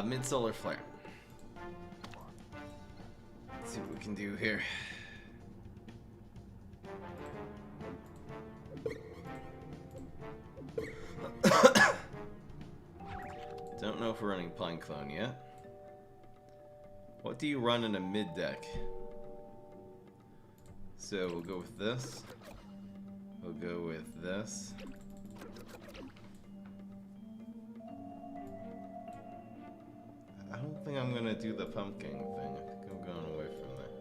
Mid-Solar Flare. Let's see what we can do here. Don't know if we're running Pine Clone yet. What do you run in a mid deck? So we'll go with this. We'll go with this. I don't think I'm gonna do the pumpkin thing. I think I'm going away from that.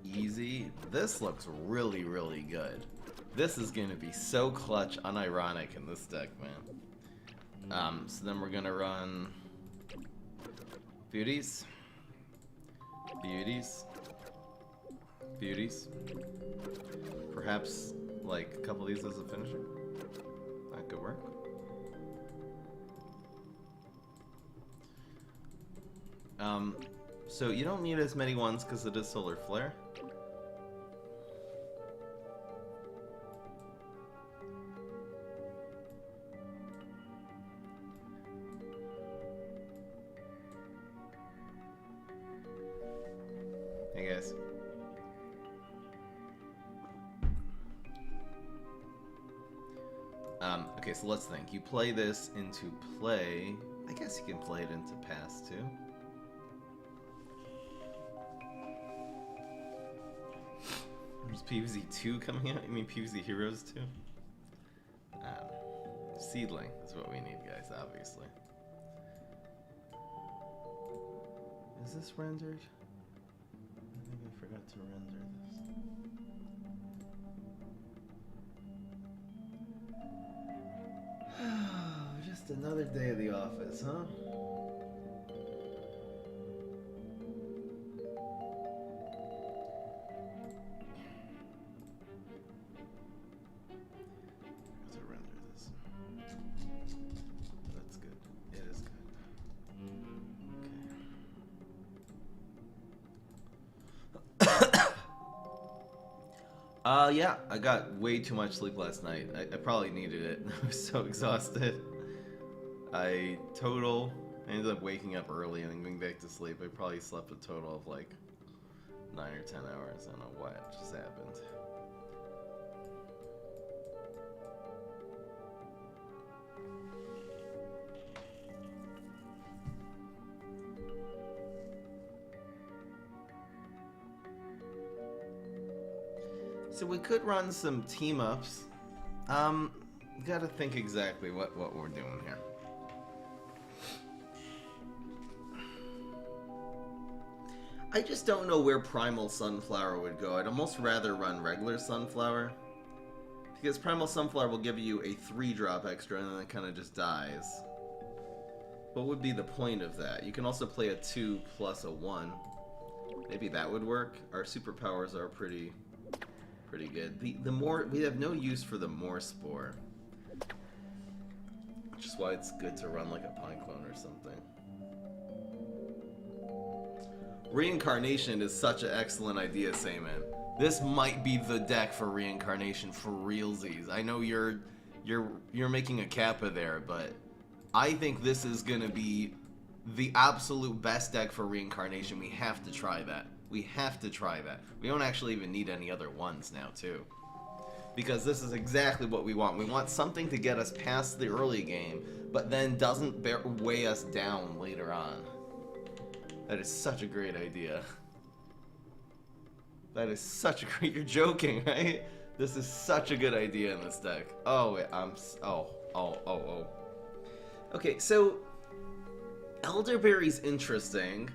Easy. This looks really, really good. This is gonna be so clutch, unironic in this deck, man. So then we're gonna run Beauties. Beauties. Beauties. Perhaps like a couple of these as a finisher. That could work. So you don't need as many ones because it is Solar Flare. Hey guys. Okay, so let's think. You play this into play. I guess you can play it into pass too. There's PvZ 2 coming out? You mean PvZ Heroes 2? Seedling is what we need, guys, obviously. Is this rendered? I think I forgot to render this. Just another day of the office, huh? To render this. That's good. It is good. Okay. Yeah, I got way too much sleep last night. I probably needed it. I was so exhausted. I ended up waking up early and then going back to sleep. I probably slept a total of like 9 or 10 hours. I don't know what just happened. So we could run some team ups. Gotta think exactly what we're doing here. I just don't know where Primal Sunflower would go. I'd almost rather run regular Sunflower. Because Primal Sunflower will give you a 3-drop extra and then it kind of just dies. What would be the point of that? You can also play a 2 plus a 1. Maybe that would work. Our superpowers are pretty good. The more we have no use for the more spore, which is why it's good to run like a Pine Clone or something. Reincarnation is such an excellent idea, Sayman. This might be the deck for Reincarnation for realsies. I know you're making a Kappa there, but I think this is gonna be the absolute best deck for Reincarnation. We have to try that. We have to try that. We don't actually even need any other ones now, too. Because this is exactly what we want. We want something to get us past the early game, but then doesn't weigh us down later on. That is such a great idea. That is such a great... You're joking, right? This is such a good idea in this deck. Oh, wait, oh. Okay, so... Elderberry's interesting.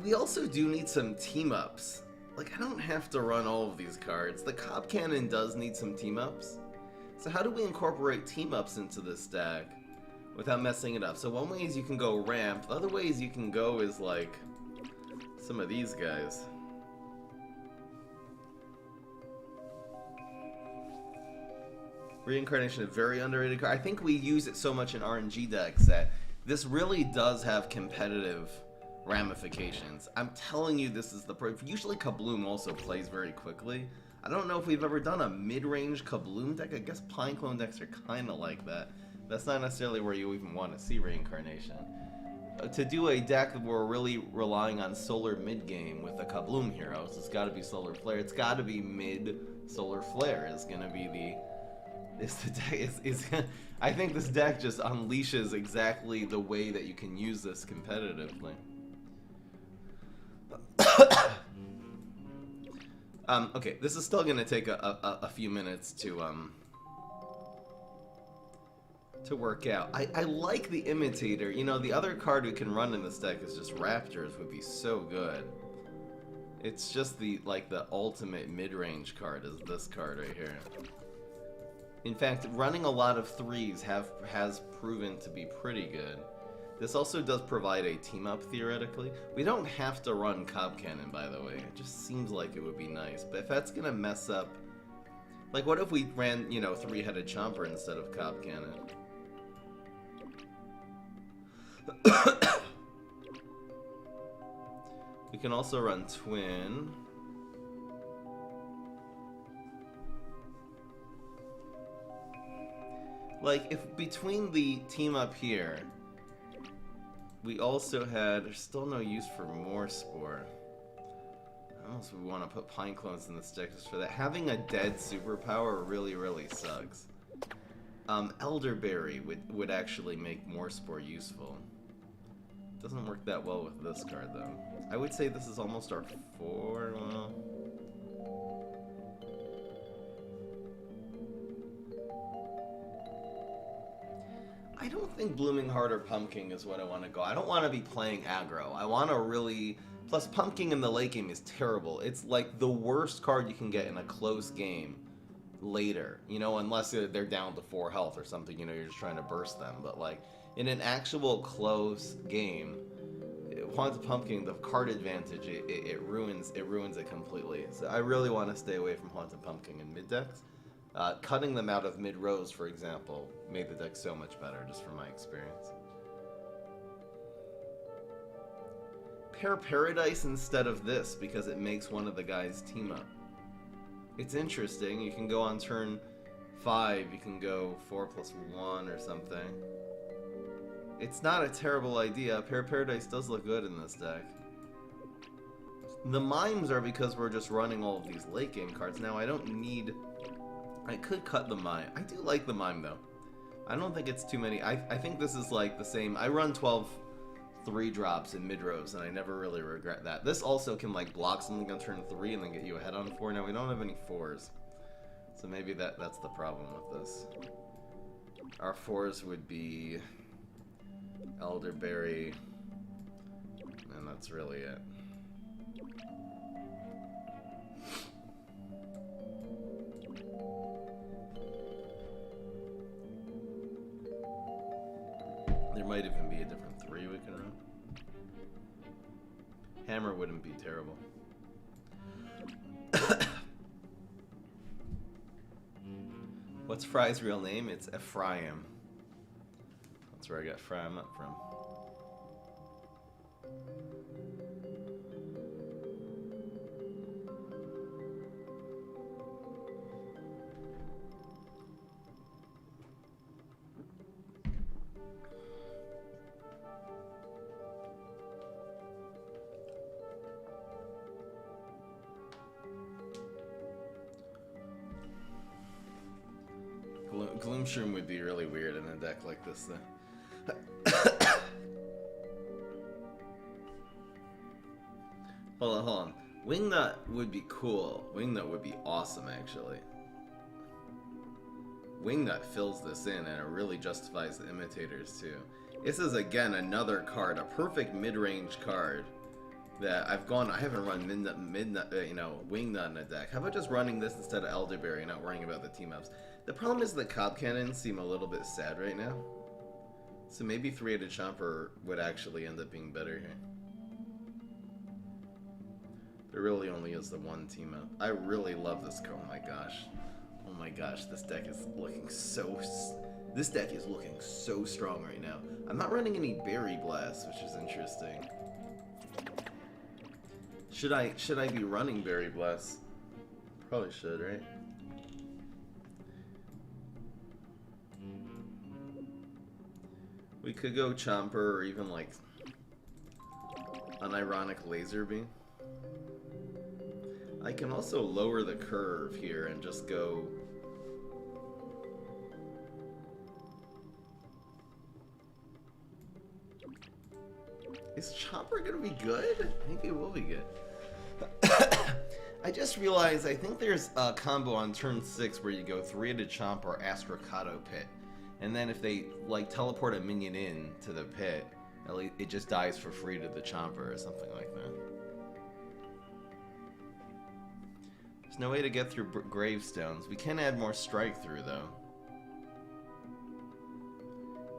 We also do need some team-ups. Like, I don't have to run all of these cards. The Cob Cannon does need some team-ups. So how do we incorporate team-ups into this deck without messing it up? So one way is you can go ramp. The other ways you can go is, like, some of these guys. Reincarnation, a very underrated card. I think we use it so much in RNG decks that this really does have competitive ramifications. I'm telling you, this is the pro. Usually Kabloom also plays very quickly. I don't know if we've ever done a mid-range Kabloom deck. I guess Pineclone decks are kind of like that. That's not necessarily where you even want to see Reincarnation. To do a deck where we're really relying on Solar mid-game with the Kabloom heroes, it's got to be Solar Flare. It's got to be mid-Solar Flare is going to be the... I think this deck just unleashes exactly the way that you can use this competitively. Okay, this is still gonna take a few minutes to work out. I like the Imitator. You know, the other card we can run in this deck is just Raptors would be so good. It's just the ultimate mid-range card is this card right here. In fact, running a lot of 3s has proven to be pretty good. This also does provide a team-up, theoretically. We don't have to run Cob Cannon, by the way. It just seems like it would be nice. But if that's gonna mess up... Like, what if we ran, you know, 3-headed Chomper instead of Cob Cannon? We can also run Twin. Like, if between the team up here, we also had, there's still no use for more Spore. Unless we want to put Pineclones in the deck just for that. Having a dead superpower really, really sucks. Elderberry would actually make more Spore useful. Doesn't work that well with this card, though. I would say this is almost our 4, well... I don't think Blooming Heart or Pumpkin is what I want to go. I don't want to be playing aggro. I want to really... Plus, Pumpkin in the late game is terrible. It's like the worst card you can get in a close game later. You know, unless they're down to 4 health or something, you know, you're just trying to burst them. But, like, in an actual close game, Haunted Pumpkin, the card advantage, it ruins it completely. So I really want to stay away from Haunted Pumpkin in mid-decks. Cutting them out of mid-rows, for example, made the deck so much better, just from my experience. Pair Paradise instead of this, because it makes one of the guys team up. It's interesting. You can go on turn 5, you can go 4+1 or something. It's not a terrible idea. Pair Paradise does look good in this deck. The Mimes are because we're just running all of these late game cards. Now, I don't need... I could cut the Mime. I do like the Mime, though. I don't think it's too many. I think this is like the same. I run 12 3-drops in mid-rows, and I never really regret that. This also can like block something on turn 3 and then get you ahead on 4. Now, we don't have any 4s. So maybe that's the problem with this. Our 4s would be Elderberry, and that's really it. There might even be a different 3 we can run. Hammer wouldn't be terrible. What's Fry's real name? It's Ephraim. That's where I got Ephraim up from. Gloomshroom would be really weird in a deck like this, though. Hold on. Wingnut would be cool. Wingnut would be awesome, actually. Wingnut fills this in, and it really justifies the imitators, too. This is, again, another card, a perfect mid-range card that I haven't run Wingnut in a deck. How about just running this instead of Elderberry and not worrying about the team-ups? The problem is the Cob Cannons seem a little bit sad right now. So maybe 3-headed Chomper would actually end up being better here. There really only is the one team-up. I really love this card. Oh my gosh. Oh my gosh, this deck is looking so... This deck is looking so strong right now. I'm not running any Berry Blast, which is interesting. Should I be running Berry Blast? Probably should, right? We could go Chomper or even like an ironic laser beam. I can also lower the curve here and just go. Is Chomper gonna be good? I think it will be good. I just realized I think there's a combo on turn 6 where you go 3-headed Chomper or Astrocado Pit. And then if they like teleport a minion in to the pit, at least it just dies for free to the Chomper or something like that. There's no way to get through gravestones. We can add more strike through though.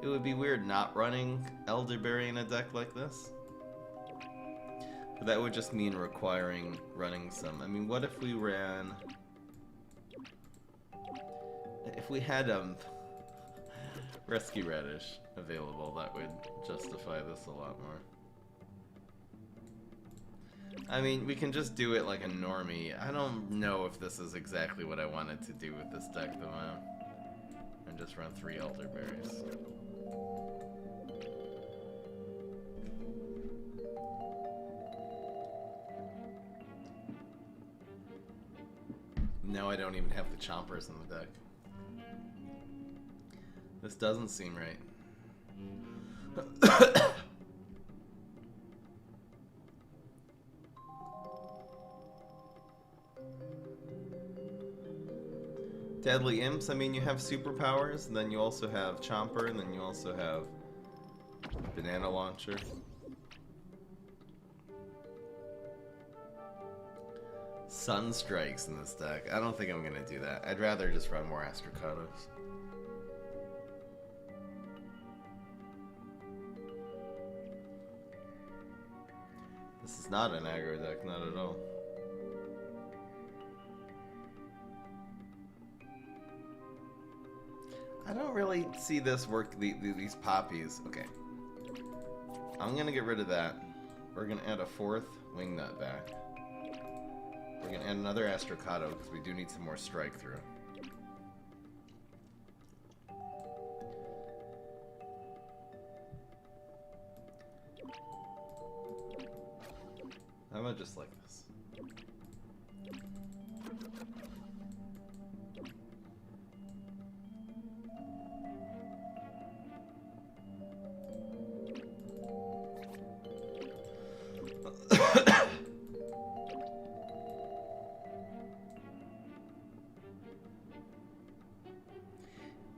It would be weird not running Elderberry in a deck like this. But that would just mean running some. I mean, what if we ran? If we had Rescue Radish available, that would justify this a lot more. I mean, we can just do it like a normie. I don't know if this is exactly what I wanted to do with this deck though. And just run 3 Elderberries. No, I don't even have the Chompers in the deck. This doesn't seem right. Deadly Imps, I mean, you have superpowers, and then you also have Chomper, and then you also have Banana Launcher. Sunstrikes in this deck. I don't think I'm gonna do that. I'd rather just run more Astrocados. This is not an aggro deck, not at all. I don't really see this work, these poppies. Okay. I'm gonna get rid of that. We're gonna add a 4th Wingnut back. We're gonna add another Astrocado because we do need some more strike through. How about just like this?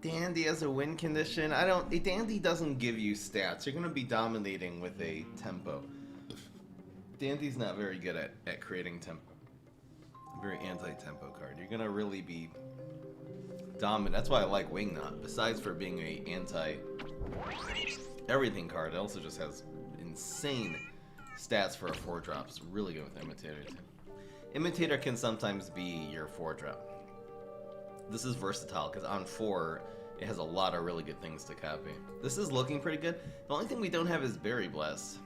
Dandy has a win condition. Dandy doesn't give you stats. You're gonna be dominating with a tempo. Dandy's not very good at creating tempo. Very anti-tempo card. You're gonna really be dominant. That's why I like Wingnut. Besides for being a anti-everything card, it also just has insane stats for a 4-drop. It's really good with Imitator too. Imitator can sometimes be your 4-drop. This is versatile because on 4, it has a lot of really good things to copy. This is looking pretty good. The only thing we don't have is Berry Blast.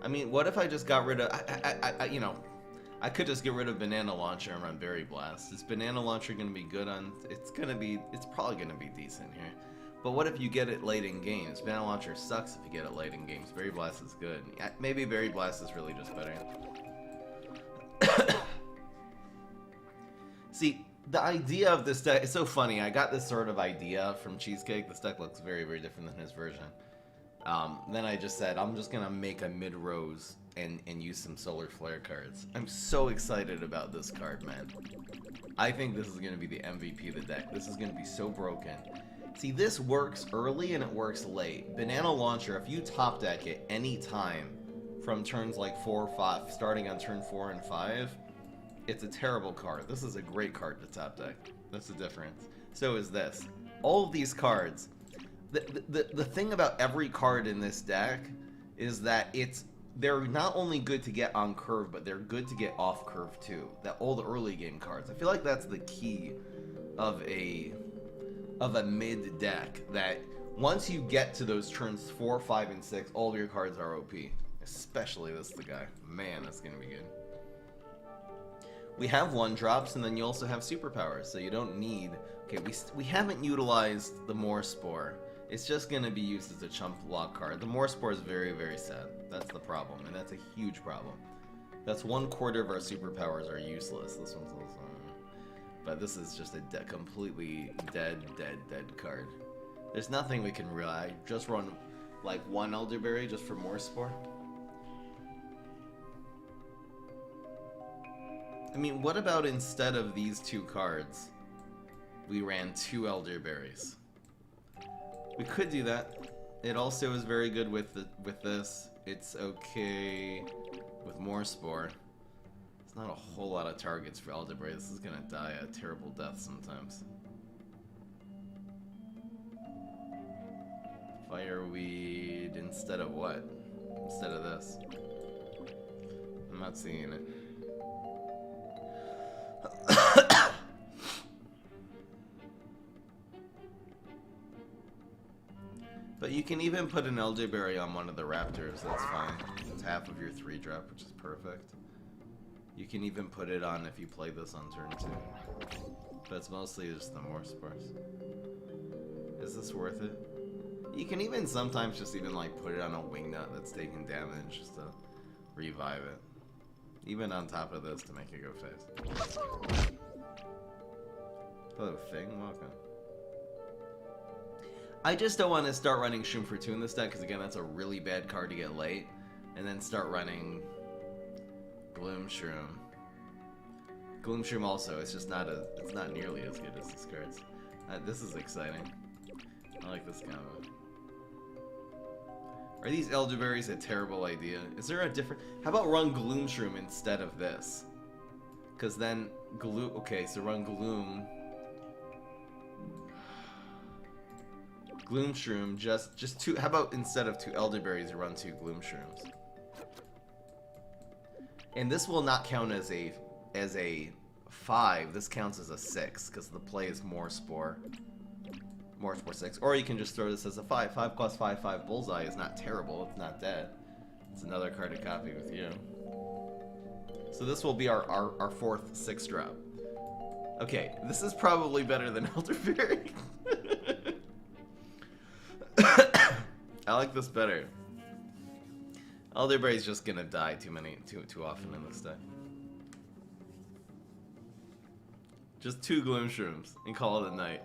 I mean, what if I just got rid of... you know, I could just get rid of Banana Launcher and run Berry Blast. Is Banana Launcher going to be good on... It's probably going to be decent here. But what if you get it late in games? Banana Launcher sucks if you get it late in games. Berry Blast is good. Maybe Berry Blast is really just better. See, the idea of this deck is so funny. I got this sort of idea from Cheesecake. This deck looks very, very different than his version. Then I just said, I'm just going to make a mid-rose and use some Solar Flare cards. I'm so excited about this card, man. I think this is going to be the MVP of the deck. This is going to be so broken. See, this works early and it works late. Banana Launcher, if you top deck it any time from turns like 4 or 5, starting on turn 4 and 5, it's a terrible card. This is a great card to top deck. That's the difference. So is this. All of these cards, the thing about every card in this deck is that they're not only good to get on curve, but they're good to get off curve too. That all the early game cards. I feel like that's the key of a mid deck. That once you get to those turns 4, 5, and 6, all of your cards are OP. Especially this the guy. Man, that's gonna be good. We have 1-drops, and then you also have superpowers, so you don't need... Okay, we haven't utilized the More Spore. It's just gonna be used as a chump block card. The More Spore is very, very sad. That's the problem, and that's a huge problem. That's 1/4 of our superpowers are useless. This one's also... But this is just a completely dead card. There's nothing we can rely. Just run, like, 1 Elderberry just for More Spore. I mean, what about instead of these 2 cards, we ran 2 Elderberries? We could do that. It also is very good with this. It's okay with More Spore. There's not a whole lot of targets for Elderberry. This is gonna die a terrible death sometimes. Fireweed instead of what? Instead of this. I'm not seeing it. But you can even put an Elderberry on one of the Raptors, that's fine. It's half of your 3-drop, which is perfect. You can even put it on if you play this on turn 2. But it's mostly just the More Spores. Is this worth it? You can even sometimes just even like put it on a Wingnut that's taking damage just to revive it. Even on top of this to make it go fast. Hello, Thing. Welcome. I just don't want to start running Shroom for 2 in this deck, because again, that's a really bad card to get late. And then start running Gloom Shroom. Gloom Shroom also, it's just not it's not nearly as good as this card's. This is exciting. I like this combo. Are these Elderberries a terrible idea? Is there a different... How about run Gloom Shroom instead of this? Because then Gloom... Okay, so run Gloom... Gloom Shroom, just 2... How about instead of 2 Elderberries, run 2 Gloom Shrooms? And this will not count as a 5. This counts as a 6, because the play is More Spore. More Spore 6. Or you can just throw this as a 5. 5 plus 5, 5 Bullseye is not terrible. It's not dead. It's another card to copy with you. So this will be our 4th 6-drop. Okay, this is probably better than Elderberry. I like this better. Elderberry's just gonna die too often in this deck. Just 2 Gloom Shrooms and call it a night.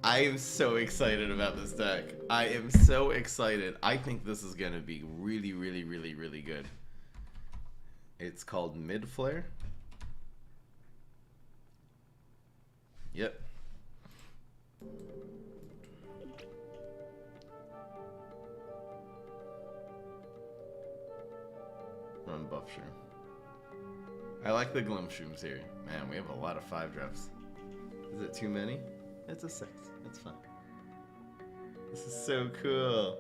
I am so excited about this deck. I am so excited. I think this is gonna be really, really, really, really good. It's called Mid Flare. Yep. Run Buff Shroom. I like the Gloom Shrooms here. Man, we have a lot of 5-drops. Is it too many? It's a 6. It's fine. This is so cool.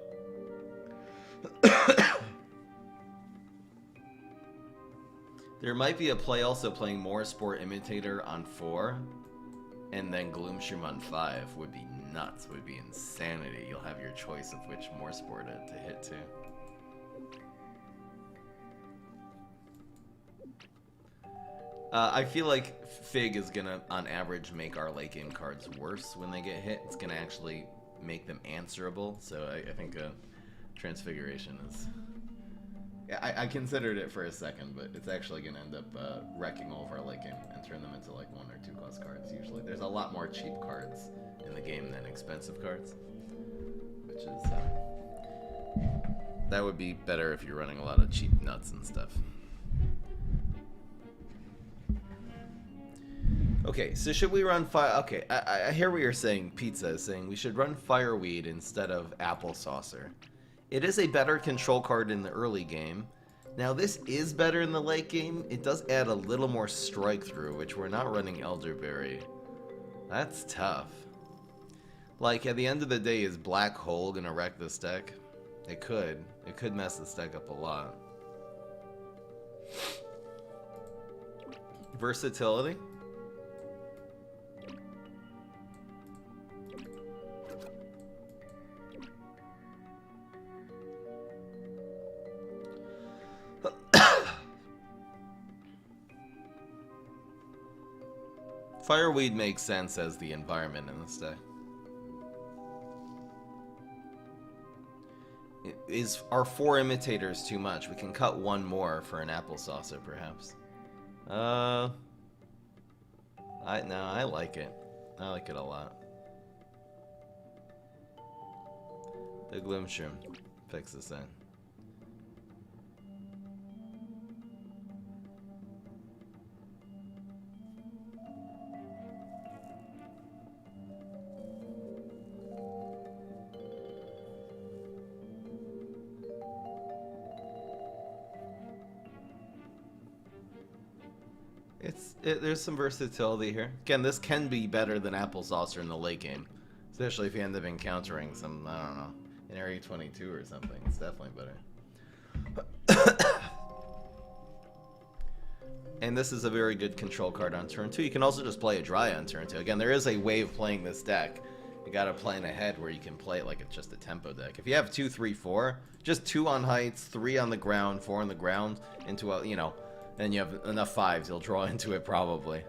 There might be a play also playing More Spore Imitator on 4, and then Gloom Shroom on 5 would be nuts. Would be insanity. You'll have your choice of which More Spore to hit to. I feel like Fig is gonna, on average, make our late game cards worse when they get hit. It's gonna actually make them answerable. So I think Transfiguration is... I considered it for a second, but it's actually gonna end up wrecking all of our late game and turn them into like 1 or 2 cost cards usually. There's a lot more cheap cards in the game than expensive cards, which is... that would be better if you're running a lot of cheap nuts and stuff. Okay, so should we run Okay, I hear what you're saying. Pizza is saying we should run Fireweed instead of Apple Saucer. It is a better control card in the early game. Now this is better in the late game. It does add a little more strike through, which we're not running Elderberry. That's tough. Like, at the end of the day, is Black Hole gonna wreck this deck? It could. It could mess this deck up a lot. Versatility? Fireweed makes sense as the environment in this deck. Are 4 imitators too much? We can cut 1 more for an apple saucer, perhaps. I like it. I like it a lot. The Gloomshroom fixes that. There's some versatility here. Again, this can be better than Apple Saucer in the late game. Especially if you end up encountering some, I don't know, an Area 22 or something. It's definitely better. And this is a very good control card on turn 2. You can also just play a dry on turn 2. Again, there is a way of playing this deck. You gotta plan ahead where you can play it like it's just a tempo deck. If you have 2, 3, 4, just 2 on heights, 3 on the ground, 4 on the ground, into a, you know, then you have enough 5s, you'll draw into it probably.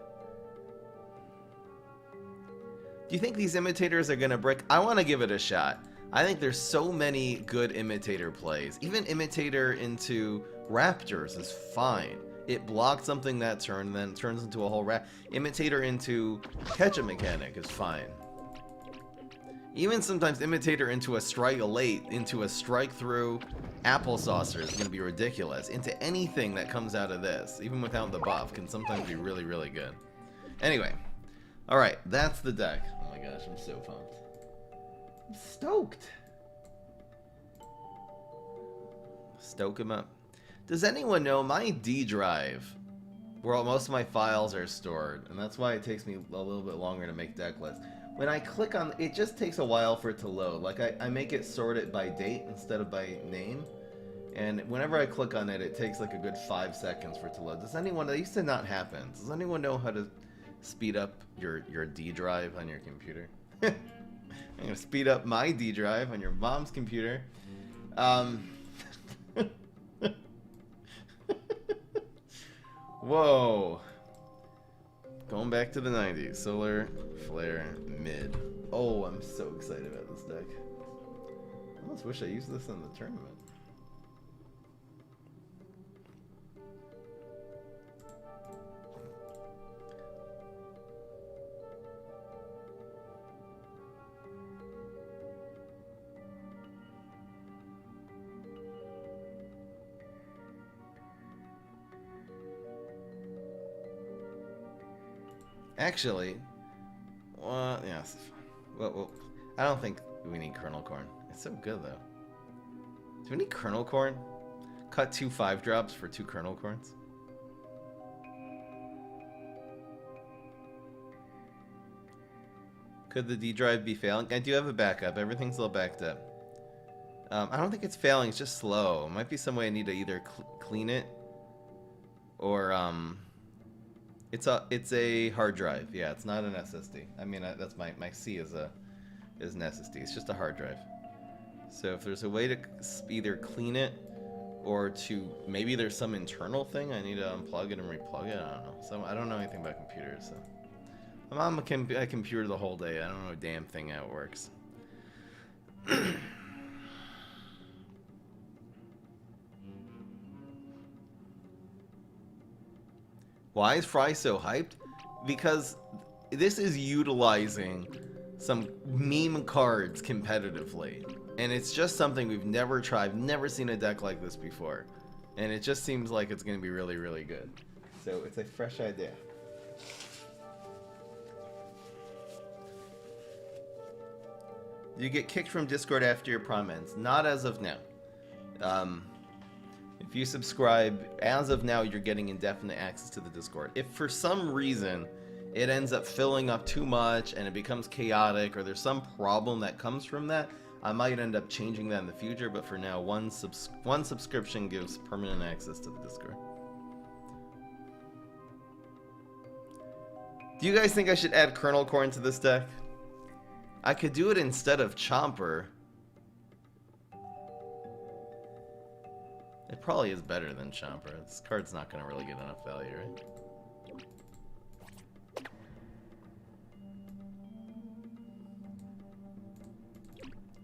Do you think these imitators are gonna brick? I want to give it a shot. I think there's so many good imitator plays. Even imitator into raptors is fine. It blocks something that turn, then turns into a whole imitator into catch a mechanic is fine. Even sometimes imitator into a strike late, into a strike through apple saucer is going to be ridiculous. Into anything that comes out of this, even without the buff, can sometimes be really, really good. Anyway, alright, that's the deck. Oh my gosh, I'm so pumped. I'm stoked. Stoke him up. Does anyone know my D drive, where most of my files are stored, and that's why it takes me a little bit longer to make deck lists. When I click on, it just takes a while for it to load. Like I make it sort it by date instead of by name. And whenever I click on it, it takes like a good 5 seconds for it to load. Does anyone, that used to not happen. Does anyone know how to speed up your D drive on your computer? I'm gonna speed up my D drive on your mom's computer. Whoa. Going back to the 90s. Solar Flare mid. Oh, I'm so excited about this deck. I almost wish I used this in the tournament. Actually, yes. Well, I don't think we need Kernel Corn. It's so good, though. Do we need Kernel Corn? Cut 2 5-drops for 2 Kernel Corns? Could the D drive be failing? I do have a backup. Everything's all backed up. I don't think it's failing. It's just slow. It might be some way I need to either clean it or It's a hard drive. Yeah, it's not an SSD. I mean, that's my C is an SSD. It's just a hard drive. So if there's a way to either clean it or to maybe there's some internal thing I need to unplug it and replug it. I don't know. So I don't know anything about computers. So I'm on a computer the whole day. I don't know a damn thing how it works. Why is Fry so hyped? Because this is utilizing some meme cards competitively. And it's just something we've never tried. Never seen a deck like this before. And it just seems like it's going to be really, really good. So it's a fresh idea. You get kicked from Discord after your prom ends. Not as of now. If you subscribe, as of now, you're getting indefinite access to the Discord. If for some reason it ends up filling up too much and it becomes chaotic or there's some problem that comes from that, I might end up changing that in the future, but for now, one subscription gives permanent access to the Discord. Do you guys think I should add Kernel Corn to this deck? I could do it instead of Chomper. It probably is better than Chomper. This card's not going to really get enough value, right?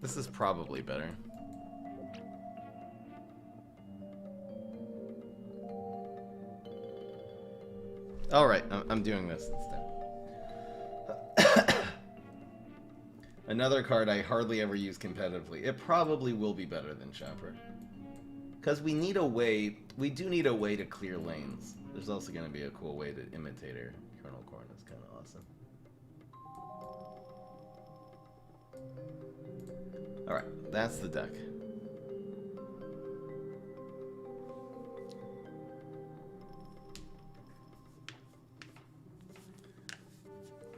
This is probably better. Alright, I'm doing this instead. Another card I hardly ever use competitively. It probably will be better than Chopper. Because we need a way, we do need a way to clear lanes. There's also going to be a cool way to imitate her. Colonel Corn is kind of awesome. Alright, that's the deck.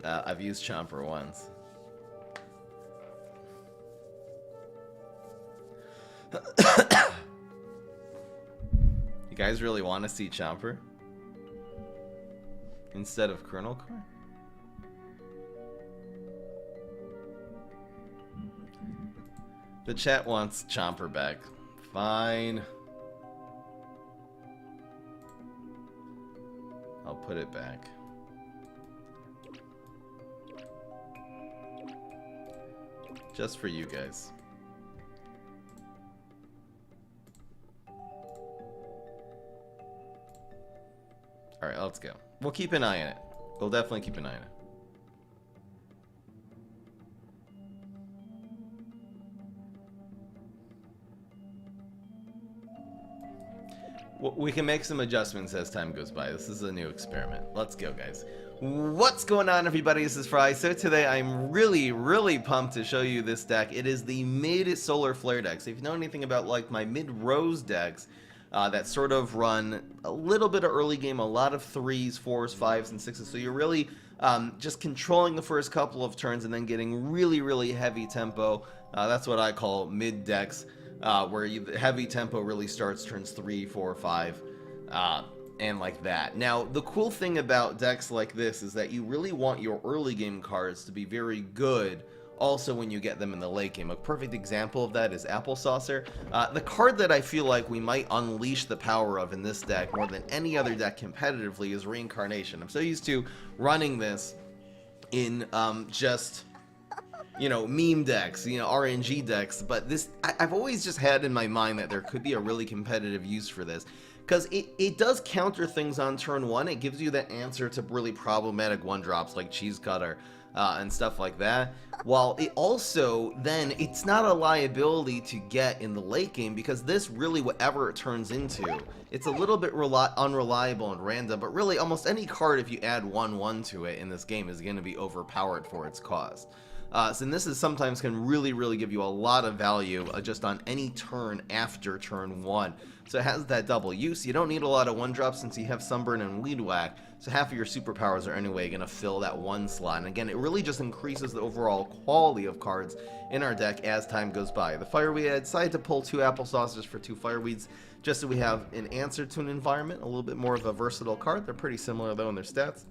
I've used Chomper once. You guys really want to see Chomper instead of Colonel Corn? The chat wants Chomper back. Fine. I'll put it back. Just for you guys. Alright, let's go. We'll keep an eye on it. We'll definitely keep an eye on it. We can make some adjustments as time goes by. This is a new experiment. Let's go, guys. What's going on, everybody? This is Fry. So today I'm really pumped to show you this deck. It is the mid Solar Flare deck. So if you know anything about like my mid Rose decks that sort of run a little bit of early game, a lot of 3s, 4s, 5s, and 6s. So you're really just controlling the first couple of turns and then getting really heavy tempo. That's what I call mid decks. Where the heavy tempo really starts turns 3, 4, 5, and like that. Now, the cool thing about decks like this is that you really want your early game cards to be very good also when you get them in the late game. A perfect example of that is Apple Saucer. The card that I feel like we might unleash the power of in this deck more than any other deck competitively is Reincarnation. I'm so used to running this in just, you know, meme decks, you know, RNG decks, but this, I've always just had in my mind that there could be a really competitive use for this, because it does counter things on turn 1. It gives you the answer to really problematic 1-drops like Cheese Cutter and stuff like that, while it also then, it's not a liability to get in the late game, because this really, whatever it turns into, it's a little bit unreliable and random, but really almost any card, if you add 1/1 to it in this game, is going to be overpowered for its cost. So this is sometimes can really give you a lot of value just on any turn after turn 1. So it has that double use. You don't need a lot of 1-drops since you have Sunburn and Weed Whack, so half of your superpowers are anyway going to fill that 1 slot. And again, it really just increases the overall quality of cards in our deck as time goes by. The Fireweed, I decided to pull 2 Apple Saucers for 2 Fireweeds, just so we have an answer to an environment, a little bit more of a versatile card. They're pretty similar though in their stats.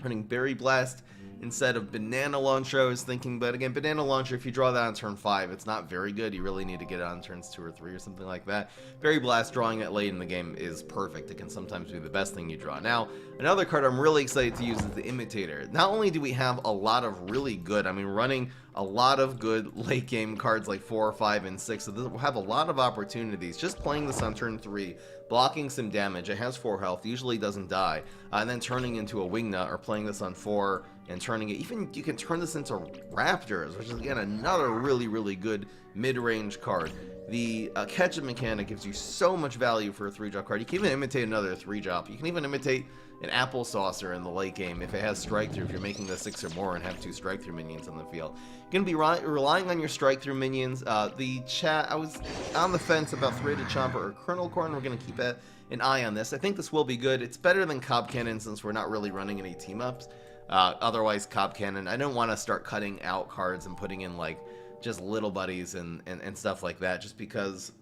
Running Berry Blast instead of Banana Launcher, I was thinking, but again, Banana Launcher, if you draw that on turn 5, it's not very good. You really need to get it on turns 2 or 3 or something like that. Berry Blast, drawing it late in the game is perfect. It can sometimes be the best thing you draw. Now, another card I'm really excited to use is the Imitator. Not only do we have a lot of really good, I mean, running a lot of good late game cards like 4, 5, and 6, so this will have a lot of opportunities. Just playing this on turn 3, blocking some damage, it has 4 health, usually doesn't die, and then turning into a Wingnut, or playing this on 4 and turning it, even you can turn this into Raptors, which is again another really good mid-range card. The Catch-Up mechanic gives you so much value for a 3-drop card. You can even imitate another 3-drop. You can even imitate an Apple Saucer in the late game if it has Strike Through, if you're making the 6 or more and have 2 Strike Through minions on the field. You're going to be relying on your Strike Through minions. The chat, I was on the fence about Threaded Chomper or Colonel Corn. We're going to keep an eye on this. I think this will be good. It's better than Cob Cannon since we're not really running any team-ups. Otherwise, Cob Cannon, I don't want to start cutting out cards and putting in like just little buddies and stuff like that, just because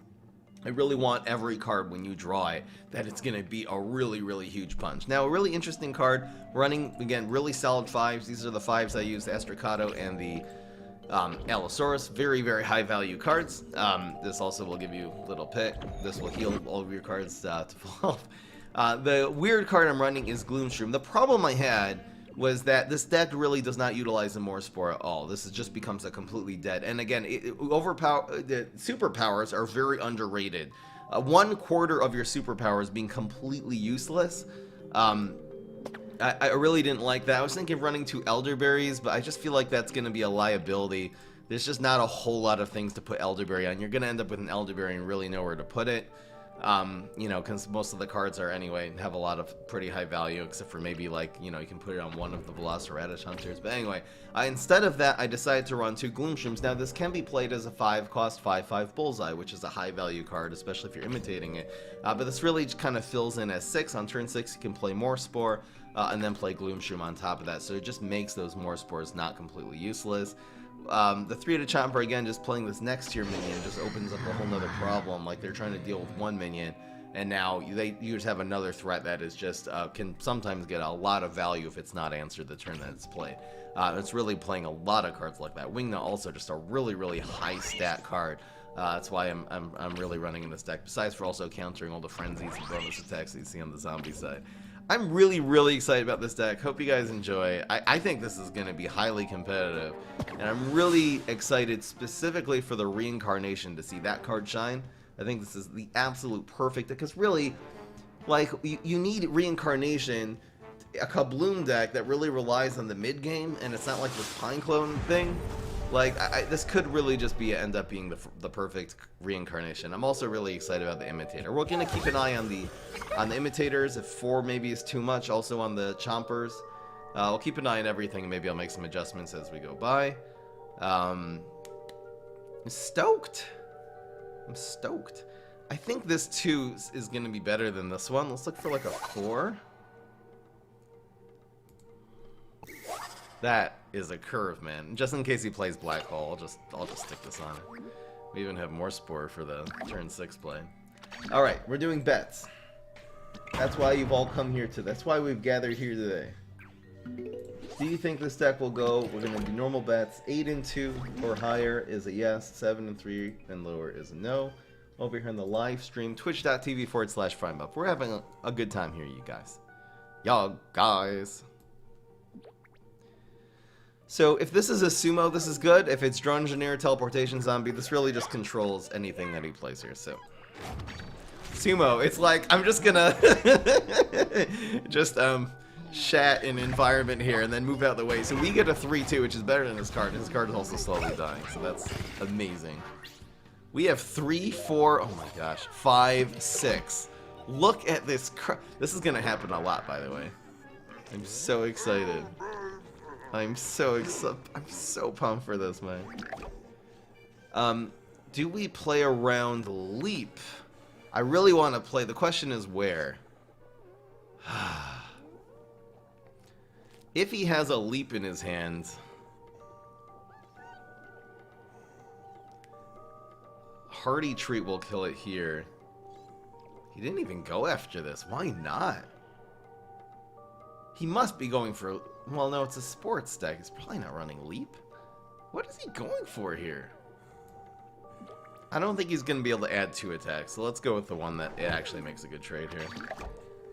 I really want every card when you draw it that it's going to be a really huge punch. Now, a really interesting card, running, again, really solid 5s. These are the 5s I use, the Estricado and the Allosaurus. Very high value cards. This also will give you a little pit. This will heal all of your cards to fall off. The weird card I'm running is Gloomstream. The problem I had was that this deck really does not utilize the Morspore at all. This just becomes a completely dead. And again, the superpowers are very underrated. 1/4 of your superpowers being completely useless. I really didn't like that. I was thinking of running 2 Elderberries, but I just feel like that's going to be a liability. There's just not a whole lot of things to put Elderberry on. You're going to end up with an Elderberry and really know where to put it. You know, because most of the cards are anyway have a lot of pretty high value, except for maybe like, you know, you can put it on one of the Velociraptor Hunters. But anyway, instead of that, I decided to run 2 Gloomshrooms. Now this can be played as a 5-cost 5/5 Bullseye, which is a high value card, especially if you're imitating it. But this really kind of fills in as 6. On turn 6, you can play Morspore, and then play Gloomshroom on top of that. So it just makes those Morspores not completely useless. The 3 to Chomper, again, just playing this next tier minion just opens up a whole nother problem. Like, they're trying to deal with 1 minion, and now you just have another threat that is just can sometimes get a lot of value if it's not answered the turn that it's played. It's really playing a lot of cards like that. Wingnut also just a really, really high stat card. That's why I'm really running in this deck, besides for also countering all the frenzies and bonus attacks that you see on the zombie side. I'm really, really excited about this deck. Hope you guys enjoy. I think this is going to be highly competitive. And I'm really excited specifically for the Reincarnation to see that card shine. I think this is the absolute perfect, because really, like, you need Reincarnation, a Kabloom deck that really relies on the mid game, and it's not like this Pineclone thing. Like, this could really just end up being the perfect Reincarnation. I'm also really excited about the Imitator. We're going to keep an eye on the Imitators. If 4 maybe is too much, also on the Chompers. I'll keep an eye on everything, and maybe I'll make some adjustments as we go by. I'm stoked. I'm stoked. I think this 2 is going to be better than this one. Let's look for like a 4. That is a curve, man. Just in case he plays Black Hole, I'll just stick this on it. We even have Morspore for the turn 6 play. Alright, we're doing bets. That's why you've all come here that's why we've gathered here today. Do you think this deck will go? We're going to do normal bets. 8 and 2 or higher is a yes. 7 and 3 and lower is a no. Over here on the live stream, twitch.tv/FrimeUp. We're having a good time here, you guys. Y'all guys. So if this is a Sumo, this is good. If it's Drone Engineer, Teleportation Zombie, this really just controls anything that he plays here. So Sumo, it's like, I'm just gonna just shat an environment here and then move out of the way. So we get a 3/2, which is better than his card. His card is also slowly dying, so that's amazing. We have 3, 4, oh my gosh, 5, 6. Look at this. This is gonna happen a lot, by the way. I'm so excited. I'm so pumped for this, man. Do we play around Leap? I really want to play. The question is where. If he has a Leap in his hand, Hardy Treat will kill it here. He didn't even go after this. Why not? He must be going for... Well, no, it's a sports deck. He's probably not running Leap. What is he going for here? I don't think he's going to be able to add 2 attacks, so let's go with the one that it actually makes a good trade here.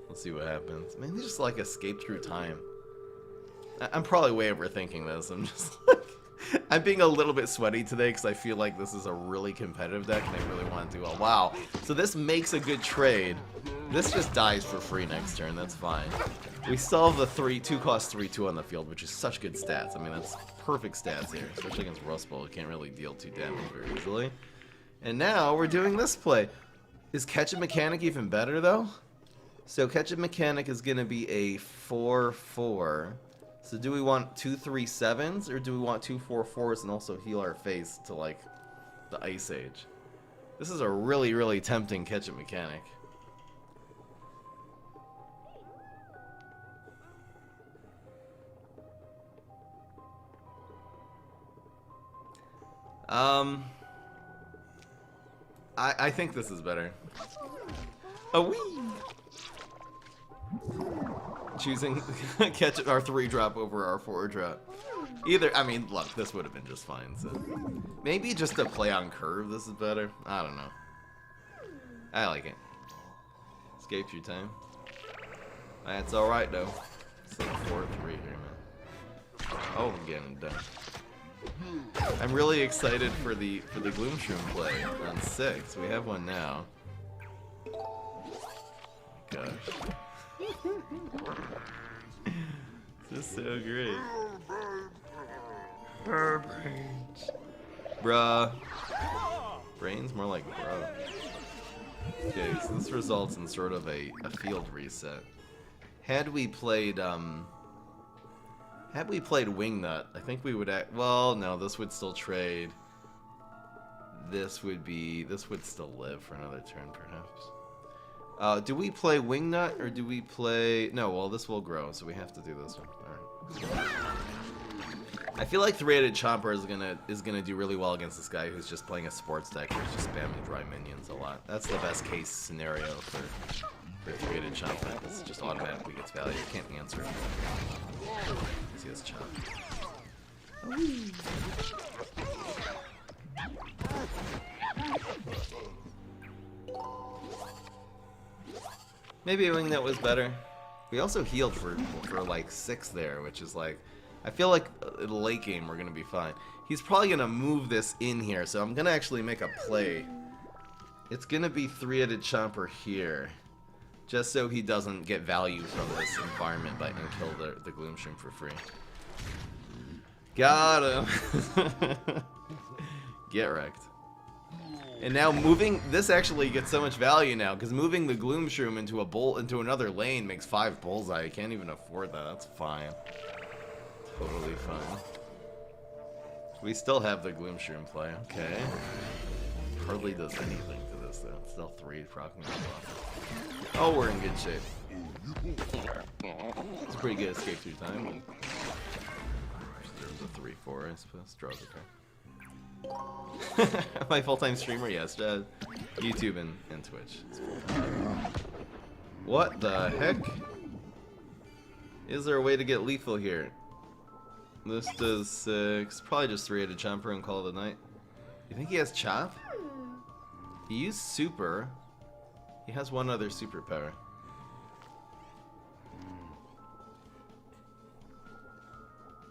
Let's see what happens. Maybe just, like, escape through time. I'm probably way overthinking this. I'm just, like... I'm being a little bit sweaty today because I feel like this is a really competitive deck and I really want to do well. Wow. So this makes a good trade. This just dies for free next turn. That's fine. We still have the 2-cost 3/2 on the field, which is such good stats. I mean, that's perfect stats here, especially against Rust Bowl. It can't really deal 2 damage very easily. And now we're doing this play. Is Catch a Mechanic even better, though? So Catch a Mechanic is going to be a 4/4. So do we want 2 3/7s or do we want 2 4/4s and also heal our face to, like, the Ice Age? This is a really, really tempting Catch a Mechanic. I think this is better. Oh, wee! Choosing catch our 3-drop over our 4-drop. Either, I mean, look, this would have been just fine. So maybe just a play on curve, this is better. I don't know. I like it. Escape through time. That's all right though. It's like 4-3 here, man. Oh, I'm getting done. I'm really excited for the Gloomshroom play on 6. We have one now. Gosh. This is so great. Brains. Bruh. Brains? More like bro. Okay, so this results in sort of a field reset. Had we played Wingnut, I think we would act. Well, no, this would still trade. This would still live for another turn, perhaps. Do we play Wingnut or do we play? No, well, this will grow, so we have to do this one. All right. I feel like Three-Headed Chomper is gonna do really well against this guy who's just playing a sports deck who's just spamming dry minions a lot. That's the best case scenario for Three-Headed Chomper. This just automatically gets value. You can't answer it. See this chop. Maybe a Wingnut was better. We also healed for like 6 there, which is like, I feel like in the late game we're gonna be fine. He's probably gonna move this in here, so I'm gonna actually make a play. It's gonna be Three-Headed Chomper here, just so he doesn't get value from this environment and kill the Gloomshroom for free. Got him. Get wrecked. And now moving this actually gets so much value now, because moving the Gloomshroom into another lane makes 5 bullseye. You can't even afford that. That's fine. Totally fine. We still have the Gloomshroom play. Okay. Hardly does anything to this though. It's still 3 proccing off. Oh, we're in good shape. It's pretty good escape through time. There's a 3-4, I suppose. Draws a card. My full-time streamer, yes, YouTube and Twitch. What the heck? Is there a way to get lethal here? This does 6. Probably just Three-Headed Chomper and call it a night. You think he has Chop? He used Super. He has one other superpower.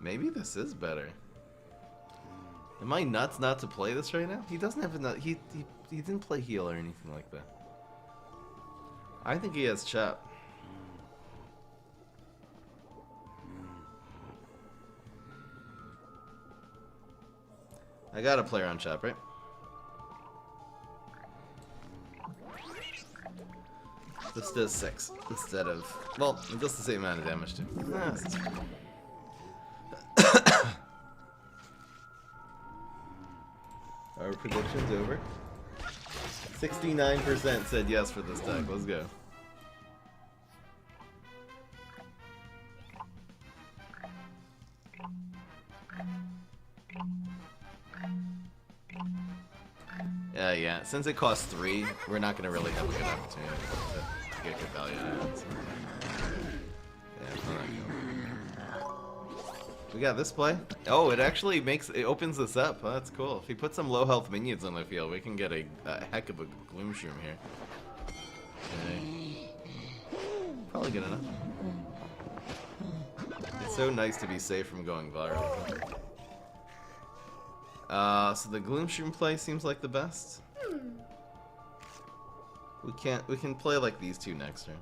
Maybe this is better. Am I nuts not to play this right now? He doesn't have enough. He didn't play heal or anything like that. I think he has Chop. I gotta play around Chop, right? This does 6 instead of, well, it does the same amount of damage too. Our prediction's over. 69% said yes for this deck. Let's go. Yeah, since it costs 3, we're not going to really have a good opportunity to get good value out of it. So. Yeah, it's not good. We got this play. Oh, it actually it opens this up. Oh, that's cool. If he puts some low health minions on the field, we can get a heck of a Gloomshroom here. Okay. Probably good enough. It's so nice to be safe from going viral. So the Gloomshroom play seems like the best. We can play like these two next turn.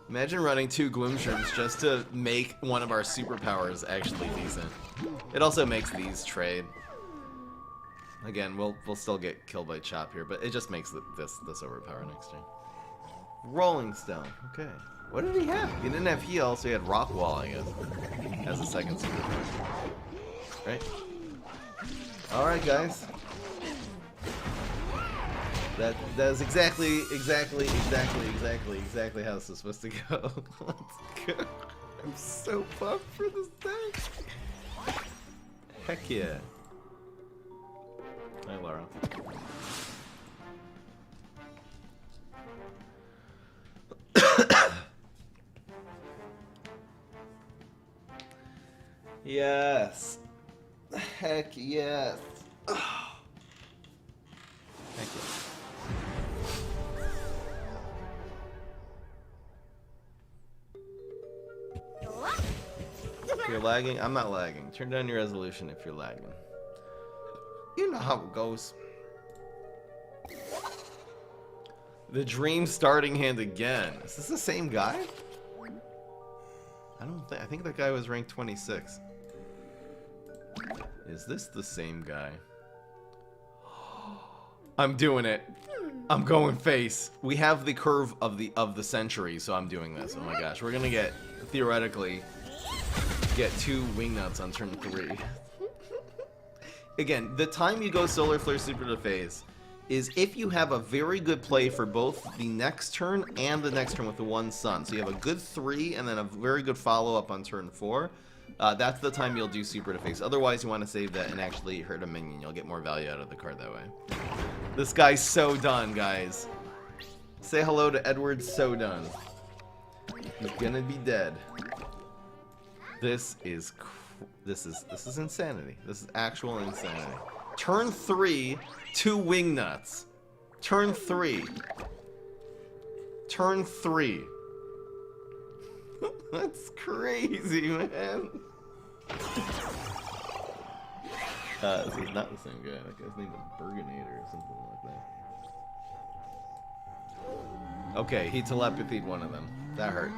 Imagine running 2 Gloomshrooms just to make one of our superpowers actually decent. It also makes these trade. Again, we'll still get killed by Chop here, but it just makes this overpower next turn. Rolling Stone. Okay. What did he have? He didn't have heal, so he had Rock Wall, I guess, as a second superpower. Right? All right, guys. That is exactly how this is supposed to go. Let's go. I'm so pumped for this deck. Heck yeah. Hi, Laura. Yes. Heck yes. Heck yes. If you're lagging, I'm not lagging. Turn down your resolution if you're lagging. You know how it goes. The Dream starting hand again. Is this the same guy? I think that guy was ranked 26. Is this the same guy? I'm doing it. I'm going face. We have the curve of the century, so I'm doing this. Oh my gosh, we're gonna get theoretically 2 wingnuts on turn 3. Again, the time you go Solar Flare Super to phase is if you have a very good play for both the next turn and the next turn with the 1 sun. So you have a good 3 and then a very good follow-up on turn 4. That's the time you'll do Super to face. Otherwise, you want to save that and actually hurt a minion. You'll get more value out of the card that way. This guy's so done, guys. Say hello to Edward So Done. He's gonna be dead. This is insanity. This is actual insanity. Turn 3, 2 wingnuts. Turn 3. Turn 3. That's crazy, man. This is not the same guy. That guy's name is Burgonator or something like that. Okay, he telepathied one of them. That hurt.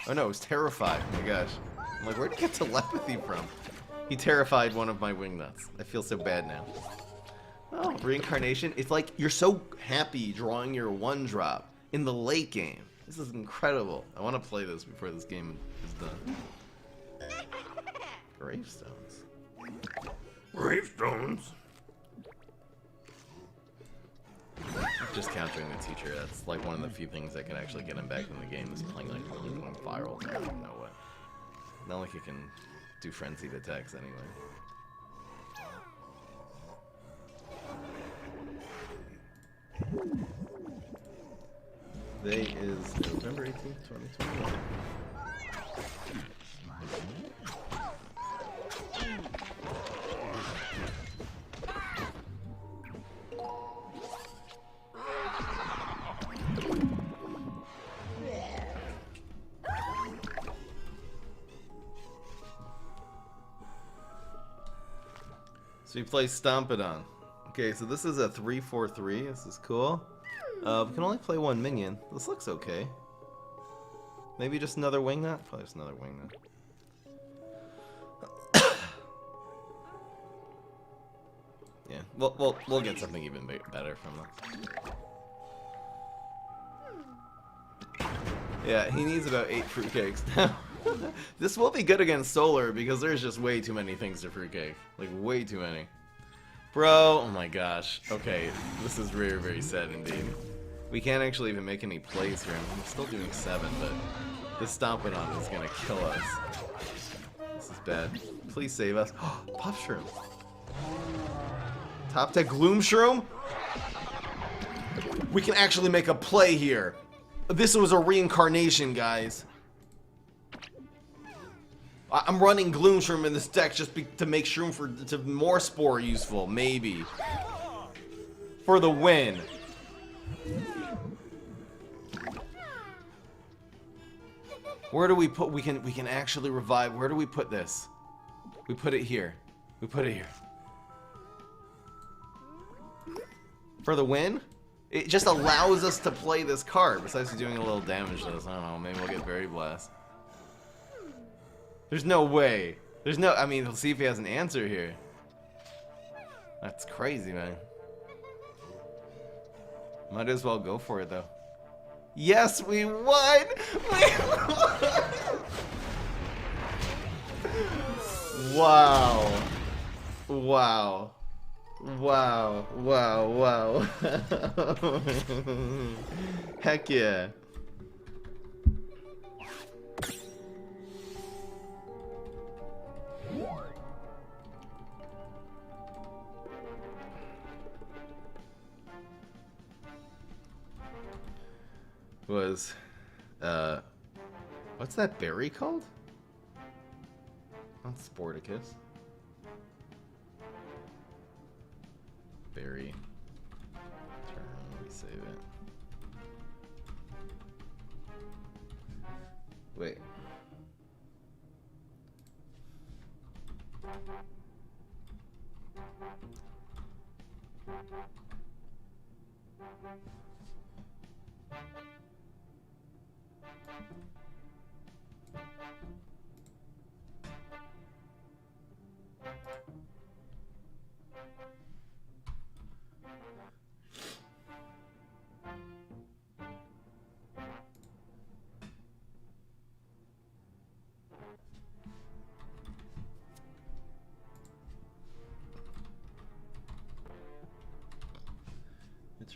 Oh no, it was Terrified. Oh my gosh. I'm like, where'd he get telepathy from? He terrified one of my wingnuts. I feel so bad now. Oh, Reincarnation. It's like you're so happy drawing your 1-drop in the late game. This is incredible. I want to play this before this game is done. Gravestones. Gravestones. Just countering the teacher. That's like one of the few things that can actually get him back in the game is playing like going viral. I don't know what. Not like he can do frenzied attacks anyway. Today is November 18th, 2021. So we play Stompidon. Okay, so this is a 3/4/3. This is cool. We can only play 1 minion. This looks okay. Maybe just another wingnut? Probably just another wingnut. Yeah, we'll get something even better from this. Yeah, he needs about 8 fruitcakes now. This will be good against Solar because there's just way too many things to fruitcake. Like, way too many. Bro, oh my gosh. Okay, this is very, very sad indeed. We can't actually even make any plays here. I'm still doing 7, but this Stompidon is gonna kill us. This is bad. Please save us. Puff Shroom. Top Tech Gloom Shroom? We can actually make a play here. This was a reincarnation, guys. I'm running Gloom Shroom in this deck just to make Shroom to more Spore useful, maybe. For the win. Where do we put, we can actually revive, where do we put this? We put it here. We put it here. For the win? It just allows us to play this card, besides doing a little damage to us. I don't know, maybe we'll get Very Blast. There's no way. There's no, I mean, we'll see if he has an answer here. That's crazy, man. Might as well go for it, though. Yes, we won! We won! Wow. Wow. Wow. Wow. Wow. Heck yeah. Was, what's that berry called? Not Sporticus. Berry. Turn, let me save it. Wait.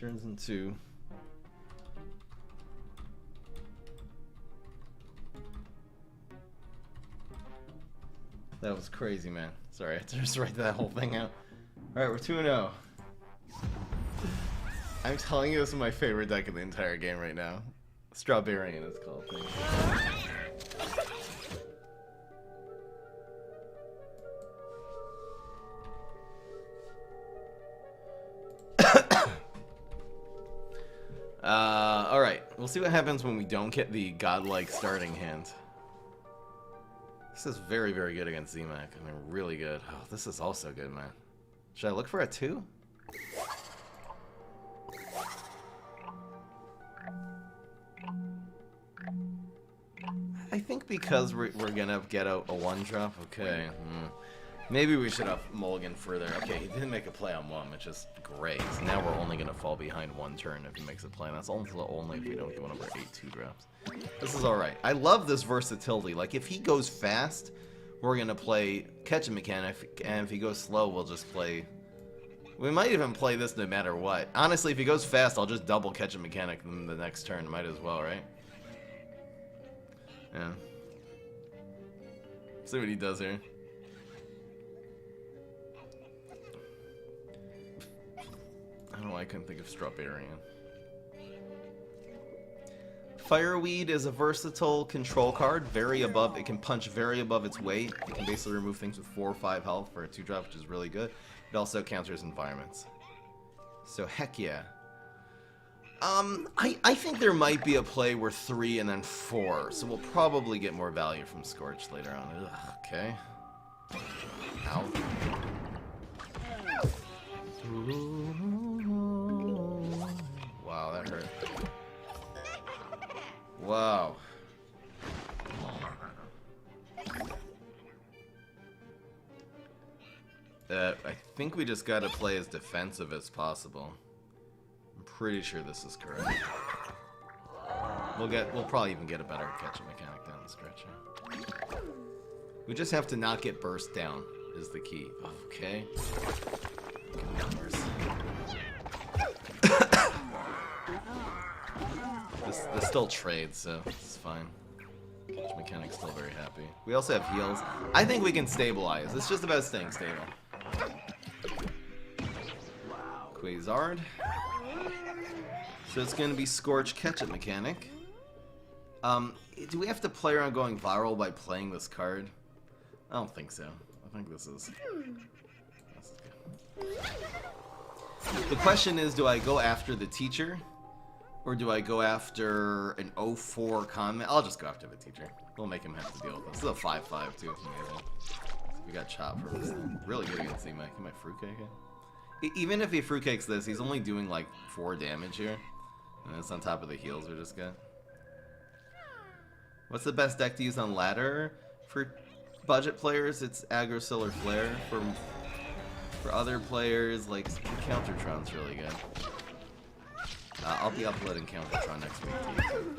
Turns into... That was crazy, man. Sorry, I had to just write that whole thing out. Alright, we're 2-0. I'm telling you, this is my favorite deck in the entire game right now. Strawberry, it's called. Alright, we'll see what happens when we don't get the godlike starting hand. This is very, very good against ZMAC. I mean, really good. Oh, this is also good, man. Should I look for a 2? I think because we're gonna get out a 1-drop. Okay. Maybe we should have mulligan further. Okay, he didn't make a play on 1, which is great. So now we're only gonna fall behind 1 turn if he makes a play. And that's only if we don't get one of our 8 2-drops. This is alright. I love this versatility. Like, if he goes fast, we're gonna play catch a mechanic, and if he goes slow, we'll just play... We might even play this no matter what. Honestly, if he goes fast, I'll just double catch a mechanic in the next turn. Might as well, right? Yeah. See what he does here. I don't know why I couldn't think of Strawberry. Fireweed is a versatile control card, very above. It can punch very above its weight. It can basically remove things with 4 or 5 health for a 2-drop, which is really good. It also counters environments. So heck yeah. I think there might be a play where 3 and then 4, so we'll probably get more value from Scorch later on. Ugh, okay. Ow. Wow, that hurt. Wow. I think we just gotta play as defensive as possible. I'm pretty sure this is correct. We'll probably even get a better catching mechanic down the stretch here. We just have to not get burst down is the key. Okay. This still trades, so it's fine. Catch mechanic's still very happy. We also have heals. I think we can stabilize. It's just about staying stable. Quasar. So it's going to be Scorch Ketchup mechanic. Do we have to play around going viral by playing this card? I don't think so. I think this is good. The question is, do I go after the teacher? Or do I go after an 0-4 comment? I'll just go after the teacher. We'll make him have to deal with this. This is a 5-5 too. We got Chop for this. Really good against C-Mac. He might fruitcake it. Even if he fruitcakes this, he's only doing like 4 damage here. And it's on top of the heals we just got. What's the best deck to use on ladder? For budget players, it's Aggro or Flare. For other players, like Countertron's really good. I'll be uploading Countertron next week too.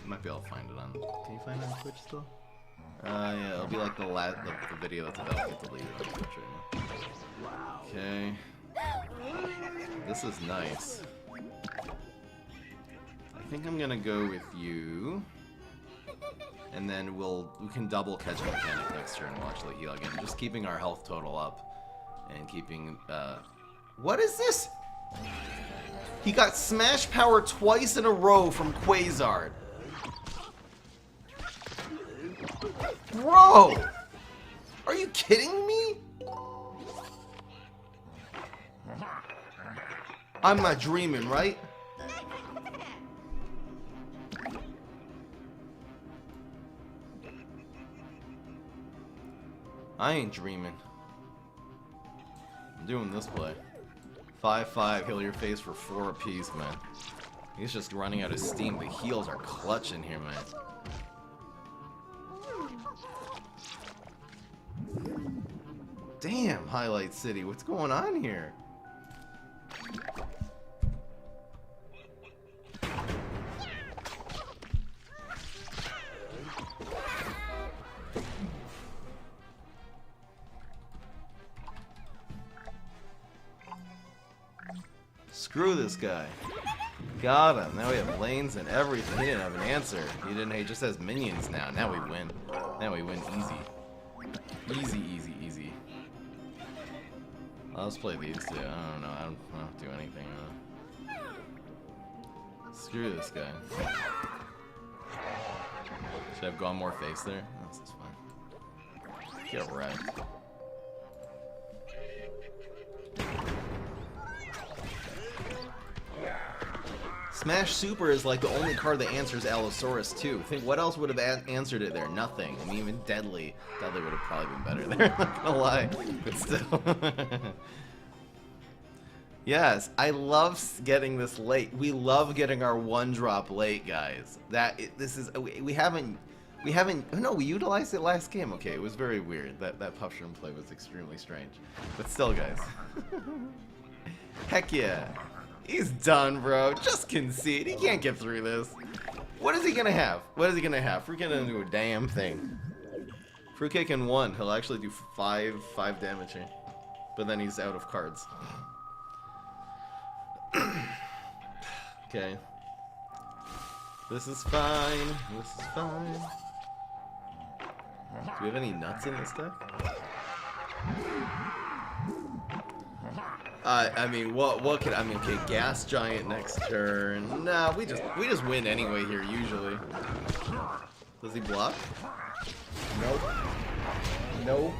You might be able to find it on... Can you find it on Twitch still? Yeah, it'll be like the video that's about to get deleted on Twitch right now. Okay. This is nice. I think I'm gonna go with you. And then we can double catch a mechanic next turn and watch the heal again. Just keeping our health total up. And keeping, What is this? He got Smash Power twice in a row from Quasar. Bro! Are you kidding me? I'm not dreaming, right? I ain't dreaming. I'm doing this play. 5-5, heal your face for 4 apiece, man. He's just running out of steam. The heals are clutching here, man. Damn, Highlight City, what's going on here? Screw this guy. Got him. Now we have lanes and everything. He didn't have an answer. He didn't. He just has minions now. Now we win. Now we win easy. Easy, easy, easy. Let's play these two. I don't know. I don't do anything. Screw this guy. Should I have gone more face there? No, this is fine. Get wrecked. Smash Super is like the only card that answers Allosaurus too. Think what else would have answered it there? Nothing. I mean, even Deadly. Deadly would have probably been better there. Not gonna lie, but still. Yes, I love getting this late. We love getting our one drop late, guys. This is we haven't. No, we utilized it last game. Okay, it was very weird. That Puffshroom play was extremely strange, but still, guys. Heck yeah. He's done, bro. Just concede. He can't get through this. What is he gonna have? What is he gonna have? Fruitcake doesn't do a damn thing. Fruitcake in 1. He'll actually do 5 damage here. But then he's out of cards. Okay. This is fine. This is fine. Do we have any nuts in this deck? I mean, what could I mean? Okay, Gas Giant next turn. Nah, we just win anyway here usually. Does he block? Nope. Nope.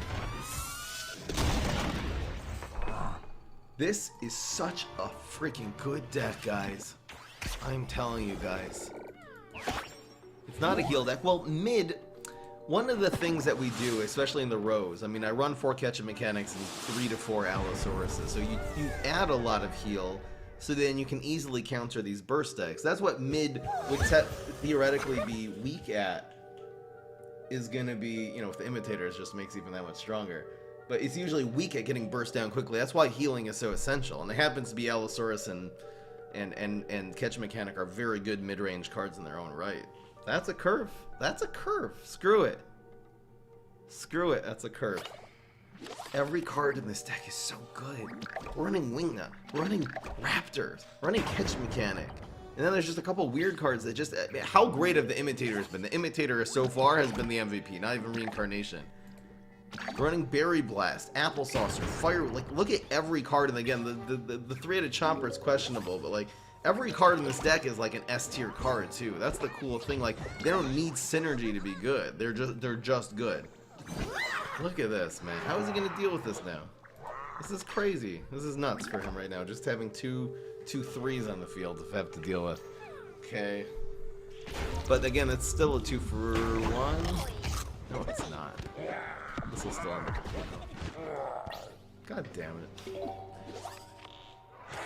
This is such a freaking good deck, guys. I'm telling you guys. It's not a heal deck. Well, mid. One of the things that we do, especially in the rows, I mean, I run 4 Ketchup Mechanics and 3 to 4 Allosauruses, so you add a lot of heal, so then you can easily counter these burst decks. That's what mid would theoretically be weak at, is going to be, you know, if the Imitators just makes even that much stronger. But it's usually weak at getting burst down quickly. That's why healing is so essential, and it happens to be Allosaurus and Ketchup Mechanic are very good mid-range cards in their own right. That's a curve. That's a curve. Screw it. Screw it. That's a curve. Every card in this deck is so good. We're running Wingnut. We're running Raptors. We're running Ketchup Mechanic. And then there's just a couple weird cards that just... How great have the Imitators been? The Imitator so far has been the MVP, not even Reincarnation. We're running Berry Blast, Apple Saucer, Fire... Like, look at every card. And again, the 3-headed Chomper is questionable, but like... Every card in this deck is like an S-tier card too. That's the cool thing. Like, they don't need synergy to be good. They're just good. Look at this, man. How is he gonna deal with this now? This is crazy. This is nuts for him right now. Just having two 3s on the field to have to deal with. Okay. But again, it's still a 2 for 1. No, it's not. This is still on. God damn it.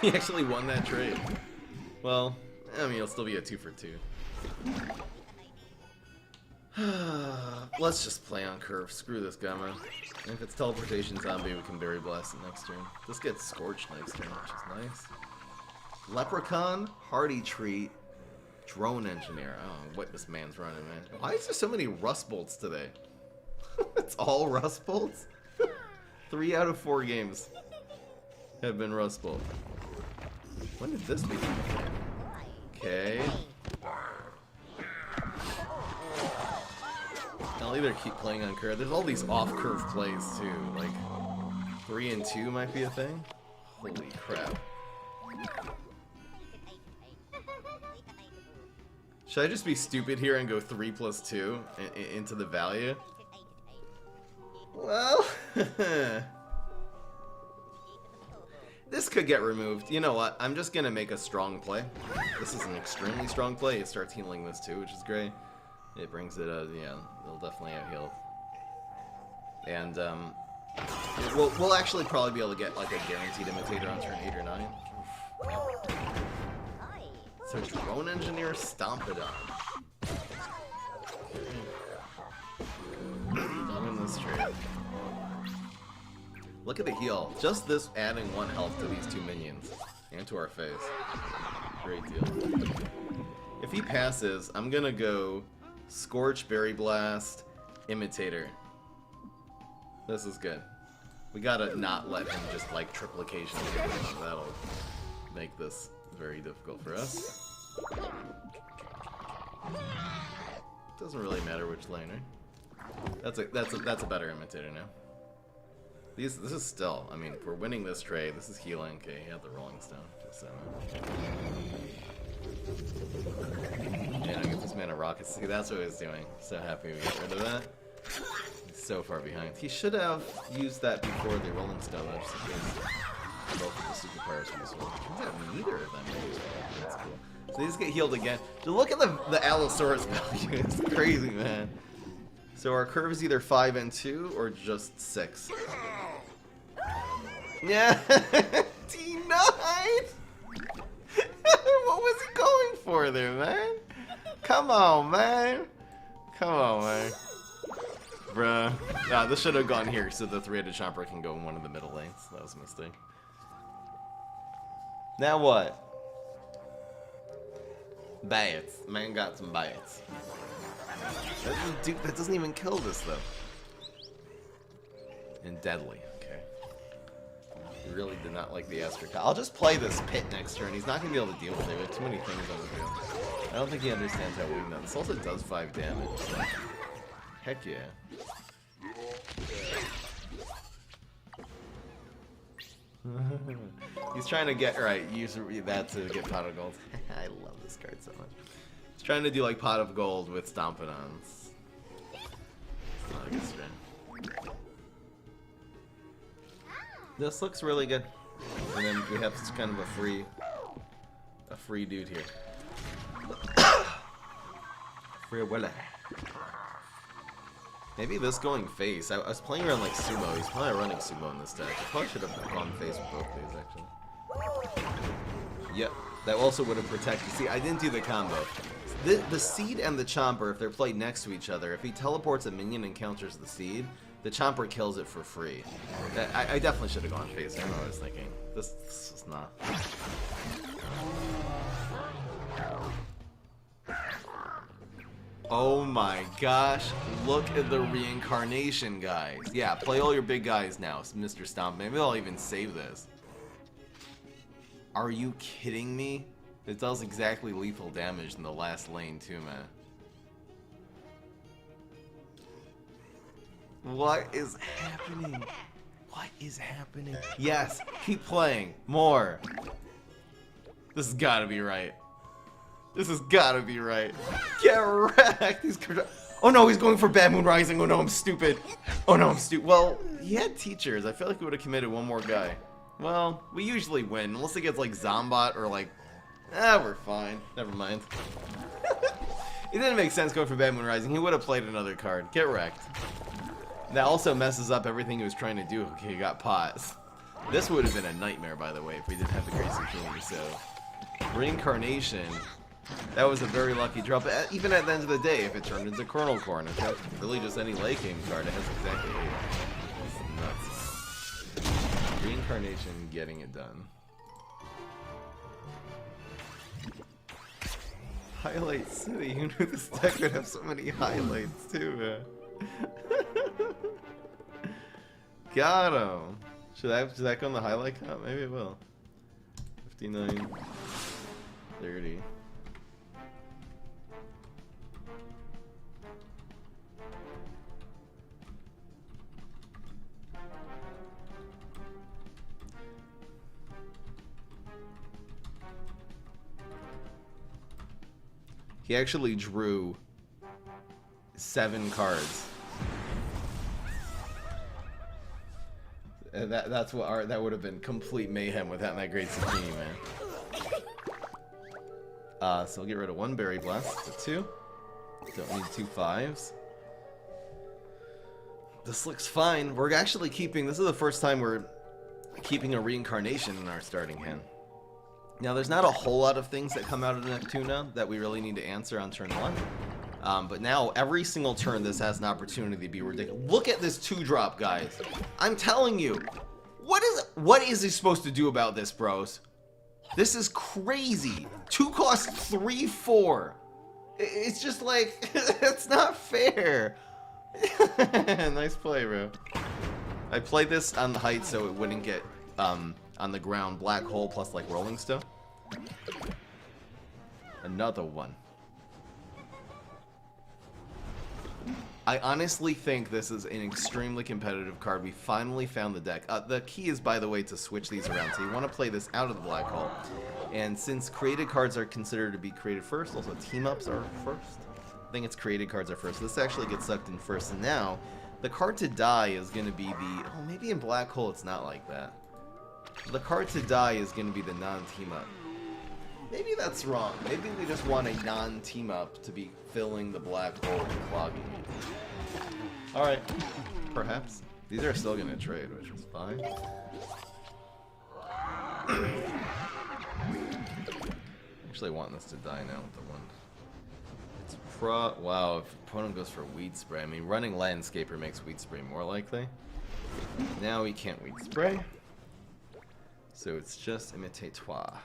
He actually won that trade. Well, I mean, it'll still be a 2 for 2. Let's just play on curve. Screw this guy, man. And if it's teleportation zombie, we can Berry Blast it next turn. This gets Scorched next turn, which is nice. Leprechaun, Hardy Treat, Drone Engineer. I don't know what this man's running, man. Why is there so many Rust Bolts today? It's all Rust Bolts? 3 out of 4 games have been Rust Bolt. When did this begin? Okay. I'll either keep playing on curve. There's all these off-curve plays too. Like 3 and 2 might be a thing. Holy crap. Should I just be stupid here and go 3 plus 2 into the value? Well, this could get removed. You know what? I'm just gonna make a strong play. This is an extremely strong play. It starts healing this too, which is great. It brings it, yeah, it'll definitely out heal. And we'll actually probably be able to get like a guaranteed Imitator on turn 8 or 9. So Drone Engineer, Stompidon. I'm in this trade. Look at the heal. Just this adding 1 health to these 2 minions. And to our face. Great deal. If he passes, I'm gonna go Scorch, Berry Blast, Imitator. This is good. We gotta not let him just like triplication. make this very difficult for us. Doesn't really matter which lane, right? That's a better imitator now. This is still, I mean, if we're winning this trade, this is healing. Okay, he had the Rolling Stone. Just so. And I get this man a rocket. See, that's what he was doing. So happy we got rid of that. He's so far behind. He should have used that before the Rolling Stone. Just in case both of the superpowers were useful. Turns out neither of them are useful. That's cool. So they just get healed again. Look at the Allosaurus value. It's crazy, man. So our curve is either 5 and 2 or just 6. Yeah, D9. What was he going for there, man? Come on, man. Come on, man. Bruh. Nah, this should have gone here so the three-headed chomper can go in one of the middle lanes. That was a mistake. Now what? Bats. Man got some bats. That doesn't even kill this, though. And deadly. Okay. He really did not like the Astro. I'll just play this pit next turn. He's not going to be able to deal with it. We have too many things on the field. I don't think he understands how we win that. This also does 5 damage. So. Heck yeah. He's trying to get right. Use that to get pot of gold. I love this card so much. He's trying to do like pot of gold with Stompidons. It's not a good string. This looks really good. And then we have kind of a free dude here. Free Willa. Maybe this going face. I was playing around like sumo. He's probably running sumo in this deck. I probably should have gone face with both these actually. Yep. That also would have protected. See, I didn't do the combo. The seed and the chomper, if they're played next to each other, if he teleports a minion and counters the seed, the chomper kills it for free. I definitely should have gone face. I don't know what I was thinking. This is not. Oh my gosh, look at the reincarnation guys. Yeah, play all your big guys now, Mr. Stomp. Maybe I'll even save this. Are you kidding me? It does exactly lethal damage in the last lane too, man. What is happening? What is happening? Yes, keep playing. More. This has gotta be right. This has gotta be right. Get wrecked! Oh no, he's going for Bad Moon Rising. Oh no, I'm stupid. Oh no, I'm stupid. Well, he had teachers. I feel like we would have committed one more guy. Well, we usually win. Unless it gets like Zombot or like... we're fine. Never mind. It didn't make sense going for Bad Moon Rising. He would have played another card. Get wrecked. That also messes up everything he was trying to do. Okay, he got pots. This would have been a nightmare, by the way, if we didn't have the Gracie King. So, Reincarnation... That was a very lucky draw, but even at the end of the day, if it turned into Kernel Corn, if that's really just any late game card, it has exactly 8. It's nuts. Reincarnation getting it done. Highlight City, who knew this deck would have so many highlights too, man? Got him! Should that go on the highlight count? Maybe it will. 59, 30. He actually drew 7 cards. That's what that would have been complete mayhem without that great zucchini, man. So I'll get rid of 1 Berry Blast to 2. Don't need 2 5s. This looks fine. We're actually keeping. This is the first time we're keeping a reincarnation in our starting hand. Now, there's not a whole lot of things that come out of Neptuna that we really need to answer on turn 1. But now, every single turn, this has an opportunity to be ridiculous. Look at this 2-drop, guys. I'm telling you. What is he supposed to do about this, bros? This is crazy. 2 cost 3, 4. It's just like, it's not fair. Nice play, bro. I played this on the height so it wouldn't get on the ground. Black Hole plus like Rolling Stone. Another one. I honestly think this is an extremely competitive card. We finally found the deck. The key is, by the way, to switch these around. So you want to play this out of the Black Hole. And since created cards are considered to be created first, also team-ups are first. I think it's created cards are first. This actually gets sucked in first. And now, the card to die is going to be the... Oh, maybe in Black Hole it's not like that. The card to die is going to be the non-team-up. Maybe that's wrong. Maybe we just want a non-team-up to be filling the Black Hole and clogging it. Alright. Perhaps. These are still going to trade, which is fine. Actually, I want this to die now with the one. It's wow, if opponent goes for Weed Spray. I mean, running Landscaper makes Weed Spray more likely. Now we can't Weed Spray. So it's just Imitatoire.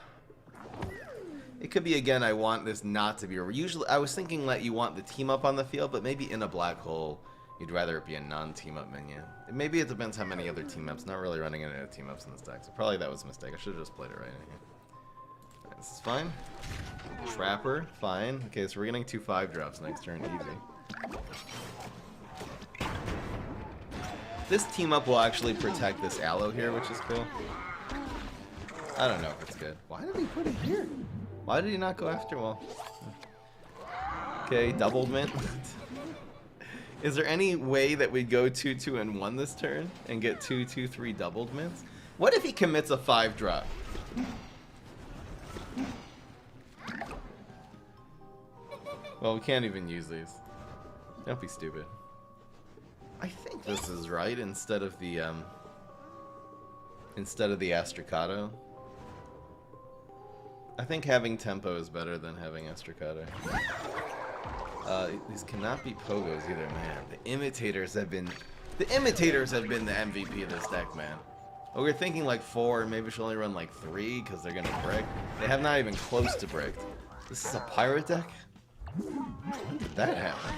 It could be, again, I want this not to be... Usually, I was thinking that you want the team-up on the field, but maybe in a Black Hole, you'd rather it be a non-team-up minion. Maybe it depends how many other team-ups. Not really running any team-ups in this deck, so probably that was a mistake. I should have just played it right in here. Right, this is fine. Trapper, fine. Okay, so we're getting 2 5-drops next turn, easy. This team-up will actually protect this Aloe here, which is cool. I don't know if it's good. Why did he put it here? Why did he not go after? Well, okay, doubled mint. Is there any way that we'd go 2-2 and 1 this turn and get 2-2-3 doubled mints? What if he commits a 5-drop? Well, we can't even use these. Don't be stupid. I think this is right instead of the Astrocado. I think having tempo is better than having Astrocado. These cannot be Pogos either, man. The Imitators have been the MVP of this deck, man. Oh, we're thinking like 4, maybe we should only run like 3 because they're gonna brick. They have not even close to bricked. This is a pirate deck? When did that happen?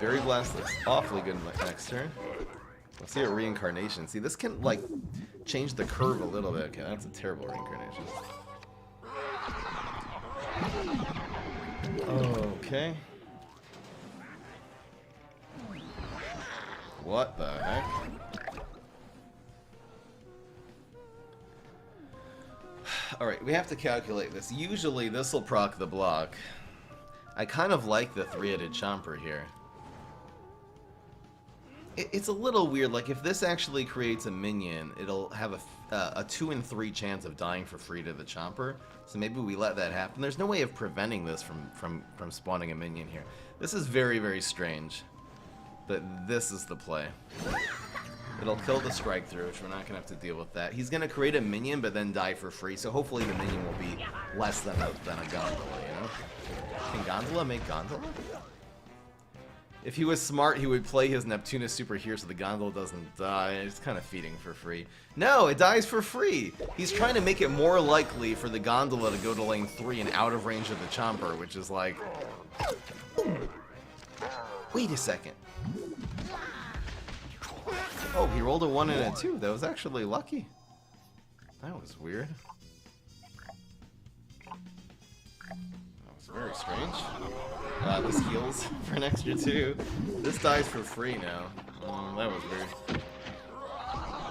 Berry Blast looks awfully good next turn. Let's see a Reincarnation. See, this can like change the curve a little bit. Okay, that's a terrible Reincarnation. Okay. What the heck? Alright, we have to calculate this. Usually this will proc the block. I kind of like the 3-headed Chomper here. It's a little weird, like if this actually creates a minion, it'll have a 2 in 3 chance of dying for free to the Chomper. So maybe we let that happen. There's no way of preventing this from spawning a minion here. This is very, very strange. But this is the play. It'll kill the strike through, which we're not gonna have to deal with that. He's gonna create a minion, but then die for free. So hopefully the minion will be less than a Gondola, you know? Can Gondola make Gondola? If he was smart, he would play his Neptunus Super here so the Gondola doesn't die. It's kind of feeding for free. No, it dies for free! He's trying to make it more likely for the Gondola to go to lane 3 and out of range of the Chomper, which is like... Wait a second. Oh, he rolled a 1 and a 2. That was actually lucky. That was weird. That was very strange. This heals for an extra 2. This dies for free now. That was weird.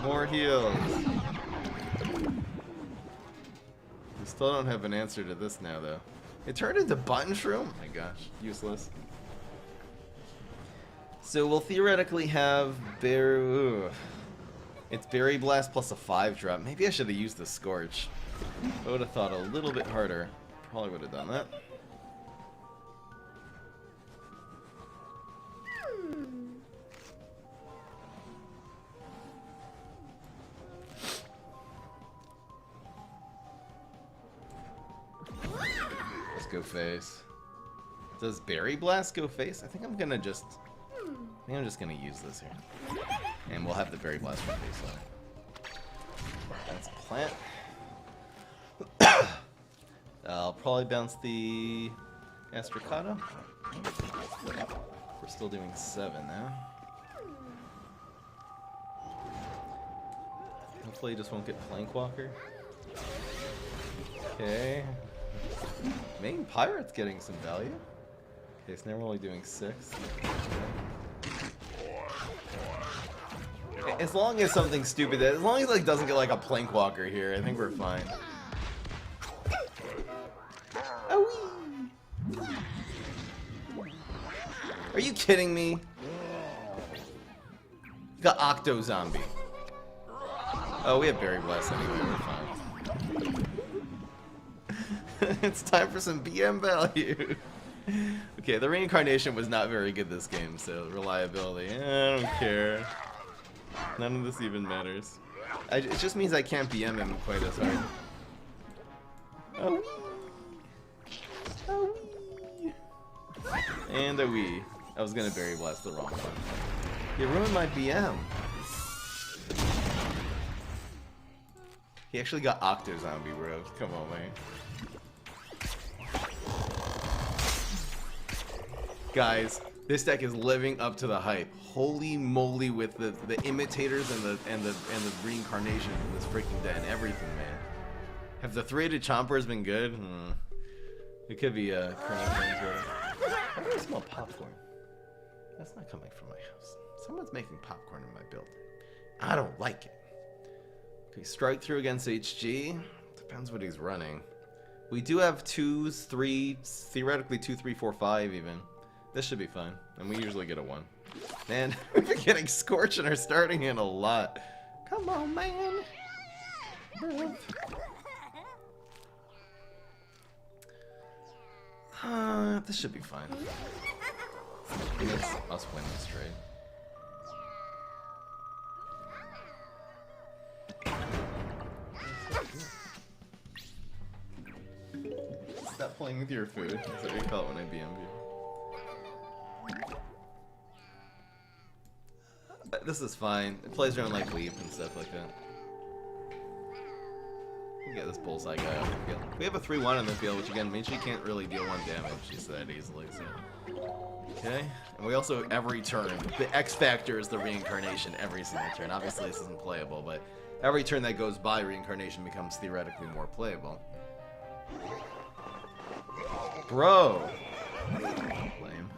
More heals. We still don't have an answer to this now, though. It turned into Button Shroom? Oh my gosh, useless. So we'll theoretically have it's Berry Blast plus a 5-drop. Maybe I should have used the Scorch. I would have thought a little bit harder. Probably would have done that. Let's go face. Does Berry Blast go face? I think I'm gonna just... I'm just gonna use this here. And we'll have the Berry Blast for face on. That's a plant. I'll probably bounce the Astrocado. We're still doing 7 now. Hopefully he just won't get Plankwalker. Okay. Main Pirate's getting some value. Okay, so now we're only doing 6. As long as something stupid, as long as like doesn't get like a Plankwalker here, I think we're fine. Oh, are you kidding me? You got Octo Zombie. Oh, we have Berry Blast anyway, we're fine. It's time for some BM value. Okay, the reincarnation was not very good this game, so reliability, I don't care. None of this even matters. It just means I can't BM him quite as hard. Oh, oh, and a wee. I was gonna Berry Blast the wrong one. You ruined my BM. He actually got Octo Zombie, bro. Come on, man. Guys, this deck is living up to the hype. Holy moly, with the imitators and the reincarnation in this freaking deck and everything, man. Have the 3-headed Chompers been good? It could be Colonel Things. How do I smell popcorn? That's not coming from my house. Someone's making popcorn in my building. I don't like it. Okay, strike through against HG. Depends what he's running. We do have 2s, 3s, theoretically 2, 3, 4, 5 even. This should be fine, and we usually get a 1. Man, we've been getting Scorch in our starting hand a lot. Come on, man. This should be fine. It's us win this trade. Stop playing with your food. That's what we call it when I BM you. This is fine. It plays around like Leap and stuff like that. We'll get this Bullseye guy off the field. We have a 3-1 on the field, which again means she can't really deal 1 damage. She's that easily, so. Okay. And we also, every turn, the X Factor is the reincarnation every single turn. Obviously this isn't playable, but every turn that goes by, reincarnation becomes theoretically more playable. Bro! Lame.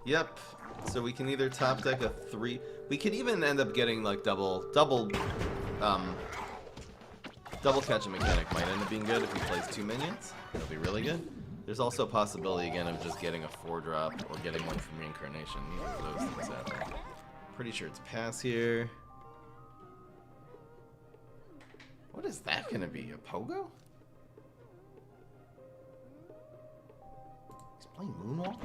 Yep. So we can either top deck a 3. We could even end up getting like double catching mechanic might end up being good if he plays 2 minions. That'll be really good. There's also a possibility again of just getting a 4-drop or getting one from reincarnation. Neither of those things happen. Pretty sure it's pass here. What is that gonna be? A Pogo? He's playing Moonwalk?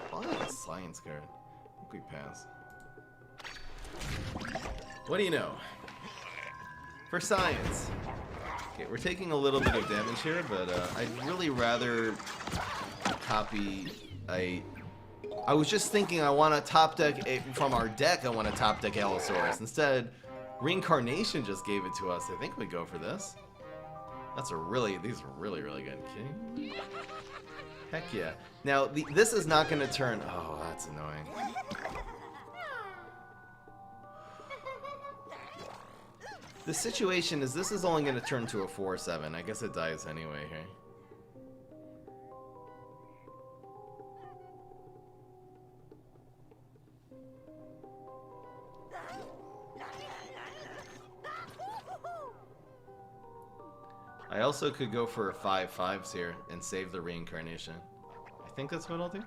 Probably like a science card. I think we pass. What do you know? For science. Okay, we're taking a little bit of damage here, but I'd really rather copy a... I was just thinking I want to top deck from our deck. I want to top deck Allosaurus. Instead, Reincarnation just gave it to us. I think we go for this. That's a really, these are really, really good. Okay. Heck yeah. Now, this is not going to turn... Oh, that's annoying. The situation is this is only going to turn to a 4/7. I guess it dies anyway here. I also could go for 5/5s here and save the reincarnation. I think that's what I'll do.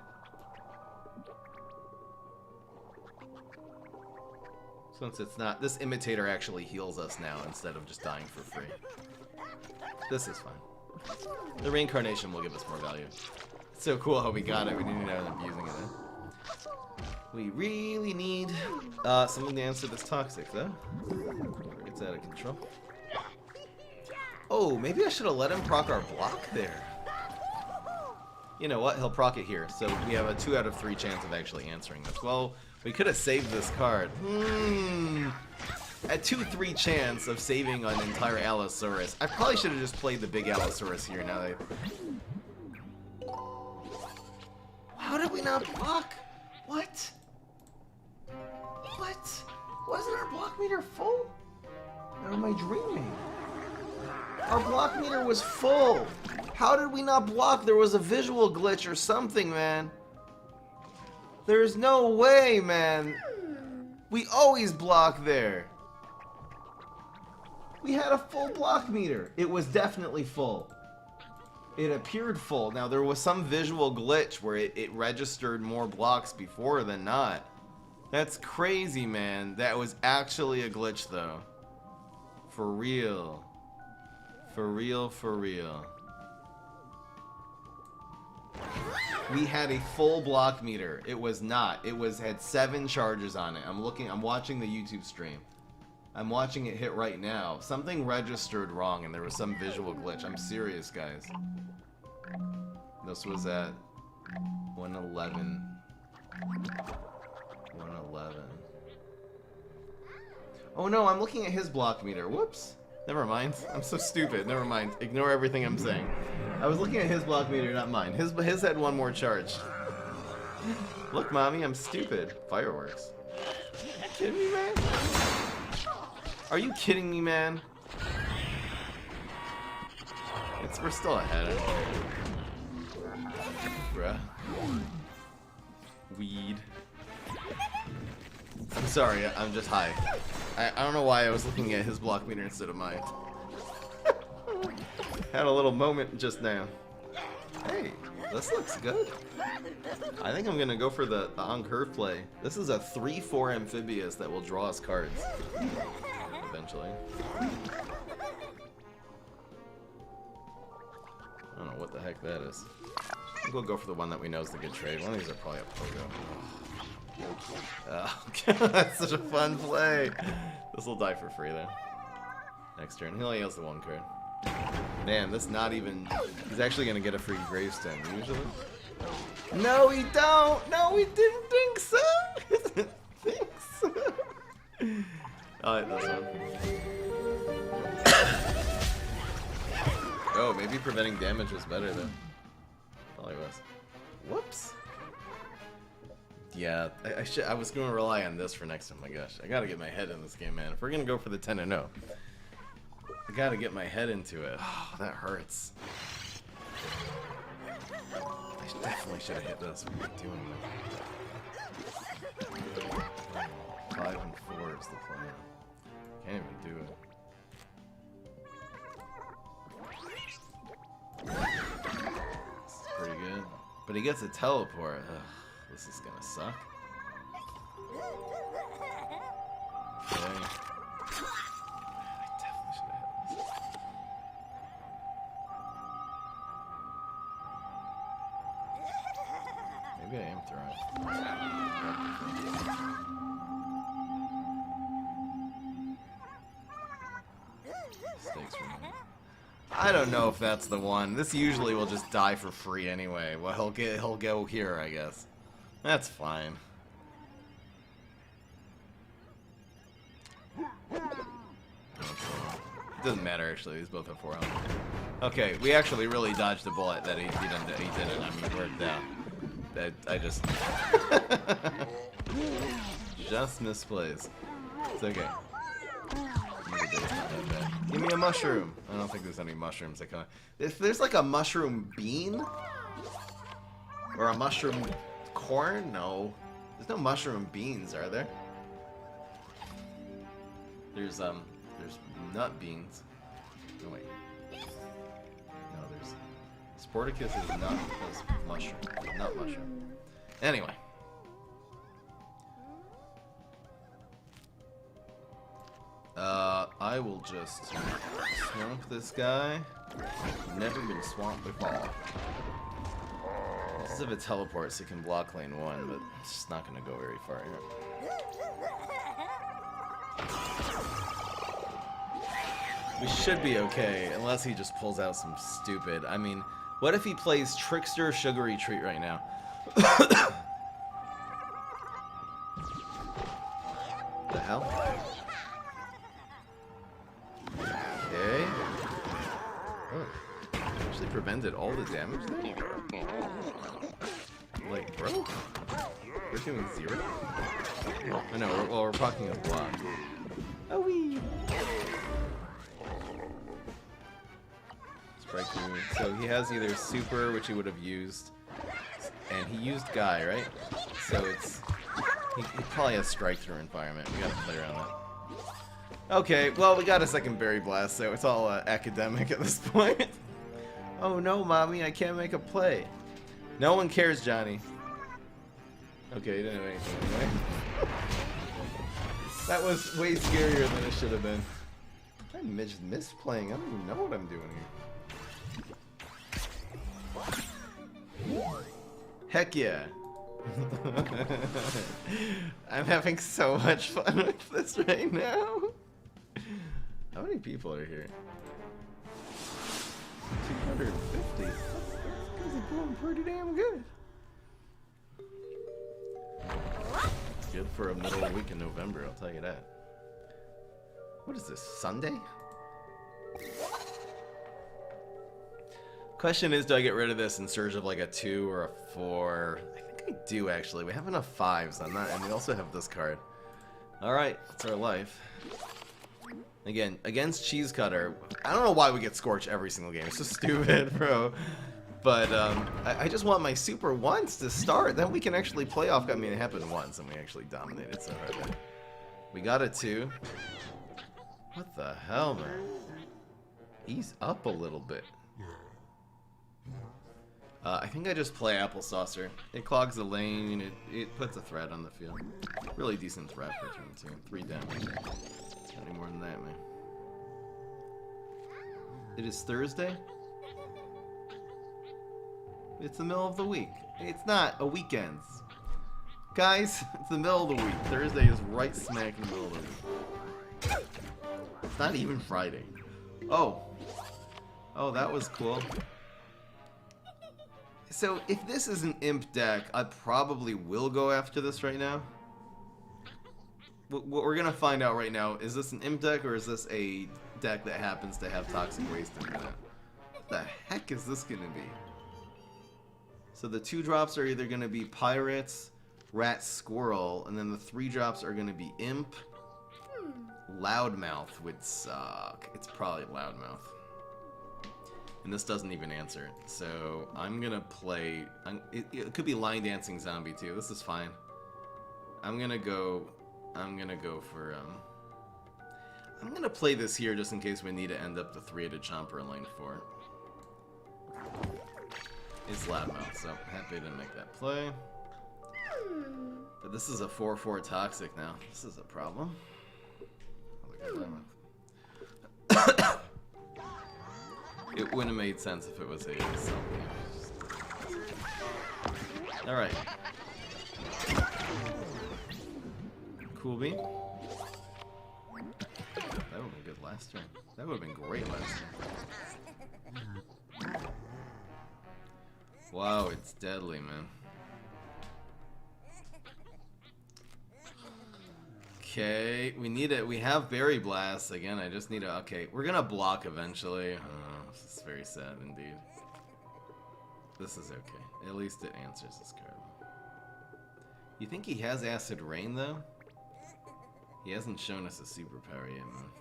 Since it's not, this imitator actually heals us now instead of just dying for free. This is fine. The reincarnation will give us more value. It's so cool how we got it. We didn't even end up using it then. We really need something to answer this toxic though. Before it gets out of control. Oh, maybe I should have let him proc our block there. You know what? He'll proc it here. So we have a 2 out of 3 chance of actually answering this. Well, we could have saved this card. A 2-3 chance of saving an entire Allosaurus. I probably should have just played the big Allosaurus here now that How did we not block? What? What? Wasn't our block meter full? Or am I dreaming? Our block meter was full. How did we not block? There was a visual glitch or something, man. There's no way, man. We always block there. We had a full block meter. It was definitely full. It appeared full. Now, there was some visual glitch where it registered more blocks before than not. That's crazy, man. That was actually a glitch, though. For real. For real, for real. We had a full block meter. It was not. It had 7 charges on it. I'm watching the YouTube stream. I'm watching it hit right now. Something registered wrong and there was some visual glitch. I'm serious, guys. This was at 111. 111. Oh no, I'm looking at his block meter. Whoops. Never mind. I'm so stupid. Never mind. Ignore everything I'm saying. I was looking at his block meter, not mine. His had 1 more charge. Look, mommy, I'm stupid. Fireworks. Are you kidding me, man? Are you kidding me, man? We're still ahead. Bruh. Weed. I'm sorry, I'm just high. I don't know why I was looking at his block meter instead of mine. Had a little moment just now. Hey, this looks good. I think I'm gonna go for the on-curve play. This is a 3-4 amphibious that will draw us cards. Eventually. I don't know what the heck that is. I think we'll go for the one that we know is the good trade. One of these are probably a pogo. Oh, that's such a fun play. This will die for free though. Next turn. He only has the 1 card. Man, this not even... He's actually going to get a free gravestone, usually. No, we don't! No, we didn't think so! Think so. I like this one. Oh, maybe preventing damage was better, though. Probably was. Whoops. Yeah, I was going to rely on this for next time. My gosh, I got to get my head in this game, man. If we're going to go for the 10-0, I got to get my head into it. Oh, that hurts. I definitely should have hit this. What am I doing? 5 and 4 is the plan. Can't even do it. This is pretty good. But he gets a teleport. Ugh, this is gonna suck. Okay. I definitely should have hit this. Maybe I am throwing. Stakes for me. I don't know if that's the one. This usually will just die for free anyway. Well, he'll go here, I guess. That's fine. It doesn't matter actually. These both have 4 health. Okay, we actually really dodged the bullet that he didn't. I mean, we're down. I just just misplaced. It's okay. Give me a mushroom. I don't think there's any mushrooms that come. If there's like a mushroom bean or a mushroom corn, no. There's no mushroom beans, are there? There's nut beans. No wait. No, there's Sporticus is nut mushroom. Nut mushroom. Anyway. I will just swamp this guy. Never been swamped before. This is if it teleports, it can block lane 1, but it's just not going to go very far here. We should be okay, unless he just pulls out some stupid... I mean, what if he plays Trickster Sugary Treat right now? The hell? Okay. Oh. Actually prevented all the damage there. like, bro? We're doing 0? I know, we're talking a block. Oh, wee! Strike through. So he has either super, which he would have used, and he used Guy, right? So it's... He probably has strike through environment. We gotta play around that. Okay, well, we got a second Berry Blast, so it's all academic at this point. Oh no, mommy, I can't make a play. No one cares, Johnny. Okay, he didn't have anything anyway. That was way scarier than it should have been. I just missed playing. I don't even know what I'm doing here. Heck yeah. I'm having so much fun with this right now. How many people are here? 250. That's going pretty damn good. Good for a middle of the week in November, I'll tell you that. What is this, Sunday? Question is, do I get rid of this in search of like a 2 or a 4? I think I do actually. We have enough 5s on that, and we also have this card. Alright, that's our life. Again, against Cheese Cutter, I don't know why we get Scorch every single game. It's just stupid, bro. But I just want my super once to start. Then we can actually play off. I mean, it happened once, and we actually dominated. So we got a 2. What the hell, man? Ease up a little bit. I think I just play Apple Saucer. It clogs the lane. It puts a threat on the field. Really decent threat for turn 2. 3 damage. Any more than that, man. It is Thursday? It's the middle of the week. It's not a weekend. Guys, it's the middle of the week. Thursday is right smack in the middle of the week. It's not even Friday. Oh. Oh, that was cool. So, if this is an imp deck, I probably will go after this right now. What we're gonna find out right now, is this an imp deck or is this a deck that happens to have Toxic Waste in it? What the heck is this gonna be? So the 2 drops are either gonna be Pirates, Rat, Squirrel, and then the 3 drops are gonna be Imp. Loudmouth would suck. It's probably Loudmouth. And this doesn't even answer. So I'm gonna play... It could be Line Dancing Zombie too. This is fine. I'm gonna go for... I'm gonna play this here just in case we need to end up the 3-headed Chomper in lane 4. It's Loudmouth, so happy to make that play. But this is a 4/4 Toxic now. This is a problem. It wouldn't have made sense if it was a something. Alright. Cool bean. That would have been good last turn. That would have been great last turn. Wow, it's deadly, man. Okay, we need it. We have Berry Blast again. I just need to. Okay, we're gonna block eventually. Oh, this is very sad indeed. This is okay. At least it answers this card. You think he has Acid Rain though? He hasn't shown us a superpower yet, man.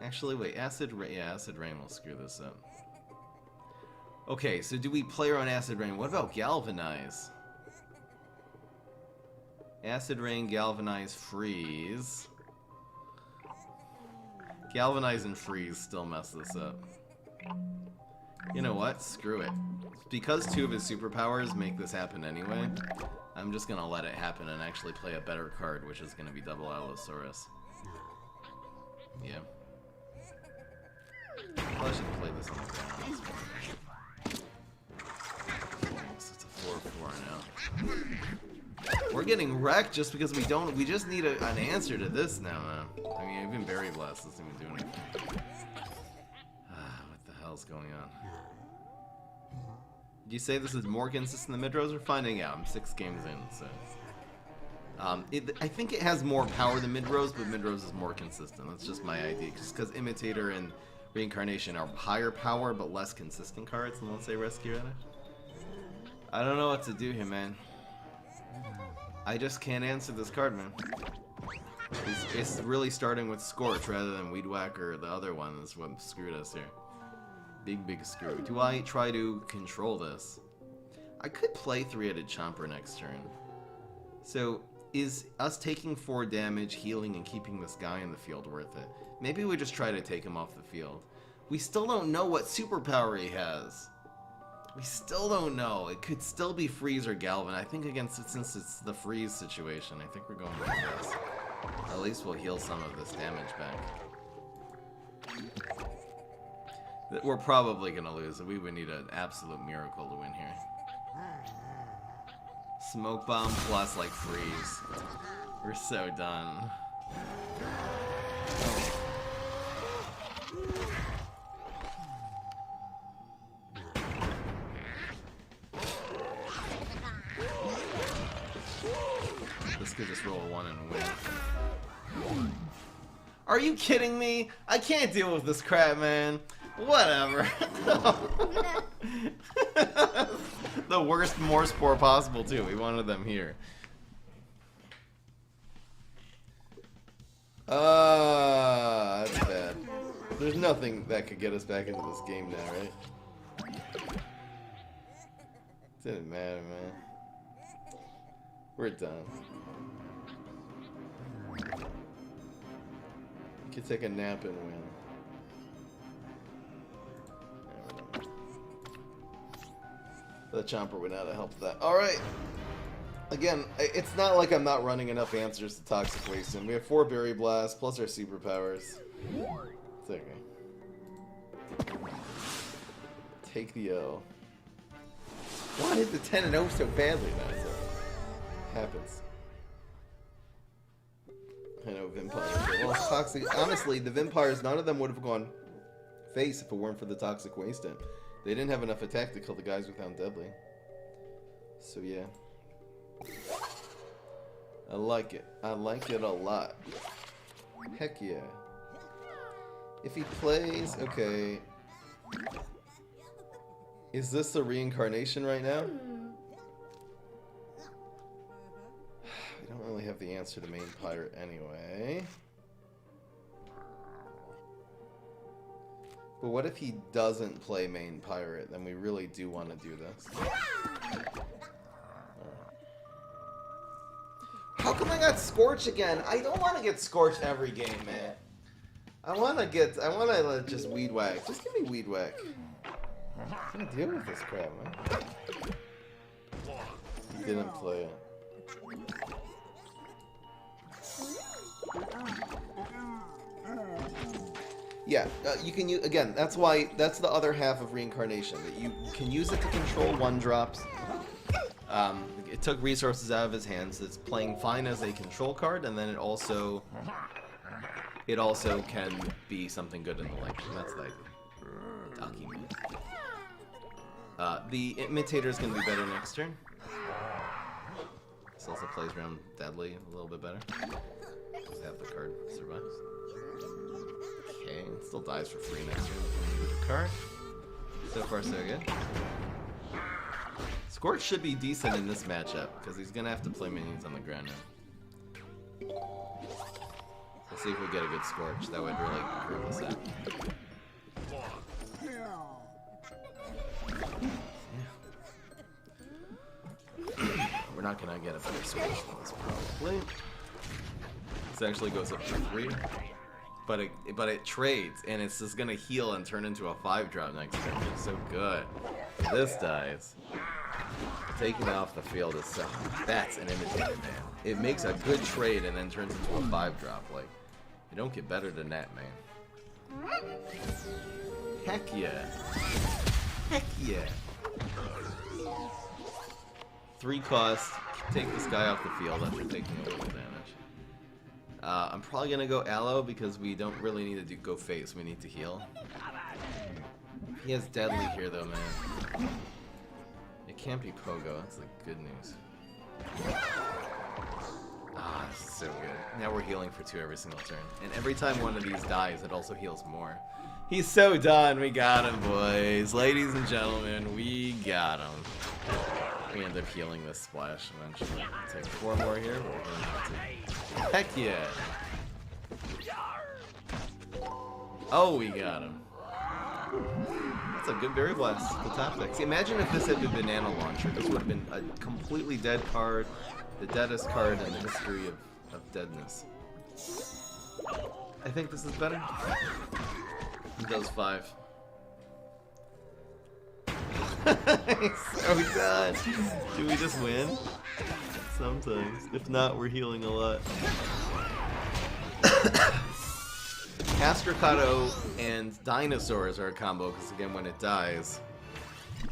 Actually, wait. Acid Rain. Yeah, Acid Rain will screw this up. Okay, so do we play around Acid Rain? What about Galvanize? Acid Rain, Galvanize, Freeze. Galvanize and Freeze still mess this up. You know what? Screw it. Because 2 of his superpowers make this happen anyway, I'm just gonna let it happen and actually play a better card, which is gonna be Double Allosaurus. Yeah. Well, I should play this on the ground. It's a 4/4 now. We're getting wrecked just because we just need an answer to this now, man. I mean, even Berry Blast doesn't even do anything. What the hell's going on? Did you say this is more consistent than mid-rows? We're finding out. I'm 6 games in, so... I think it has more power than mid-rows, but mid-rows is more consistent. That's just my idea. Just because Imitator and Reincarnation are higher power, but less consistent cards than, let's say, Rescue Edit. I don't know what to do here, man. I just can't answer this card, man. It's really starting with Scorch rather than Weed Whacker. The other one is what screwed us here. Big screw. Do I try to control this? I could play Three-Headed Chomper next turn. So, is us taking 4 damage, healing, and keeping this guy in the field worth it? Maybe we just try to take him off the field. We still don't know what superpower he has. We still don't know. It could still be Freeze or Galvin. I think since it's the Freeze situation, I think we're going with this. At least we'll heal some of this damage back. We're probably going to lose. We would need an absolute miracle to win here. Smoke Bomb plus, like, Freeze. We're so done. This could just roll a 1 and win. Are you kidding me? I can't deal with this crap, man. Whatever. The worst Morspore possible, too. We wanted them here. That's bad. There's nothing that could get us back into this game now, right? Didn't matter, man. We're done. You could take a nap and win. The Chomper would not have helped that. Alright. Again, it's not like I'm not running enough answers to Toxic Waste. We have 4 Berry Blast plus our superpowers. It's okay. Take the L. Why did the 10 and 0 so badly? That's happens. I know Vampires. Well, Toxic. Honestly, the Vampires, none of them would have gone face if it weren't for the Toxic Waste in. They didn't have enough attack to kill the guys with Hound Deadly. So yeah. I like it. I like it a lot. Heck yeah. If he plays... Okay. Is this the reincarnation right now? We don't really have the answer to main pirate anyway. But what if he doesn't play main pirate? Then we really do want to do this. How come I got Scorch again? I don't want to get Scorch every game, man. I want to just Weed Whack. Just give me Weed Whack. I can't deal with this crap, man. He didn't play it. Yeah, you can use, again, that's the other half of Reincarnation, that you can use it to control 1-drops. It took resources out of his hands. It's playing fine as a control card, and then it also can be something good in the lane. That's the idea. Document. The Imitator is going to be better next turn. This also plays around Deadly a little bit better. Just have the card survives. Okay, it still dies for free next turn. Card. So far, so good. Scorch should be decent in this matchup, because he's going to have to play minions on the ground now. Let's see if we get a good Scorch. That would really improve this out. We're not going to get a better Scorch than this, probably. This actually goes up to 3. But it trades, and it's just going to heal and turn into a 5-drop next turn. It's so good. This dies. Taking it off the field is so... That's an Imitator, man. It makes a good trade and then turns into a 5-drop. Like, you don't get better than that, man. Heck yeah. Heck yeah. 3 cost. Take this guy off the field after taking a little damage. I'm probably going to go Aloe because we don't really need to go face. We need to heal. He has Deadly here, though, man. It can't be Pogo. That's the good news. Ah, this is so good. Now we're healing for 2 every single turn. And every time one of these dies, it also heals more. He's so done. We got him, boys. Ladies and gentlemen, we got him. We end up healing this splash eventually. Take 4 more here. Heck yeah! Oh, we got him. That's a good Berry Blast. The top deck. See, imagine if this had been Banana Launcher. This would have been a completely dead card. The deadest card in the history of deadness. I think this is better. He does 5. So done. Do we just win? Sometimes. If not, we're healing a lot. Castricado and Dinosaurs are a combo because, again, when it dies,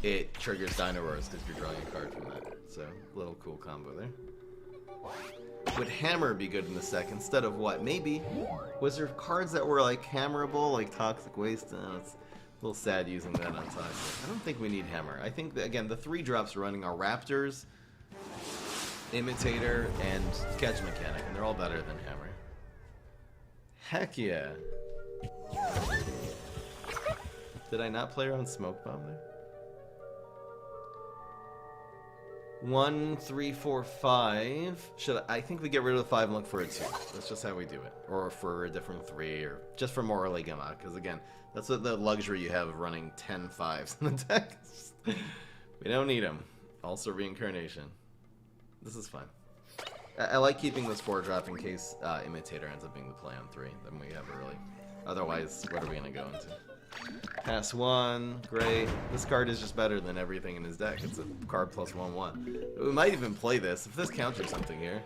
it triggers Dino-Roars because you're drawing a card from that. So, a little cool combo there. Would Hammer be good in the set instead of what? Maybe. Was there cards that were like hammerable, like Toxic Waste? It's a little sad using that on Toxic. I don't think we need Hammer. I think, that, again, the 3 drops running are Raptors, Imitator, and Catch Mechanic, and they're all better than Hammer. Heck yeah. Did I not play around Smoke Bomb there? 1, 3, 4, 5. I think we get rid of the 5 and look for a 2. That's just how we do it. Or for a different 3, or just for more Legama. Because again, that's what the luxury you have of running 10 5s in the deck. We don't need them. Also Reincarnation. This is fine. I like keeping this 4-drop in case Imitator ends up being the play on 3. Then we have early. Otherwise, what are we going to go into? Pass 1, great. This card is just better than everything in his deck. It's a card plus 1/1. We might even play this if this counters something here.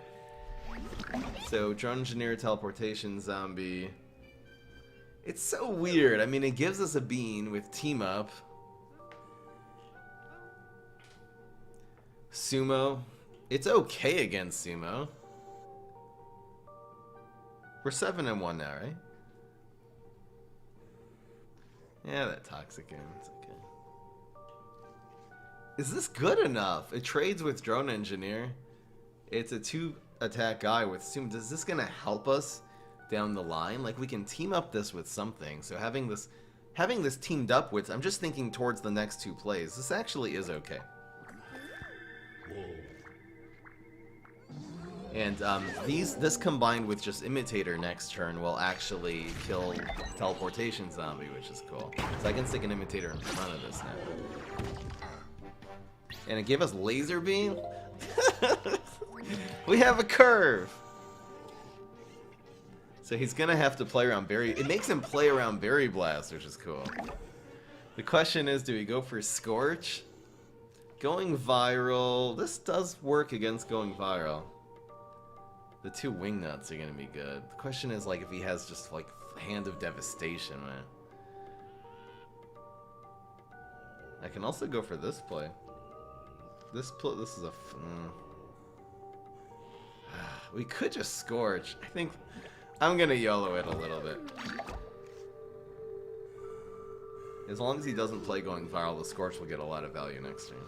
So, Drone Engineer, Teleportation, Zombie. It's so weird. I mean, it gives us a bean with Team Up. Sumo. It's okay against Sumo. We're 7-1 now, right? Yeah, that Toxic game. It's okay. Is this good enough? It trades with Drone Engineer. It's a 2-attack guy with Sumo. Is this gonna help us down the line? Like, we can team up this with something. So having this teamed up with, I'm just thinking towards the next 2 plays. This actually is okay. And this combined with just Imitator next turn will actually kill Teleportation Zombie, which is cool. So I can stick an Imitator in front of this now. And it gave us Laser Beam? We have a curve! So he's gonna have to play around Berry. It makes him play around Berry Blast, which is cool. The question is, do we go for Scorch? Going Viral. This does work against Going Viral. The 2 Wingnuts are gonna be good. The question is, like, if he has just, like, Hand of Devastation, man. I can also go for this play. This is a... We could just Scorch. I think I'm gonna YOLO it a little bit. As long as he doesn't play Going Viral, the Scorch will get a lot of value next turn.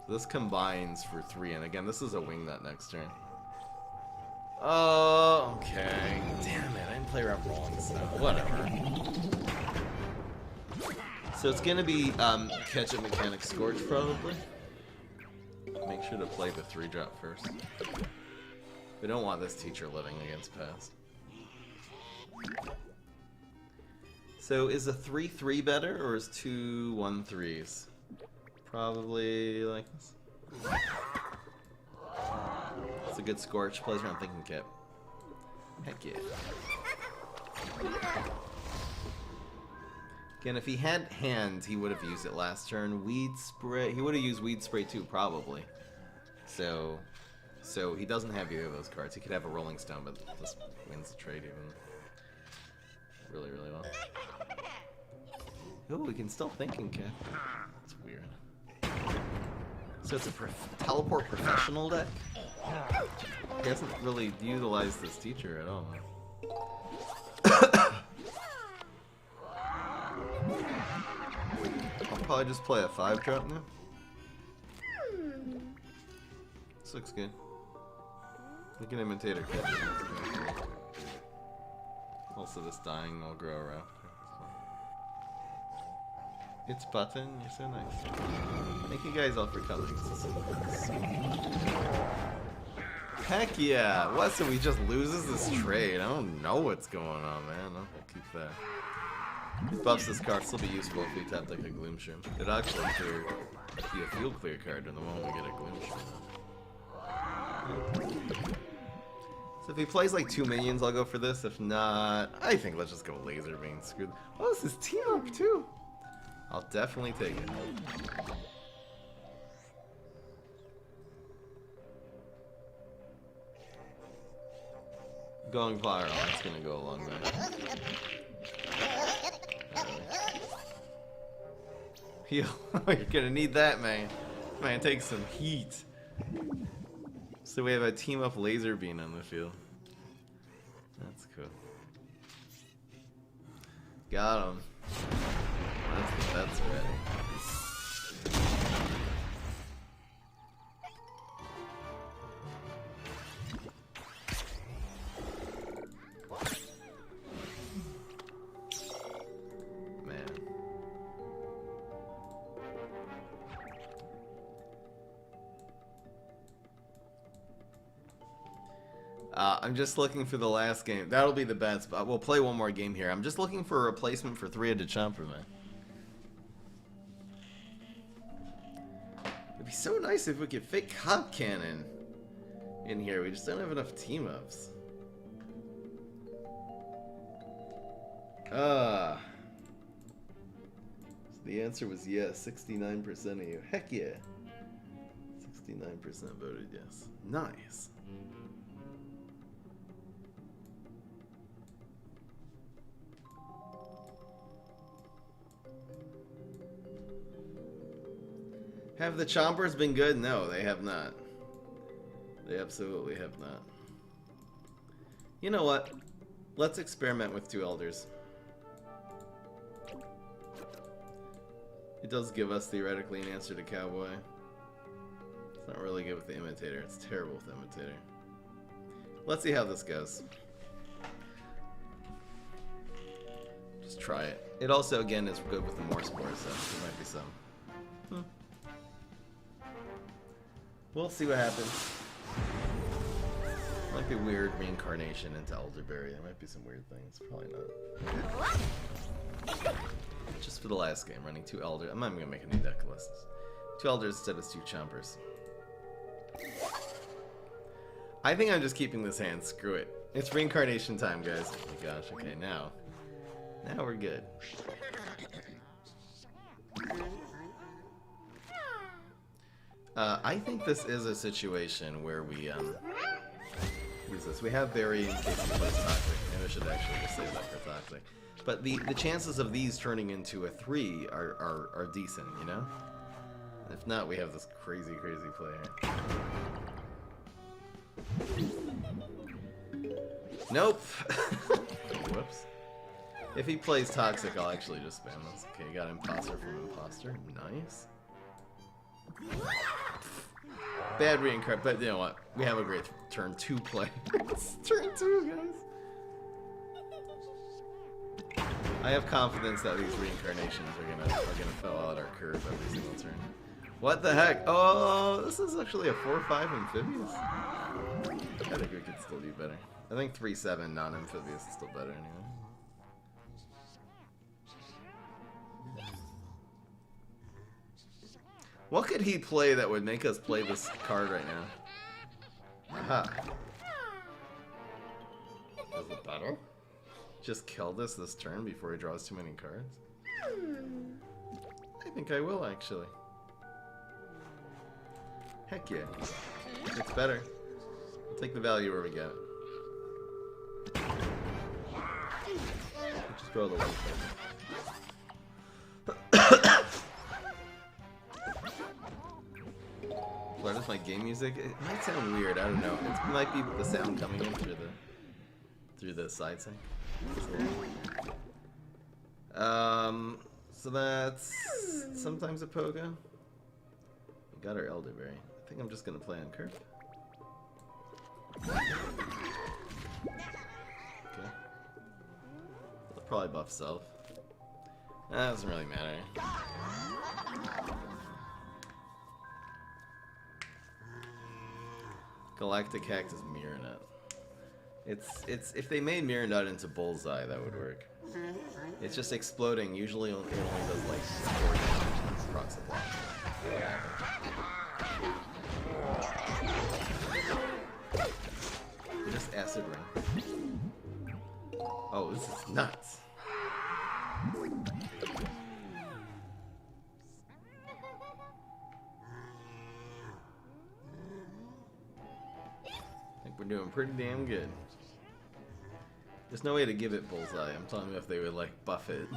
This combines for 3, and again, this is a Wingnut next turn. Oh, okay. Damn it, I didn't play around Rolling Stone. Whatever. So it's gonna be Catch-Up Mechanic Scorch, probably. Make sure to play the 3-drop first. We don't want this teacher living against Past. So is a 3/3 better, or is 2 1/3s? Probably like this. It's a good Scorch. Plays around Thinking Cap. Heck yeah. Again, if he had Hand, he would have used it last turn. Weed Spray. He would have used Weed Spray too, probably. So he doesn't have either of those cards. He could have a Rolling Stone, but this wins the trade even really, really well. Oh, we can still Thinking Cap. That's weird. So it's a teleport professional deck? He hasn't really utilized this teacher at all. I'll probably just play a 5-drop now. This looks good. We can Imitator catch it. Also, this dying will grow around. It's Button. You're so nice. Thank you guys all for coming. Heck yeah! What? So he just loses this trade? I don't know what's going on, man. I'll keep that. He buffs this card. Still be useful if we tap like a Gloomshroom. It'd actually be a field clear card in the moment we get a Gloomshroom. So if he plays like 2 minions, I'll go for this. If not, I think let's just go Laser Beam. Screw. Oh, this is team up too. I'll definitely take it. Going viral, that's gonna go a long way. Heal. You're gonna need that, man. Man, take some heat. So we have a team up Laser Beam on the field. That's cool. Got him. That's ready. I'm just looking for the last game. That'll be the best, but we'll play one more game here. I'm just looking for a replacement for Three-Headed Chomper, man. It'd be so nice if we could fit Cop Cannon in here. We just don't have enough team-ups. So the answer was yes. 69% of you. Heck yeah. 69% voted yes. Nice. Have the Chompers been good? No, they have not. They absolutely have not. You know what? Let's experiment with 2 Elders. It does give us, theoretically, an answer to Cowboy. It's not really good with the Imitator. It's terrible with the Imitator. Let's see how this goes. Just try it. It also, again, is good with the Morse board, so there might be some. We'll see what happens. Might be weird reincarnation into Elderberry. There might be some weird things. Probably not. Just for the last game, running 2 Elders. I'm not even gonna make a new deck list. 2 Elders instead of 2 Chompers. I think I'm just keeping this hand. Screw it. It's reincarnation time, guys. Oh my gosh. Okay, now we're good. I think this is a situation where we use this. We have Barry in case he plays Toxic. Maybe I should actually just save that for Toxic. But the chances of these turning into a 3 are decent, you know? If not, we have this crazy player. Nope. Whoops. If he plays Toxic, I'll actually just spam this. Okay, got Imposter from Imposter. Nice. Bad reincarnation, but you know what? We have a great turn 2 play. It's turn 2, guys. I have confidence that these reincarnations are gonna fill out our curve every single turn. What the heck? Oh, this is actually a 4/5 amphibious. I think we could still do better. I think 3/7 non-amphibious is still better anyway. What could he play that would make us play this card right now? Aha. Is it better? Just kill this turn before he draws too many cards? I think I will, actually. Heck yeah. It's better. I'll take the value where we get it. Just draw the one card. What is my game music? It might sound weird. I don't know. It might be the sound coming in through the side sync. So that's sometimes a Poga. We got our Elderberry. I think I'm just gonna play on curve. Okay. I'll probably buff self. That doesn't really matter. Galactic Cactus Mirror Nut. It's if they made Mirror Nut into Bullseye, that would work. It's just exploding. Usually it only does like 4 damage across the block. Just acid rain. Oh, this is nuts. I think we're doing pretty damn good. There's no way to give it Bullseye. I'm telling you if they would like buff it.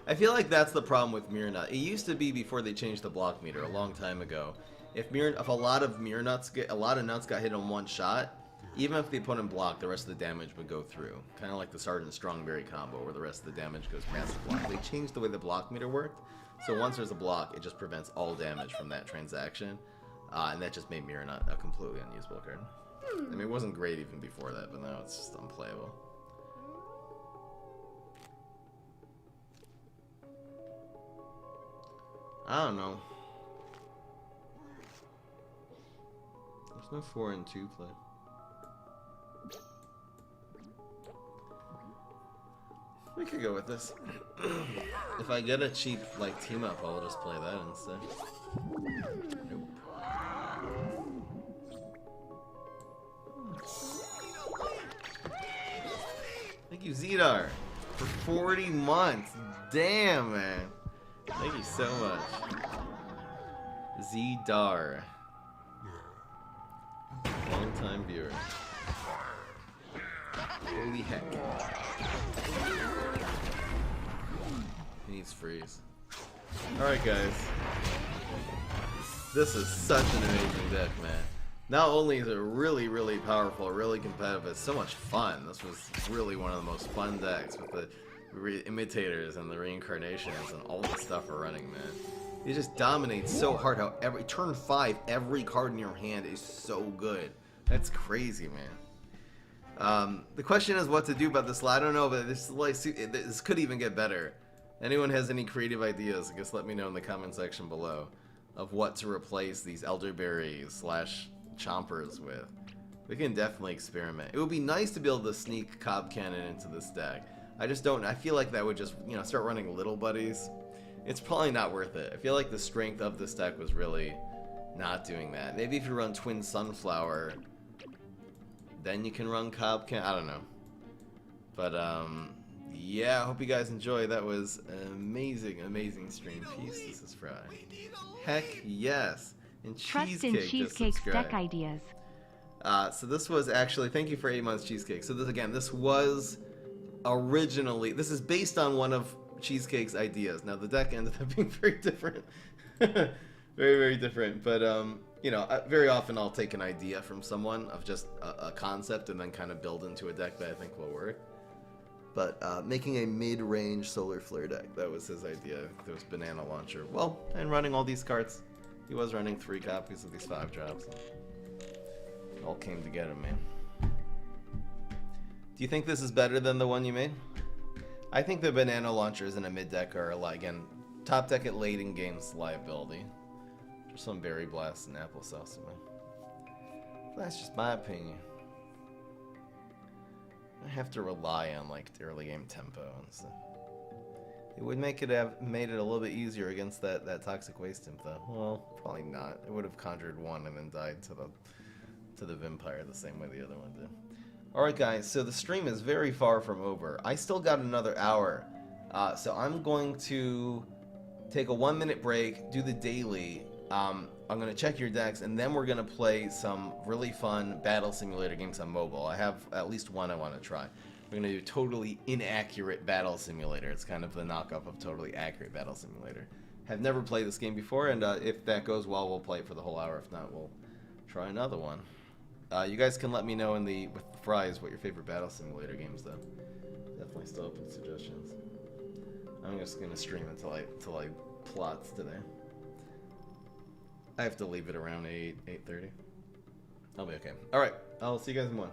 I feel like that's the problem with Mirror Nut. It used to be before they changed the block meter a long time ago. If a lot of nuts got hit on one shot, even if the opponent blocked, the rest of the damage would go through. Kind of like the Sergeant Strongberry combo, where the rest of the damage goes past the block. They changed the way the block meter worked, so once there's a block, it just prevents all damage from that transaction, and that just made Mirror Nut a completely unusable card. I mean, it wasn't great even before that, but now it's just unplayable. I don't know. There's no 4 and 2 play. We could go with this. If I get a cheap like team up, I'll just play that instead. Nope. Thank you, Zedar, for 40 months. Damn, man. Thank you so much. Zedar. Long time viewer. Holy heck. He needs freeze. Alright, guys. This is such an amazing deck, man. Not only is it really, really powerful, really competitive, it's so much fun. This was really one of the most fun decks with the imitators and the reincarnations and all the stuff we're running, man. It just dominates so hard how turn 5, every card in your hand is so good. That's crazy, man. The question is what to do about this. I don't know, but this could even get better. Anyone has any creative ideas, I guess let me know in the comment section below of what to replace these elderberries / chompers with. We can definitely experiment. It would be nice to be able to sneak Cob Cannon into this deck. I just don't. I feel like that would just, start running little buddies. It's probably not worth it. I feel like the strength of this deck was really not doing that. Maybe if you run Twin Sunflower, then you can run Cob Cannon. I don't know. But yeah, I hope you guys enjoy. That was an amazing, amazing stream. Peace. This is Fry. Heck yes. And Trust in Cheesecake's deck ideas. So this was actually, thank you for 8 months, Cheesecake. So this was originally, this is based on one of Cheesecake's ideas. Now the deck ended up being very different. Very, very different. But, very often I'll take an idea from someone of just a concept and then kind of build into a deck that I think will work. But making a mid-range Solar Flare deck, that was his idea. There was Banana Launcher. Well, and running all these cards. He was running 3 copies of these 5 drops. It all came together, man. Do you think this is better than the one you made? I think the Banana Launchers in a mid-deck are, again, top deck at late in game's liability. There's some Berry Blast and Applesauce in me. That's just my opinion. I have to rely on the early game tempo and stuff. It would made it a little bit easier against that Toxic Waste Imp though. Well, probably not. It would have conjured one and then died to the Vampire the same way the other one did. Alright guys, so the stream is very far from over. I still got another hour. So I'm going to take a 1-minute break, do the daily. I'm going to check your decks, and then we're going to play some really fun battle simulator games on mobile. I have at least one I want to try. We're going to do Totally Inaccurate Battle Simulator. It's kind of the knockoff of Totally Accurate Battle Simulator. Have never played this game before, and if that goes well, we'll play it for the whole hour. If not, we'll try another one. You guys can let me know with the fries what your favorite battle simulator games, though. Definitely still open to suggestions. I'm just going to stream until I plots today. I have to leave it around 8:30. I'll be okay. Alright, I'll see you guys in one.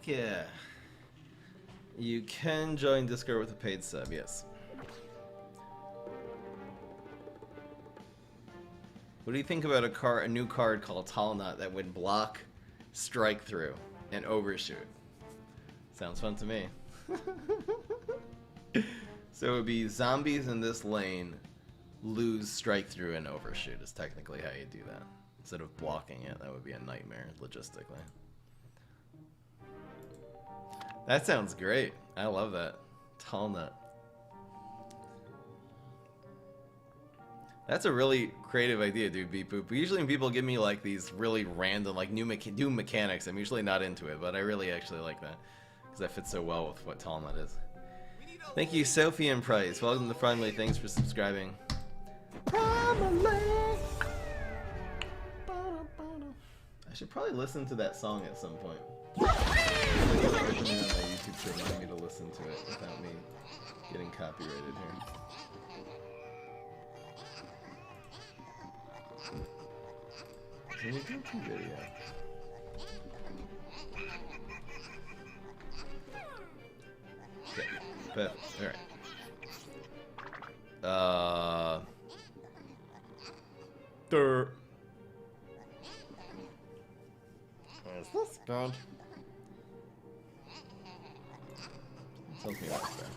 yeah. You can join Discord with a paid sub, yes. What do you think about a new card called Talnut that would block, strike through, and overshoot? Sounds fun to me. So it would be zombies in this lane lose strike through and overshoot is technically how you do that. Instead of blocking it, that would be a nightmare logistically. That sounds great. I love that. Talnut. That's a really creative idea, dude, Beep Boop. Usually when people give me like these really random, like new mechanics, I'm usually not into it, but I really actually like that. Because that fits so well with what Talnut is. Thank you, Sophie and Price. Welcome to Friendly. Thanks for subscribing. I should probably listen to that song at some point. Put it on my YouTube to remind me to listen to it without me getting copyrighted here. Can you go to video? Okay, but alright. Is this good? Tells me that's bad.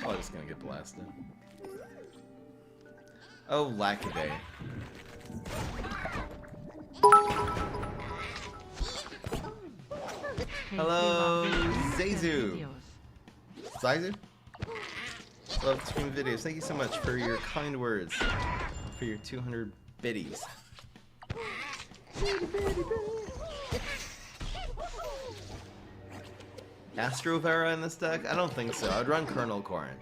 Oh, I'm just gonna get blasted. Oh, lackaday. Hello, Zazu. Zazu? Love stream videos. Thank you so much for your kind words. For your 200 biddies. Astrovera in this deck? I don't think so. I'd run Colonel Corn.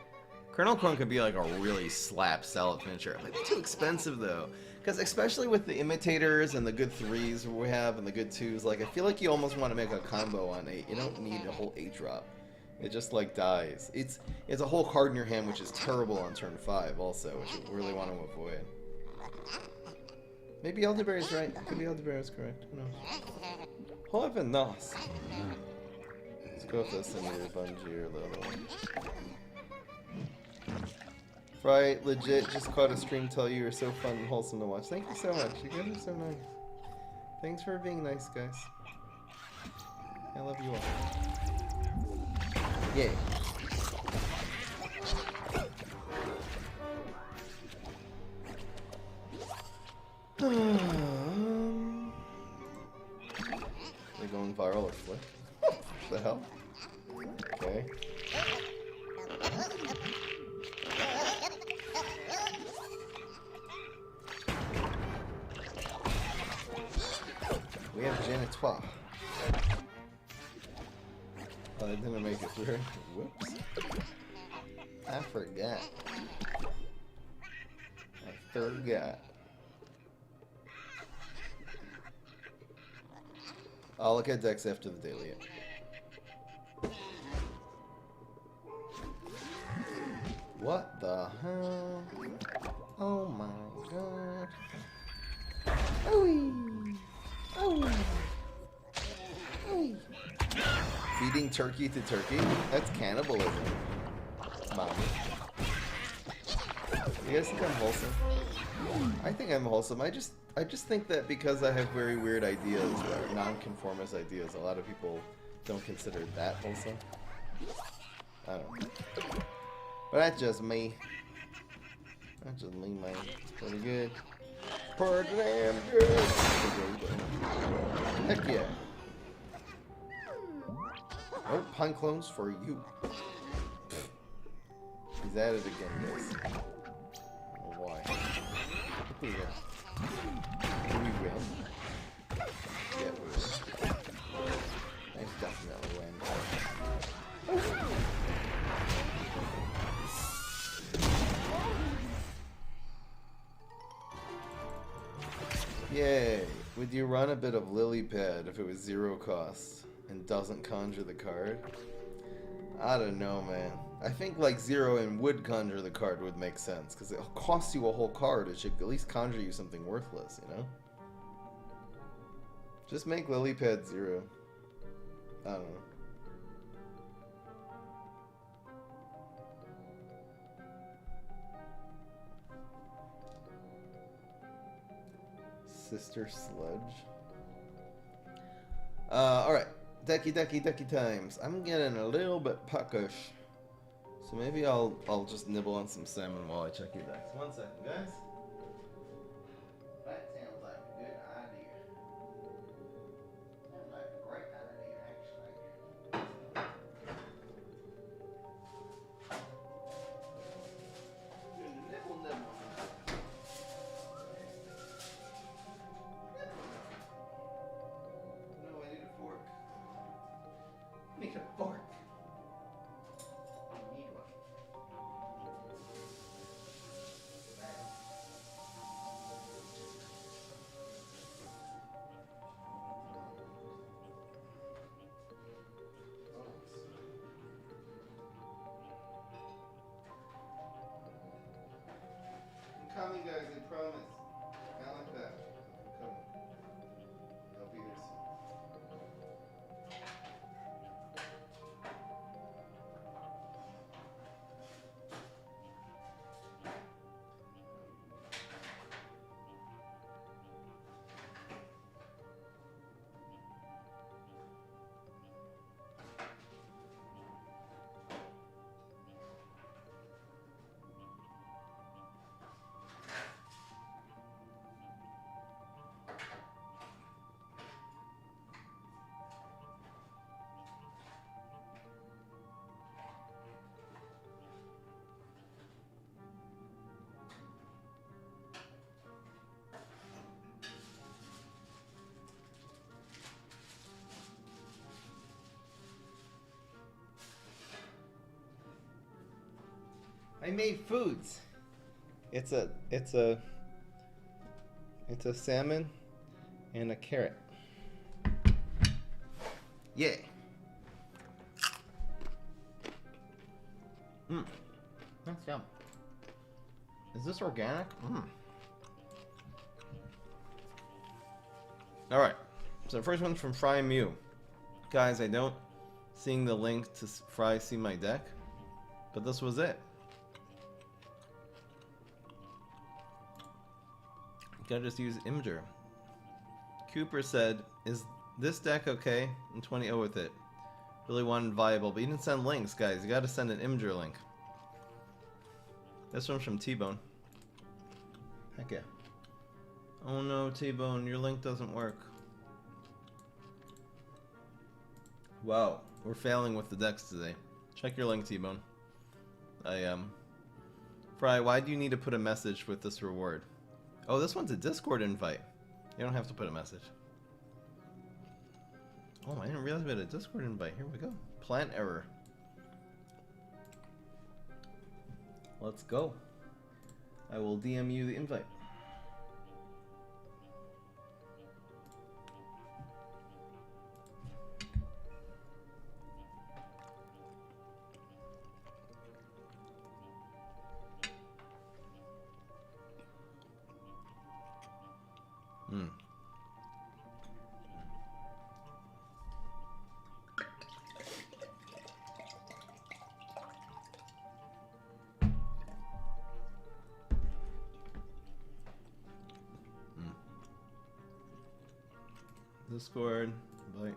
Colonel Corn could be like a really slap salad finisher. Might be too expensive though. Because especially with the imitators and the good 3s we have and the good 2s, like I feel like you almost want to make a combo on 8. You don't need a whole 8 drop. It just like dies. It's a whole card in your hand which is terrible on turn 5 also, which you really want to avoid. Maybe Elderberry's right. Could be Elderberry's correct. Who knows? However, nice. Let's go with this in your Bungie or the other one. Right, legit, just caught a stream tell you you're so fun and wholesome to watch. Thank you so much. You guys are so nice. Thanks for being nice, guys. I love you all. Yay. They're going viral or flip? What the hell? Okay. We have Janitoire. Oh, I didn't make it through. Whoops. I forgot. I'll look at decks after the daily. What the hell? Oh my god. Ooey. Oh. Oh. Feeding turkey to turkey? That's cannibalism. Mommy. You guys think I'm wholesome? I think I'm wholesome. I just think that because I have very weird ideas, or non-conformist ideas, a lot of people don't consider that wholesome. I don't know. But that's just me. That's just me, man. It's pretty good. Pretty damn good. Heck yeah. Oh, pine clones for you. He's at it again, guys. Oh, why? We win. Do we win? Yeah, we win. I definitely win. Yay! Would you run a bit of Lily Pad if it was 0 cost and doesn't conjure the card? I don't know, man. I think like 0 and would conjure the card would make sense, because it costs you a whole card. It should at least conjure you something worthless, you know? Just make lily pad 0. I don't know. Sister Sludge. Alright. Decky times. I'm getting a little bit puckish. So maybe I'll just nibble on some salmon while I check your decks. 1 second, guys. That sounds like a good idea. Sounds like a great idea, actually. Nibble. No, I need a fork. I need a fork. I need one. I'm coming, guys, I promise. Not like that. I'm coming. I'll be there soon. I made foods. It's a salmon and a carrot. Yeah. That's yum. Is this organic? Alright. So the first one's from Fry Mew. Guys, I don't seeing the link to Fry see my deck, but this was it. Gotta just use Imgur. Cooper said, "Is this deck okay?" And 20-0 with it. Really wanted viable, but you didn't send links, guys. You gotta send an Imgur link. This one's from T-Bone. Heck yeah. Oh no, T-Bone, your link doesn't work. Wow, we're failing with the decks today. Check your link, T-Bone. Fry, why do you need to put a message with this reward? Oh, this one's a Discord invite. You don't have to put a message. Oh, I didn't realize we had a Discord invite. Here we go. Plant error. Let's go. I will DM you the invite. Discord, invite.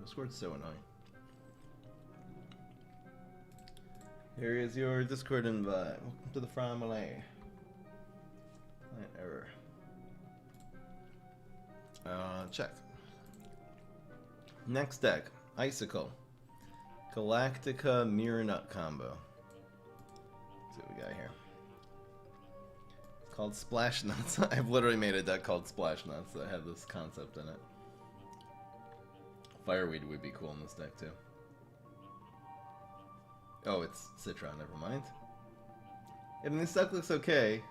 Discord's so annoying. Here is your Discord invite. Welcome to the family. Plant error. Check. Next deck, Icicle. Galactica Mirror Nut combo. Let's see what we got here. It's called Splash Nuts. I've literally made a deck called Splash Nuts that had this concept in it. Fireweed would be cool in this deck too. Oh, it's Citron, never mind. And this deck looks okay.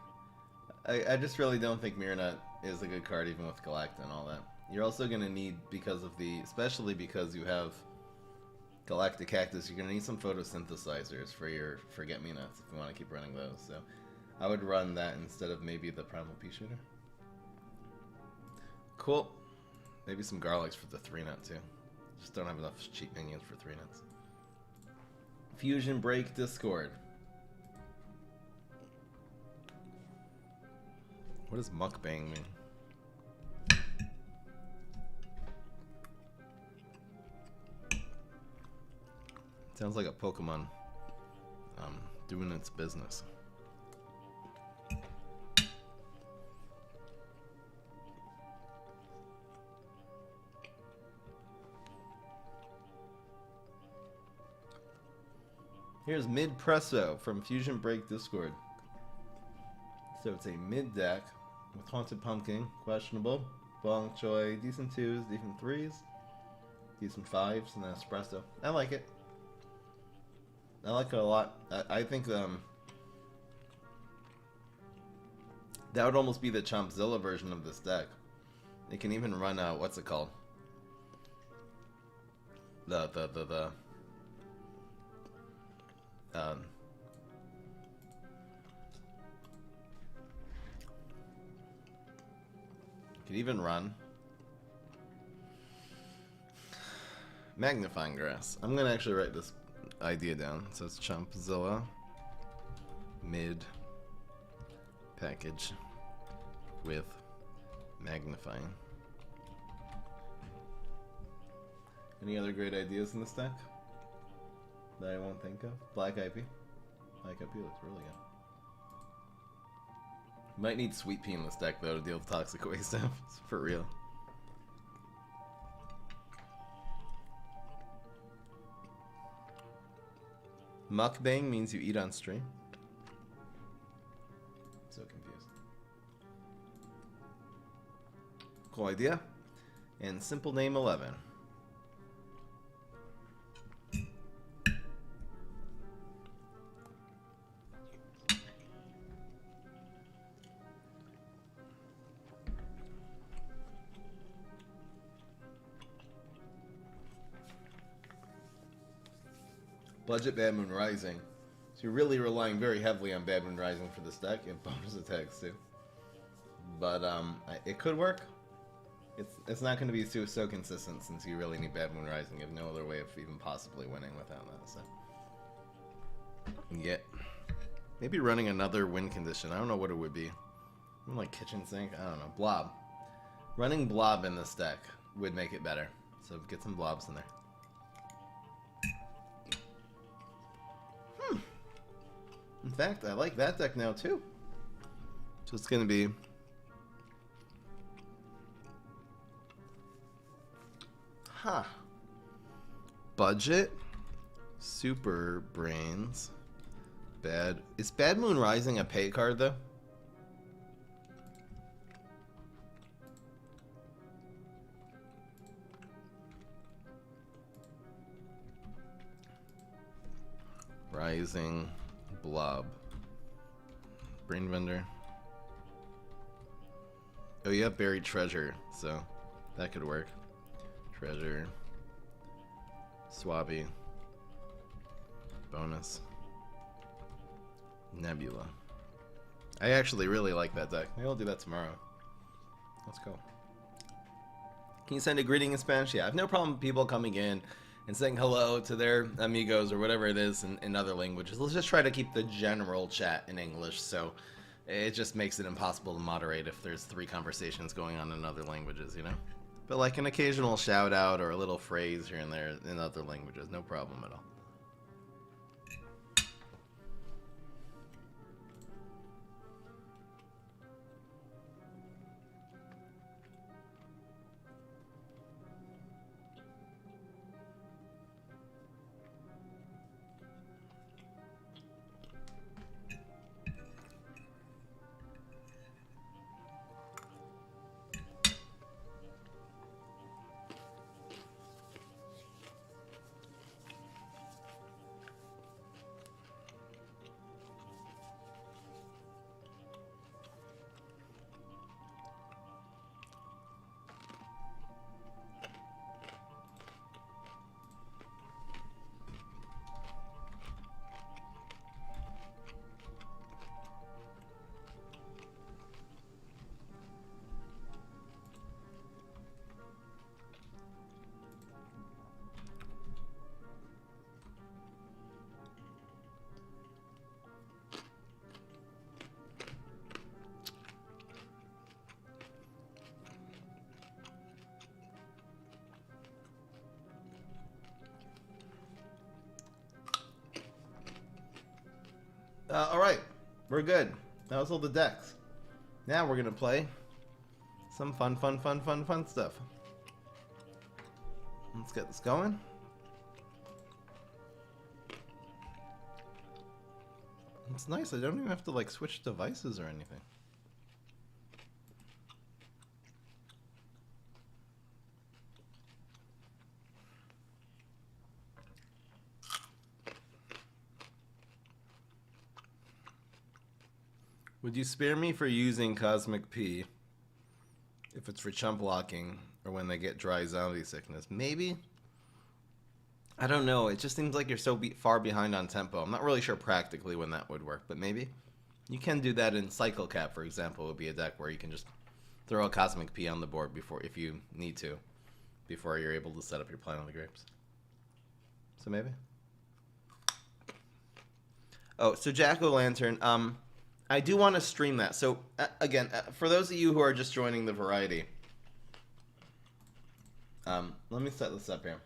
I just really don't think Mirror Nut is a good card even with Galacta and all that. You're also going to need, because of the, especially because you have Galactic Cactus, you're gonna need some photosynthesizers for your Forget-Me-Nots if you want to keep running those. So I would run that instead of maybe the Primal Pea Shooter. Cool. Maybe some Garlics for the 3-nut too. Just don't have enough cheap minions for 3-nuts. Fusion Break Discord. What does mukbang mean? Sounds like a Pokemon doing its business. Here's Mid Presso from Fusion Break Discord. So it's a mid deck with Haunted Pumpkin, questionable, Bong Choi, decent 2s, decent 3s, decent 5s, and then Espresso. I like it. I like it a lot. I think that would almost be the Chompzilla version of this deck. It can even run what's it called? Could even run Magnifying Grass. I'm gonna actually write this idea down. So it's Chompzilla mid package with Magnifying. Any other great ideas in this deck that I won't think of? Black IP. Black IP looks really good. Might need Sweet Pea in this deck though to deal with Toxic Waste stuff. For real. Mukbang means you eat on stream. So confused. Cool idea. And simple name 11. Budget Bad Moon Rising. So you're really relying very heavily on Bad Moon Rising for this deck. You have bonus attacks too. But it could work. It's not going to be so consistent since you really need Bad Moon Rising. You have no other way of even possibly winning without that. So yeah, maybe running another win condition. I don't know what it would be. Like Kitchen Sink. I don't know. Blob. Running Blob in this deck would make it better. So get some Blobs in there. In fact, I like that deck now too. So it's going to be Budget, Super Brains, Bad. Is Bad Moon Rising a pay card though? Rising, Blob, Brain Vendor. Oh, you have Buried Treasure, so that could work. Treasure, Swabby, bonus, Nebula. I actually really like that deck. Maybe I'll do that tomorrow. Let's go. Can you send a greeting in Spanish? Yeah, I have no problem with people coming in and saying hello to their amigos or whatever it is in other languages. Let's just try to keep the general chat in English, so it just makes it impossible to moderate if there's 3 conversations going on in other languages, you know? But like an occasional shout out or a little phrase here and there in other languages, no problem at all. Alright, we're good. That was all the decks. Now we're gonna play some fun stuff. Let's get this going. It's nice, I don't even have to like switch devices or anything. Would you spare me for using Cosmic P if it's for chump blocking or when they get dry zombie sickness? Maybe? I don't know. It just seems like you're so far behind on tempo. I'm not really sure practically when that would work, but maybe. You can do that in Cycle Cap, for example, would be a deck where you can just throw a Cosmic P on the board before, if you need to, before you're able to set up your Plan of the Grapes. So maybe? Oh, so Jack-O-Lantern, I do want to stream that. So, again, for those of you who are just joining the variety, let me set this up here.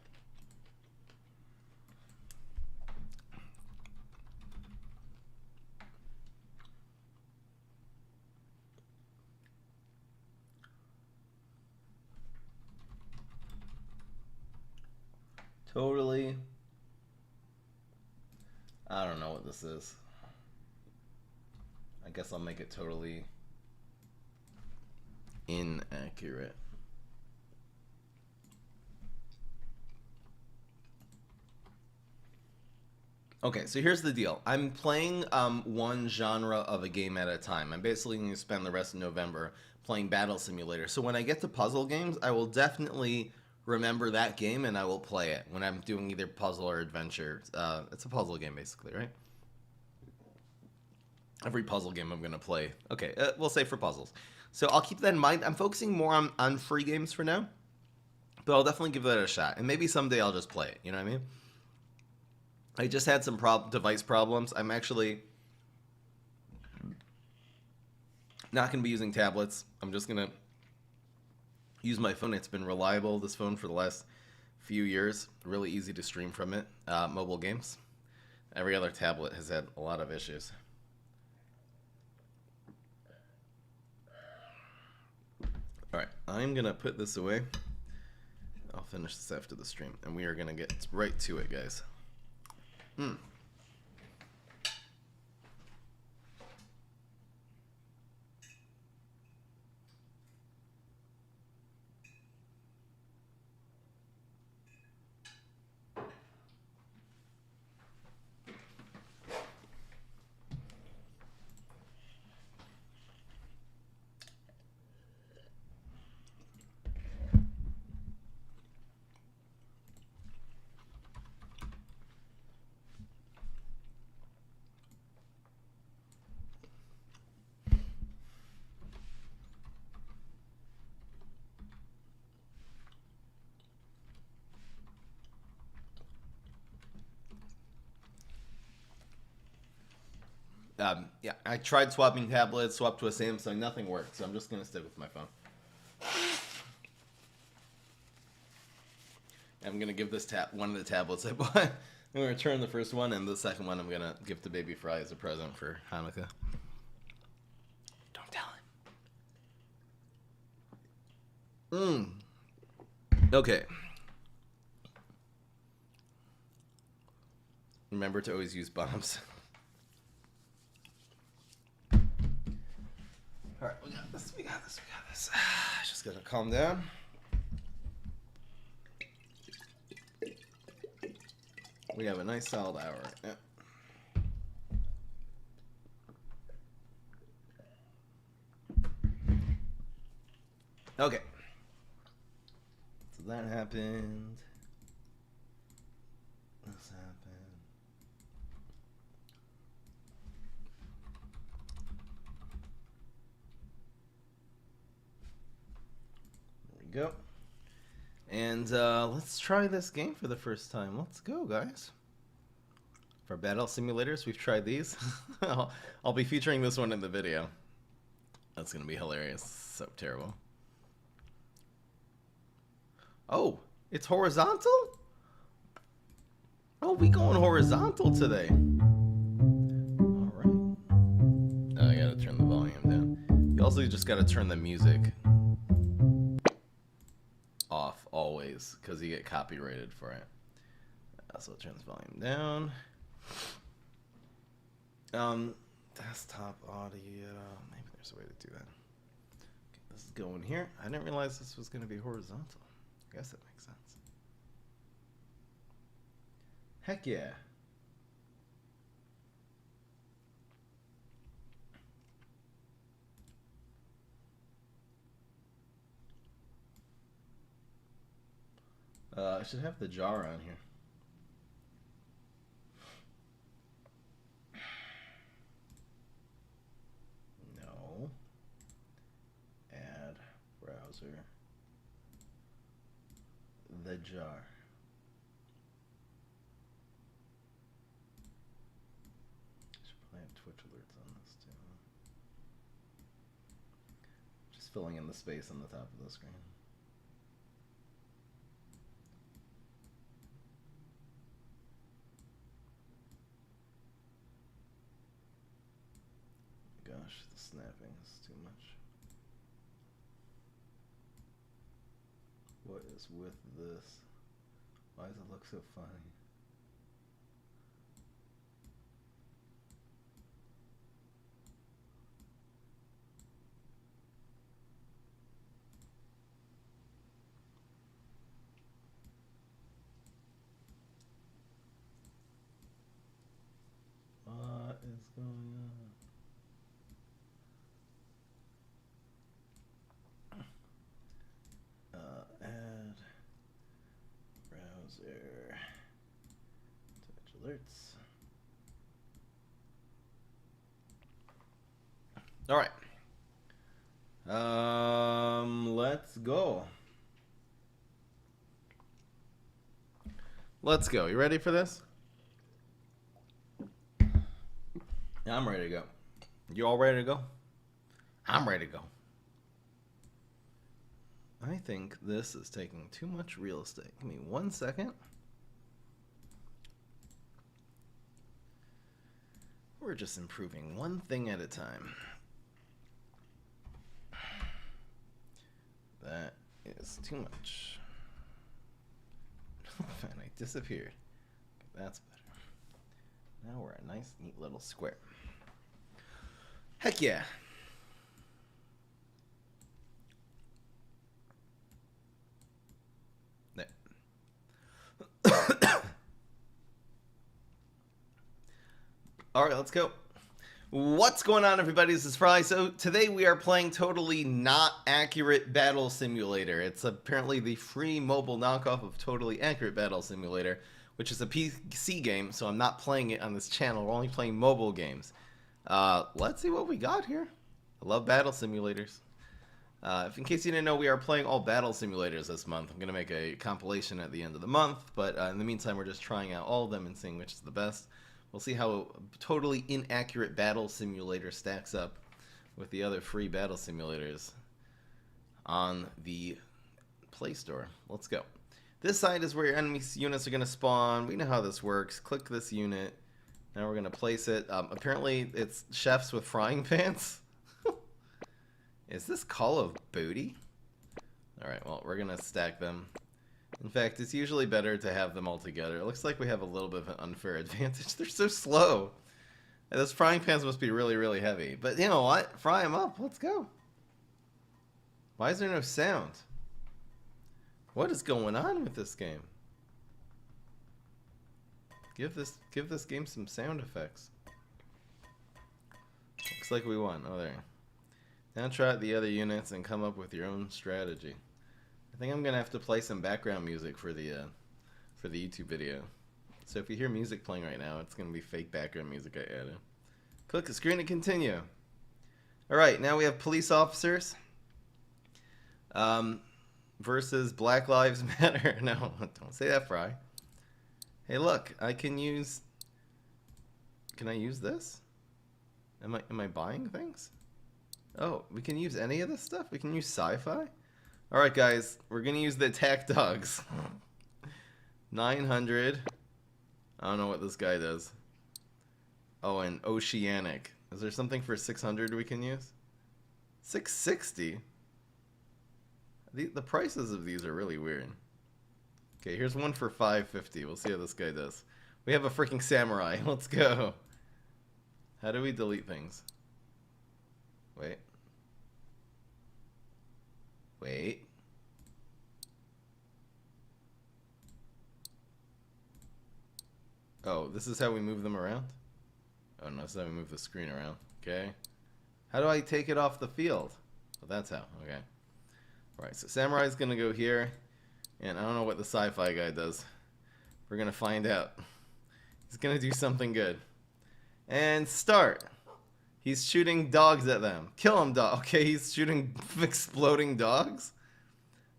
Totally. I don't know what this is. I guess I'll make it totally inaccurate. Okay, so here's the deal. I'm playing one genre of a game at a time. I'm basically going to spend the rest of November playing Battle Simulator. So when I get to puzzle games, I will definitely remember that game and I will play it when I'm doing either puzzle or adventure. It's a puzzle game basically, right? Every puzzle game I'm going to play. Okay, we'll say for puzzles. So I'll keep that in mind. I'm focusing more on free games for now, but I'll definitely give that a shot. And maybe someday I'll just play it, you know what I mean? I just had some device problems. I'm actually not going to be using tablets. I'm just going to use my phone. It's been reliable, this phone, for the last few years. Really easy to stream from it. Mobile games. Every other tablet has had a lot of issues. Alright, I'm going to put this away. I'll finish this after the stream. And we are going to get right to it, guys. Yeah, I tried swapping tablets, swapped to a Samsung, nothing worked, so I'm just going to stick with my phone. I'm going to give this one of the tablets I bought. I'm going to return the first one, and the second one I'm going to give to Baby Fry as a present for Hanukkah. Don't tell him. Okay. Remember to always use bombs. Alright, we got this, we got this, we got this. Just gotta calm down. We have a nice solid hour right now. Okay. So that happened. This happened. Go. And let's try this game for the first time. Let's go, guys. For Battle Simulators, we've tried these. I'll be featuring this one in the video. That's going to be hilarious. So terrible. Oh, it's horizontal? Oh, we going horizontal today. All right. Also, you just gotta turn the music off always, because you get copyrighted for it. Also turns volume down. Desktop audio. Maybe there's a way to do that. Okay, this is going here. I didn't realize this was going to be horizontal. I guess that makes sense. Heck yeah. I should have the jar on here. No. Add browser. The jar. Should probably have Twitch alerts on this too. Just filling in the space on the top of the screen. Gosh, the snapping is too much. What is with this? Why does it look so funny? What is going on? Add browser touch alerts. All right. Let's go. Let's go. You ready for this? I'm ready to go. You all ready to go? I'm ready to go. I think this is taking too much real estate. Give me 1 second. We're just improving one thing at a time. That is too much. And I disappeared. That's better. Now we're a nice, neat little square. Heck yeah. There. All right, let's go. What's going on, everybody? This is Fry. So today we are playing Totally Not Accurate Battle Simulator. It's apparently the free mobile knockoff of Totally Accurate Battle Simulator, which is a PC game, so I'm not playing it on this channel. We're only playing mobile games. Let's see what we got here. I love battle simulators. If in case you didn't know, we are playing all battle simulators this month. I'm going to make a compilation at the end of the month, but in the meantime, we're just trying out all of them and seeing which is the best. We'll see how Totally Inaccurate Battle Simulator stacks up with the other free battle simulators on the Play Store. Let's go. This side is where your enemy units are going to spawn. We know how this works. Click this unit. Now we're going to place it. Apparently, it's chefs with frying pans. Is this Call of Booty? Alright, well, we're going to stack them. In fact, it's usually better to have them all together. It looks like we have a little bit of an unfair advantage. They're so slow. And those frying pans must be really, really heavy. But you know what? Fry them up. Let's go. Why is there no sound? What is going on with this game? Give this game some sound effects. Looks like we won. Oh, there. Now try out the other units and come up with your own strategy. I think I'm gonna have to play some background music for the YouTube video. So if you hear music playing right now, it's gonna be fake background music I added. Click the screen to continue. All right, now we have police officers versus Black Lives Matter. No, don't say that, Fry. Hey, look, I can use. Can I use this? Am I buying things? Oh, we can use any of this stuff. We can use sci-fi. All right, guys, we're gonna use the attack dogs. 900. I don't know what this guy does. Oh, and oceanic. Is there something for 600 we can use? $660. The prices of these are really weird. Okay, here's one for $550. We'll see how this guy does. We have a freaking samurai. Let's go. How do we delete things? Wait. Wait. Oh, this is how we move them around? Oh, no, this is how we move the screen around. Okay. How do I take it off the field? Oh, that's how. Okay. Alright, so Samurai's going to go here. And I don't know what the sci-fi guy does. We're going to find out. He's going to do something good. And start. He's shooting dogs at them. Kill him, dog. Okay, he's shooting exploding dogs.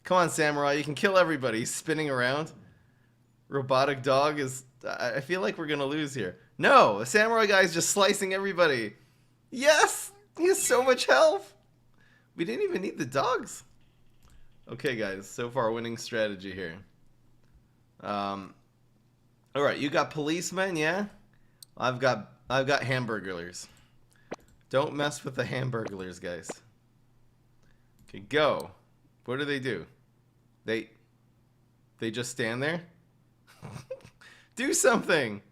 Come on, Samurai. You can kill everybody. He's spinning around. Robotic dog is... I feel like we're going to lose here. No! The Samurai guy's just slicing everybody. Yes! He has so much health. We didn't even need the dogs. Okay, guys. So far, winning strategy here. Alright, you got policemen, yeah? I've got hamburglers. Don't mess with the hamburglers, guys. Okay, go. What do? They just stand there? Do something!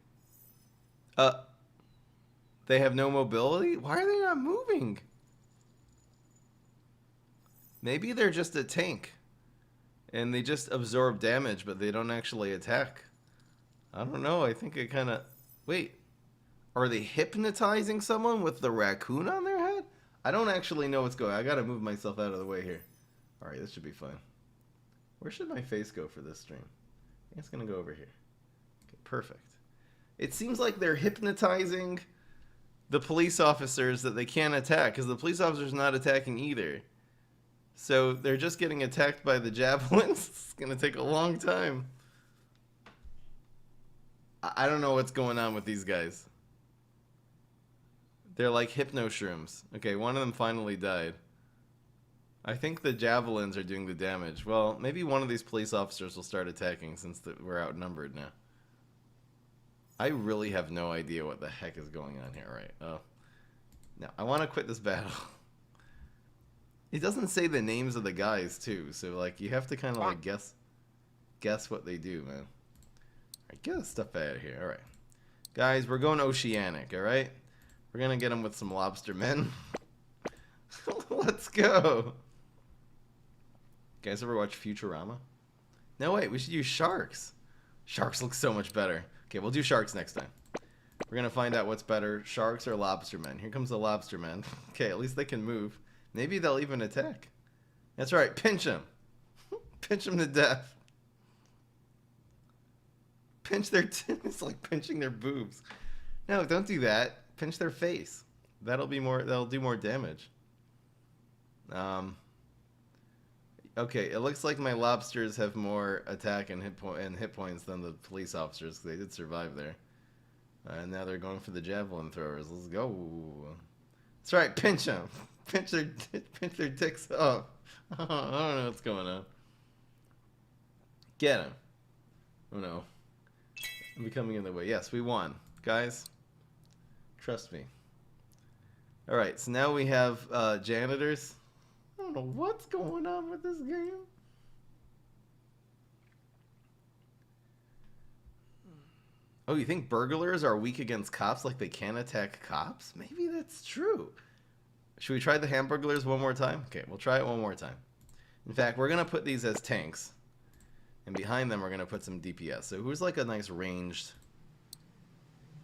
They have no mobility? Why are they not moving? Maybe they're just a tank. And they just absorb damage, but they don't actually attack. I don't know. I think it kind of... Wait. Are they hypnotizing someone with the raccoon on their head? I don't actually know what's going on. I gotta move myself out of the way here. Alright, this should be fun. Where should my face go for this stream? I think it's gonna go over here. Okay, perfect. It seems like they're hypnotizing the police officers that they can't attack, because the police officer's not attacking either. So they're just getting attacked by the javelins. It's gonna take a long time. I don't know what's going on with these guys. They're like hypno shrooms. Okay, one of them finally died. I think the javelins are doing the damage. Well, maybe one of these police officers will start attacking since we're outnumbered now. I really have no idea what the heck is going on here, right? Oh. Now, I want to quit this battle. It doesn't say the names of the guys, too. So, like, you have to kind of, like, guess what they do, man. Alright, get this stuff out of here. Alright. Guys, we're going oceanic, alright? We're gonna get them with some lobster men. Let's go! You guys ever watch Futurama? No, wait, we should use sharks. Sharks look so much better. Okay, we'll do sharks next time. We're gonna find out what's better, sharks or lobster men. Here comes the lobster men. Okay, at least they can move. Maybe they'll even attack. That's right, pinch them. Pinch them to death. Pinch their it's like pinching their boobs. No, don't do that. Pinch their face. That'll do more damage. Okay, it looks like my lobsters have more attack and hit points than the police officers, because they did survive there. And now they're going for the javelin throwers. Let's go. That's right, pinch them. Pinch their dicks off. I don't know what's going on. Get him. Oh no. I'm becoming in the way. Yes, we won. Guys, trust me. Alright, so now we have janitors. I don't know what's going on with this game. Oh, you think burglars are weak against cops, like they can't attack cops? Maybe that's true. Should we try the hamburglers one more time? Okay, we'll try it one more time. In fact, we're going to put these as tanks. And behind them, we're going to put some DPS. So who's like a nice ranged...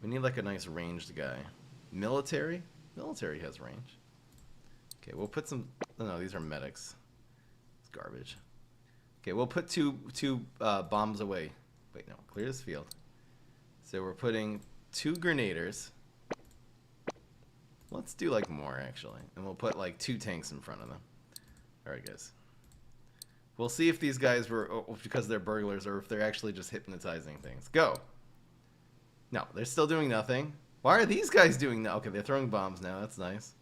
We need like a nice ranged guy. Military? Military has range. Okay, we'll put some... No, these are medics. It's garbage. Okay, we'll put two bombs away. Wait, no. Clear this field. So we're putting 2 grenaders. Let's do like more, actually. And we'll put like 2 tanks in front of them. Alright, guys. We'll see if these guys were... because they're burglars or if they're actually just hypnotizing things. Go! No, they're still doing nothing. Why are these guys doing that? Okay, they're throwing bombs now. That's nice.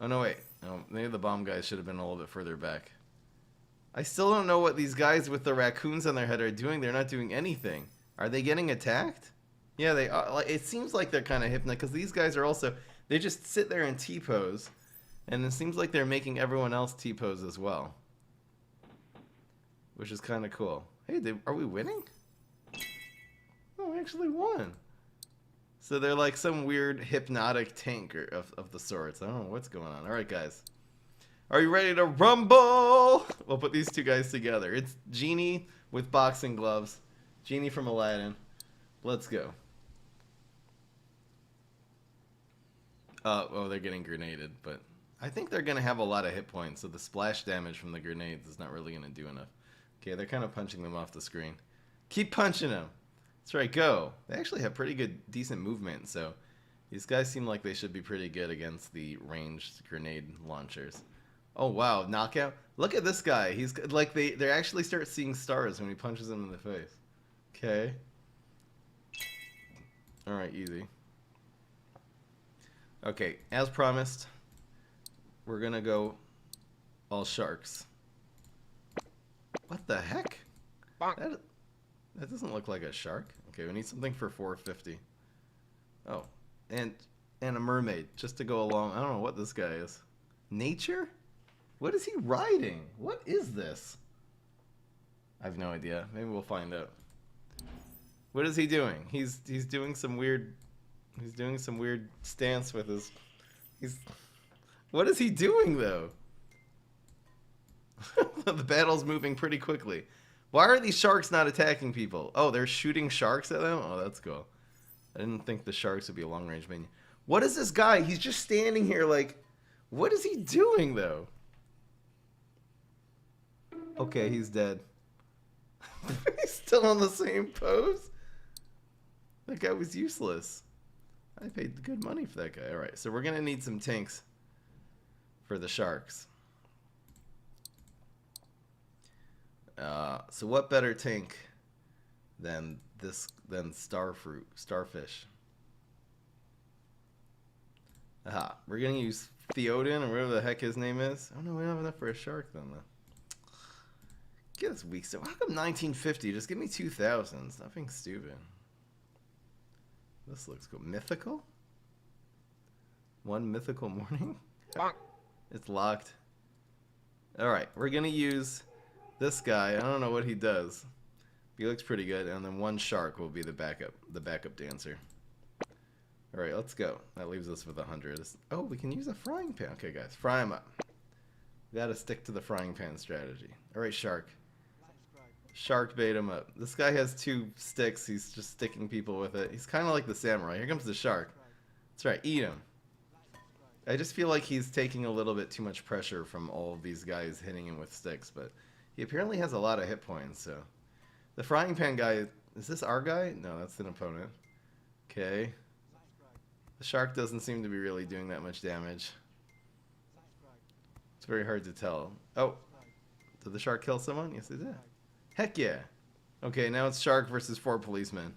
Oh, no, wait. Oh, maybe the bomb guys should have been a little bit further back. I still don't know what these guys with the raccoons on their head are doing. They're not doing anything. Are they getting attacked? Yeah, they are. Like, it seems like they're kind of hypnotized because these guys are also... They just sit there in T-pose And it seems like they're making everyone else T-pose as well. Which is kind of cool. Hey, are we winning? Oh, we actually won. So they're like some weird hypnotic tank of the sorts. I don't know what's going on. Alright, guys. Are you ready to rumble? We'll put these two guys together. It's Genie with boxing gloves. Genie from Aladdin. Let's go. Oh, they're getting grenaded, but I think they're going to have a lot of hit points, so the splash damage from the grenades is not really going to do enough. Okay, they're kind of punching them off the screen. Keep punching them. That's right, go. They actually have pretty good, decent movement, so these guys seem like they should be pretty good against the ranged grenade launchers. Oh, wow, knockout. Look at this guy. He's like, they actually start seeing stars when he punches them in the face. Okay. Alright, easy. Okay, as promised, we're gonna go all sharks. What the heck? That doesn't look like a shark. Okay, we need something for 450. Oh, and a mermaid, just to go along. I don't know what this guy is. Nature? What is he riding? What is this? I have no idea. Maybe we'll find out. What is he doing? He's doing some weird stance with his what is he doing though? The battle's moving pretty quickly. Why are these sharks not attacking people? Oh, they're shooting sharks at them? Oh, that's cool. I didn't think the sharks would be a long range minion. What is this guy? He's just standing here like, what is he doing though? Okay, he's dead. He's still on the same pose? That guy was useless. I paid good money for that guy. Alright, so we're going to need some tanks for the sharks. So what better tank than starfish? Aha, we're going to use Theoden or whatever the heck his name is. Oh no, we don't have enough for a shark then though. Get us weak stuff. How come 1950? Just give me 2000. Stop being stupid. This looks cool. Mythical? One mythical morning? It's locked. Alright, we're gonna use this guy. I don't know what he does. He looks pretty good, and then one shark will be the backup dancer. Alright, let's go. That leaves us with 100. Oh, we can use a frying pan. Okay, guys, fry him up. We gotta stick to the frying pan strategy. Alright, shark. Shark bait him up. This guy has 2 sticks. He's just sticking people with it. He's kind of like the samurai. Here comes the shark. That's right. Eat him. I just feel like he's taking a little bit too much pressure from all of these guys hitting him with sticks, but he apparently has a lot of hit points, so. The frying pan guy, is this our guy? No, that's an opponent. Okay. The shark doesn't seem to be really doing that much damage. It's very hard to tell. Oh, did the shark kill someone? Yes, it did. Heck yeah. Okay, now it's shark versus 4 policemen.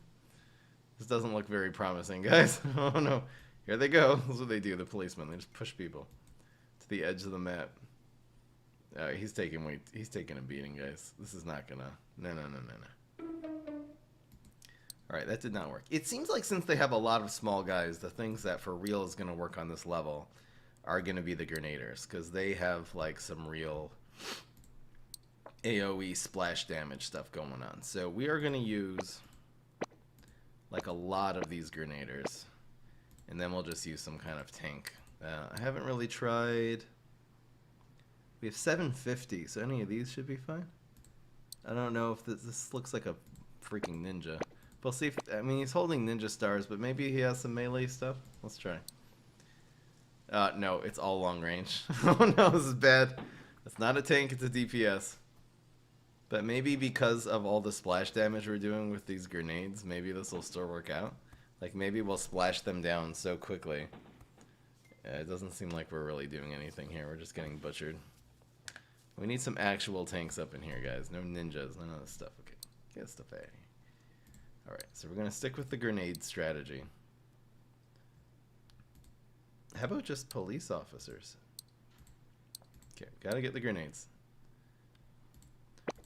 This doesn't look very promising, guys. Oh no. Here they go. That's what they do, the policemen. They just push people to the edge of the map. He's taking a beating, guys. This is not gonna... No. Alright, that did not work. It seems like since they have a lot of small guys, the things that for real is gonna work on this level are gonna be the grenaders, because they have like some real AoE splash damage stuff going on. So we are gonna use like a lot of these grenaders, and then we'll just use some kind of tank. I haven't really tried... We have 750, so any of these should be fine. I don't know if this looks like a freaking ninja. We'll see if... I mean, he's holding ninja stars, but maybe he has some melee stuff. Let's try. No, it's all long range. Oh no, this is bad. It's not a tank, it's a DPS. But maybe because of all the splash damage we're doing with these grenades, maybe this will still work out. Like, maybe we'll splash them down so quickly. It doesn't seem like we're really doing anything here. We're just getting butchered. We need some actual tanks up in here, guys. No ninjas, none of this stuff. Okay, get stuff out of here. Alright, so we're going to stick with the grenade strategy. How about just police officers? Okay, gotta get the grenades.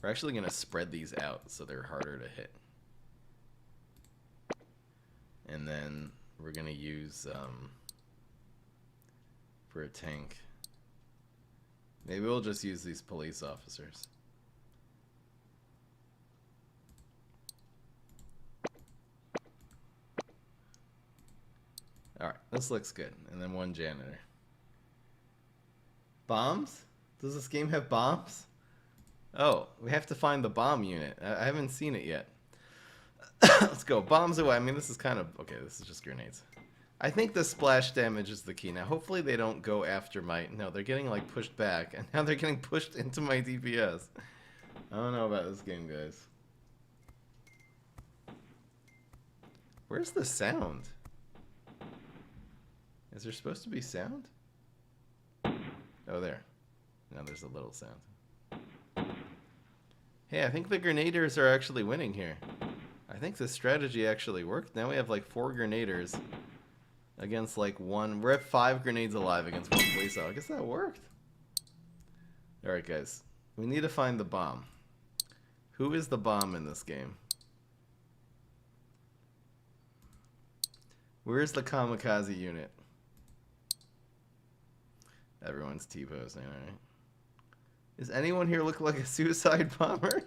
We're actually going to spread these out so they're harder to hit. And then we're going to use, for a tank, Maybe we'll just use these police officers. Alright, this looks good. And then one janitor. Bombs? Does this game have bombs? Oh, we have to find the bomb unit. I haven't seen it yet. Let's go. Bombs away. I mean, this is kind of... Okay, this is just grenades. I think the splash damage is the key. Now, hopefully they don't go after my... No, they're getting, like, pushed back. And now they're getting pushed into my DPS. I don't know about this game, guys. Where's the sound? Is there supposed to be sound? Oh, there. Now there's a little sound. Hey, I think the grenadiers are actually winning here. I think the strategy actually worked. Now we have like 4 grenadiers against like 1. We're at 5 grenades alive against 1 police officer. I guess that worked. Alright, guys. We need to find the bomb. Who is the bomb in this game? Where's the kamikaze unit? Everyone's T-posing, alright. Does anyone here look like a suicide bomber?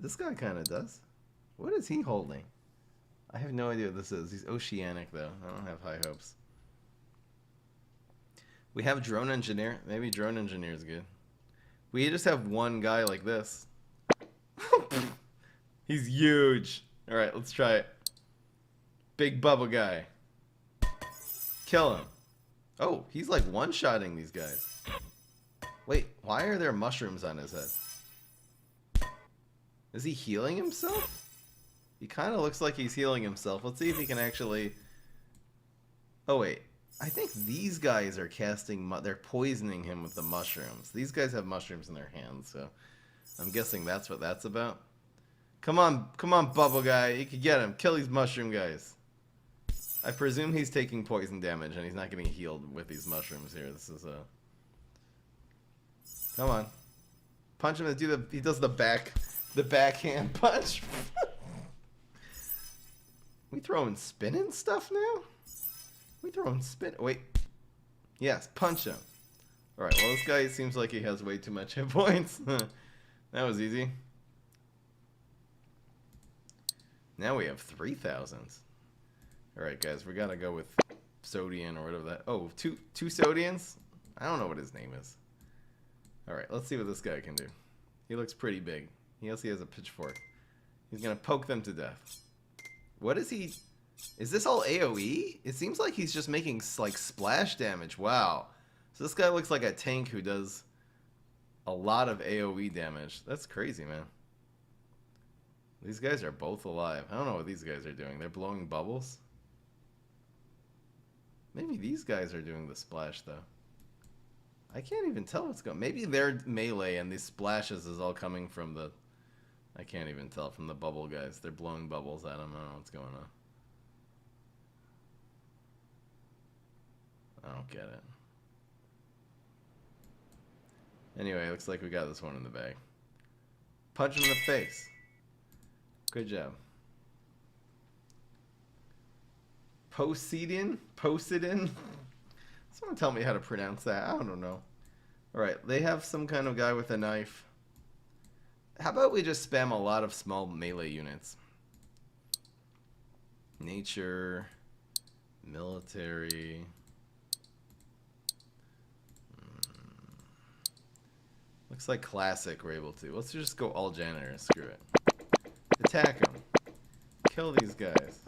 This guy kind of does. What is he holding? I have no idea what this is. He's oceanic, though. I don't have high hopes. We have drone engineer. Maybe drone engineer is good. We just have one guy like this. He's huge. Alright, let's try it. Big bubble guy. Kill him. Oh, he's like one-shotting these guys. Wait, why are there mushrooms on his head? Is he healing himself? He kind of looks like he's healing himself. Let's see if he can actually... Oh, wait. I think these guys are casting... They're poisoning him with the mushrooms. These guys have mushrooms in their hands, so... I'm guessing that's what that's about. Come on, bubble guy. You can get him. Kill these mushroom guys. I presume he's taking poison damage, and he's not getting healed with these mushrooms here. This is a... Come on. Punch him and he does the backhand punch. We throwing spinning stuff now? We throwing spin... Wait. Yes, punch him. Alright, well this guy seems like he has way too much hit points. That was easy. Now we have 3,000. Alright guys, we gotta go with Sodian or whatever that... Oh, two Sodians? I don't know what his name is. Alright, let's see what this guy can do. He looks pretty big. He also has a pitchfork. He's gonna poke them to death. What is he... Is this all AoE? It seems like he's just making, like, splash damage. Wow. So this guy looks like a tank who does a lot of AoE damage. That's crazy, man. These guys are both alive. I don't know what these guys are doing. They're blowing bubbles? Maybe these guys are doing the splash, though. I can't even tell what's going on. Maybe they're melee and these splashes is all coming from the... I can't even tell from the bubble guys. They're blowing bubbles at them. I don't know what's going on. I don't get it. Anyway, looks like we got this one in the bag. Punch him in the face. Good job. Poseidon? Poseidon? Someone tell me how to pronounce that. I don't know. Alright, they have some kind of guy with a knife. How about we just spam a lot of small melee units? Nature. Military. Looks like classic we're able to. Let's just go all janitors. Screw it. Attack them. Kill these guys.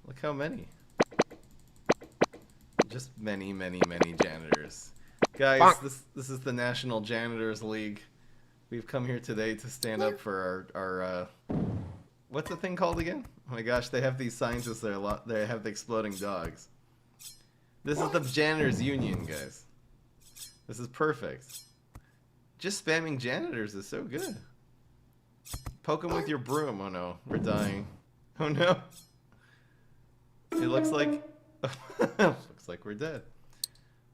Look how many. Just many, many, many janitors. Guys, this is the National Janitors League. We've come here today to stand up for our what's the thing called again? Oh my gosh, they have these scientists there. They have the exploding dogs. This is the Janitors Union, guys. This is perfect. Just spamming janitors is so good. Poke them with your broom. Oh no, we're dying. Oh no. It looks like looks like we're dead.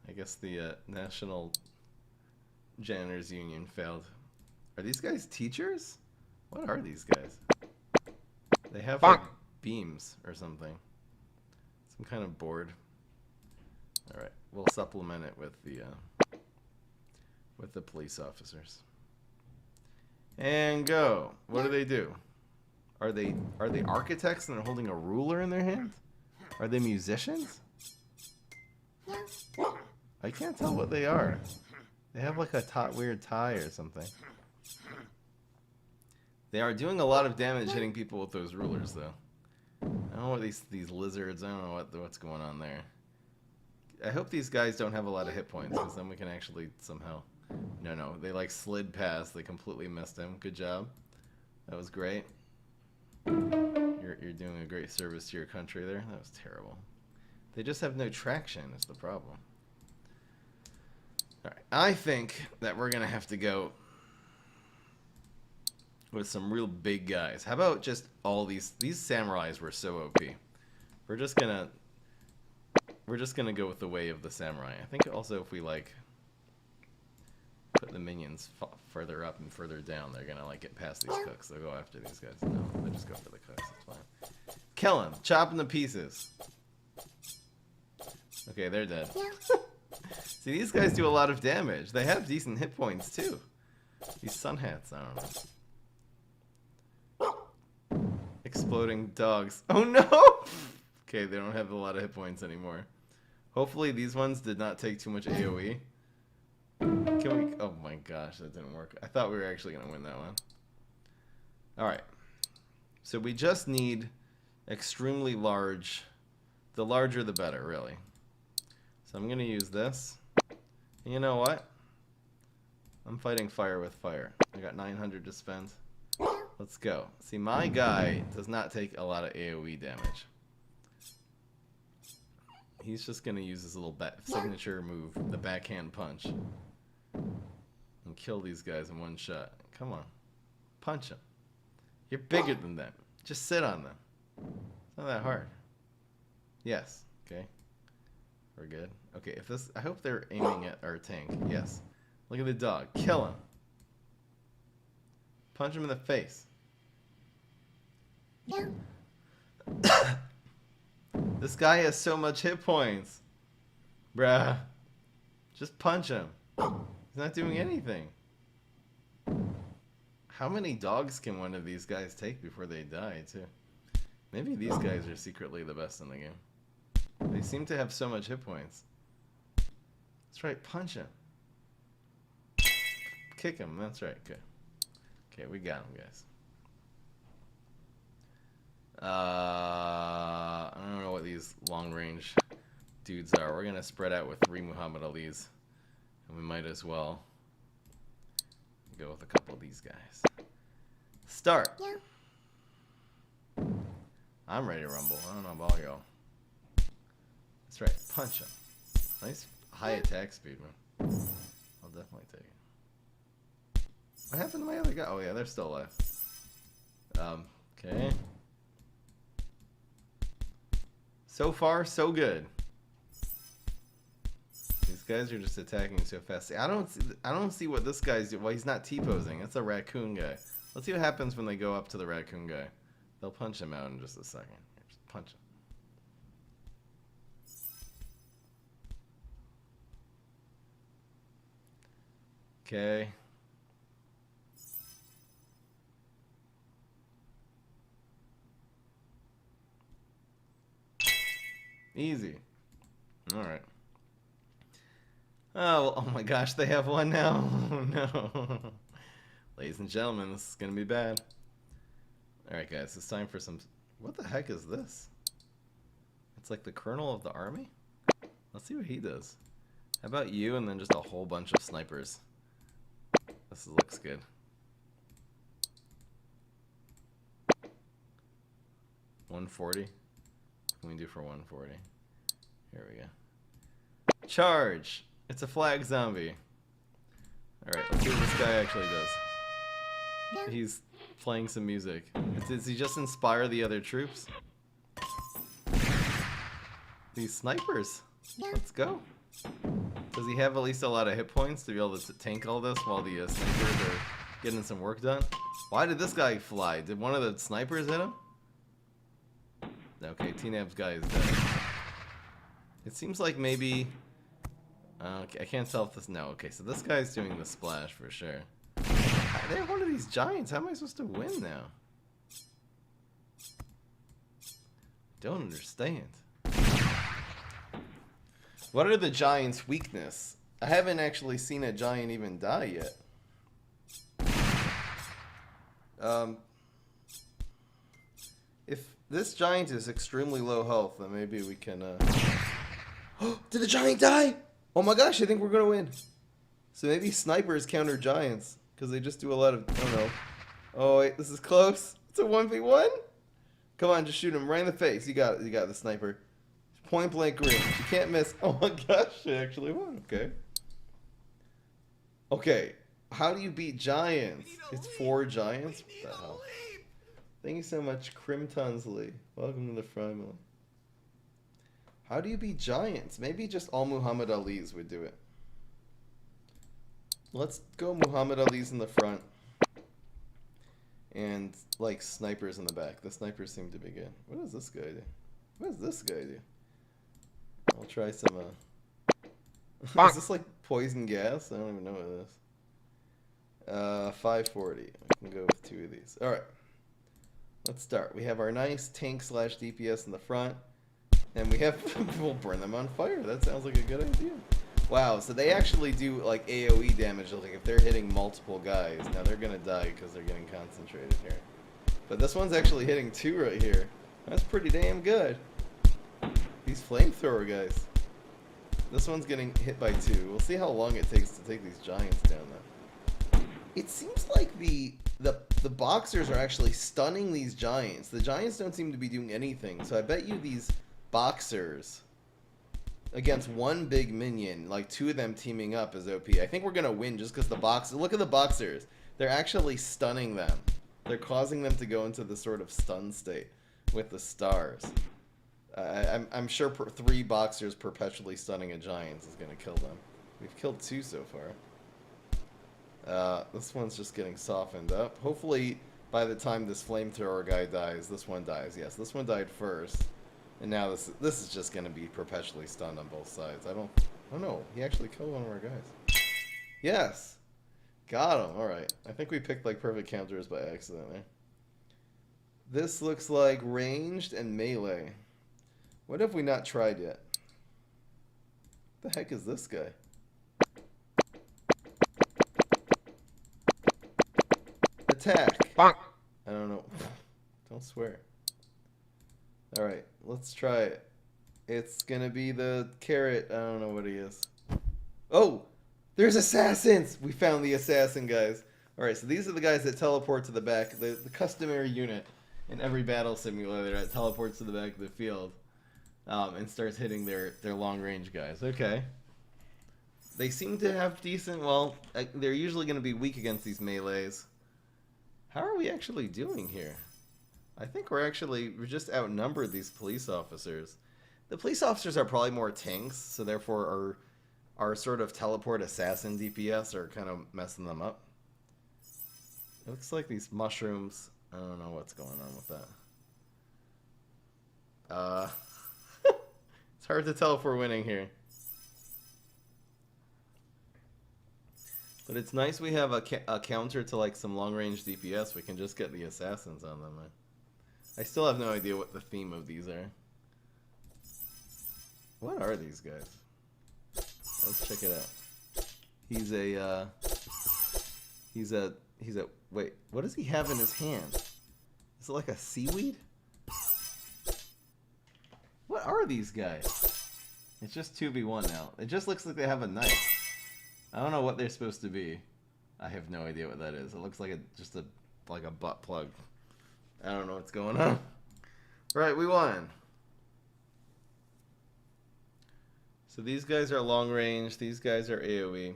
I guess the National Janitors Union failed. Are these guys teachers? What are these guys? They have like beams or something. Some kind of board. Alright, we'll supplement it with the with the police officers. And go. What do? Are they architects and they're holding a ruler in their hand? Are they musicians? I can't tell what they are. They have like a weird tie or something. They are doing a lot of damage hitting people with those rulers, though. I don't know what these lizards. I don't know what's going on there. I hope these guys don't have a lot of hit points, because then we can actually somehow. No, they like slid past. They completely missed him. Good job. That was great. You're doing a great service to your country there. That was terrible. They just have no traction is the problem. Alright, I think that we're going to have to go with some real big guys. How about just all these samurais were so OP. We're just gonna go with the way of the samurai. I think also if we like put the minions further up and further down, they're gonna like get past these cooks. They'll go after these guys. No, they just go for the cooks. It's fine. Kill him. Chop him to pieces. Okay, they're dead. See, these guys do a lot of damage. They have decent hit points too. These sun hats, I don't know. Exploding dogs. Oh no! Okay, they don't have a lot of hit points anymore. Hopefully these ones did not take too much AoE. Can we... Oh my gosh, that didn't work. I thought we were actually going to win that one. Alright. So we just need extremely large... The larger the better, really. So I'm going to use this. And you know what? I'm fighting fire with fire. I got 900 to spend. Let's go. See, my guy does not take a lot of AoE damage. He's just going to use his little signature move, the backhand punch. And kill these guys in one shot. Come on. Punch them. You're bigger than them. Just sit on them. It's not that hard. Yes. Okay. We're good. Okay, if this... I hope they're aiming at our tank. Yes. Look at the dog. Kill him. Punch him in the face. This guy has so much hit points. Bruh. Just punch him. He's not doing anything. How many dogs can one of these guys take before they die, too? Maybe these guys are secretly the best in the game. They seem to have so much hit points. That's right, punch him. Kick him, that's right, good. Okay, we got him, guys. I don't know what these long-range dudes are. We're going to spread out with 3 Muhammad Alis. And we might as well go with a couple of these guys. Start! Yeah. I'm ready to rumble. I don't know about y'all. That's right, punch him. Nice high attack speed, man. I'll definitely take it. What happened to my other guy? Oh yeah, they're still alive. Okay. So far, so good. These guys are just attacking so fast. I don't see what this guy's doing. Well, he's not T-posing. That's a raccoon guy. Let's see what happens when they go up to the raccoon guy. They'll punch him out in just a second. Just punch him. Okay. Easy. Alright. Oh my gosh, they have one now. Oh no. Ladies and gentlemen, this is gonna be bad. Alright guys, it's time for some... What the heck is this? It's like the colonel of the army? Let's see what he does. How about you and then just a whole bunch of snipers? This looks good. $140? What can we do for 140? Here we go. Charge! It's a flag zombie. Alright, let's see what this guy actually does. He's playing some music. Does he just inspire the other troops? These snipers. Let's go. Does he have at least a lot of hit points to be able to tank all this while the snipers are getting some work done? Why did this guy fly? Did one of the snipers hit him? Okay, TNAB's guy is dead. It seems like maybe... Okay, I can't tell if this... No, okay, so this guy's doing the splash for sure. They have one of these giants. How am I supposed to win now? Don't understand. What are the giants' weakness? I haven't actually seen a giant even die yet. If this giant is extremely low health, then maybe we can... Did the giant die? Oh my gosh, I think we're gonna win. So maybe snipers counter giants, because they just do a lot of... Oh no. Oh wait, this is close. It's a 1v1? Come on, just shoot him right in the face. You got it, you got the sniper. Point blank range. You can't miss. Oh my gosh, I actually won. Okay. Okay, how do you beat giants? It's 4 giants? What the hell? Thank you so much, Krim Tunsley. Welcome to the family. How do you beat giants? Maybe just all Muhammad Ali's would do it. Let's go Muhammad Ali's in the front. And, like, snipers in the back. The snipers seem to be good. What does this guy do? What does this guy do? I'll try some, Is this, like, poison gas? I don't even know what it is. 540. I can go with 2 of these. Alright. Let's start. We have our nice tank / DPS in the front. And we have... we'll burn them on fire. That sounds like a good idea. Wow, so they actually do, like, AoE damage. Like, if they're hitting multiple guys, now they're gonna die because they're getting concentrated here. But this one's actually hitting 2 right here. That's pretty damn good. These flamethrower guys. This one's getting hit by 2. We'll see how long it takes to take these giants down, though. It seems like the boxers are actually stunning these giants. The giants don't seem to be doing anything, so I bet you these boxers... against one big minion, like 2 of them teaming up is OP. I think we're going to win just because the boxers... Look at the boxers. They're actually stunning them. They're causing them to go into this sort of stun state with the stars. I'm sure 3 boxers perpetually stunning a giant is going to kill them. We've killed 2 so far. This one's just getting softened up. Hopefully, by the time this flamethrower guy dies, this one dies. Yes, this one died first. And now this is just going to be perpetually stunned on both sides. I don't... Oh no, he actually killed one of our guys. Yes! Got him, alright. I think we picked like perfect counters by accident there. This looks like ranged and melee. What have we not tried yet? What the heck is this guy? Attack! Bonk. I don't know. Don't swear. Alright, let's try it. It's gonna be the carrot. I don't know what he is. Oh! There's assassins! We found the assassin guys. Alright, so these are the guys that teleport to the back. The customary unit in every battle simulator that teleports to the back of the field. And starts hitting their long-range guys. Okay. They seem to have decent... Well, they're usually going to be weak against these melees. How are we actually doing here? I think we're just outnumbered these police officers. The police officers are probably more tanks, so therefore our sort of teleport assassin DPS are kind of messing them up. It looks like these mushrooms... I don't know what's going on with that. It's hard to tell if we're winning here. But it's nice we have a counter to like some long-range DPS. We can just get the assassins on them. I still have no idea what the theme of these are. What are these guys? Let's check it out. He's a wait, what does he have in his hand? Is it like a seaweed? What are these guys? It's just 2v1 now. It just looks like they have a knife. I don't know what they're supposed to be. I have no idea what that is. It looks like just a butt plug. I don't know what's going on. Right, we won. So these guys are long range. These guys are AoE.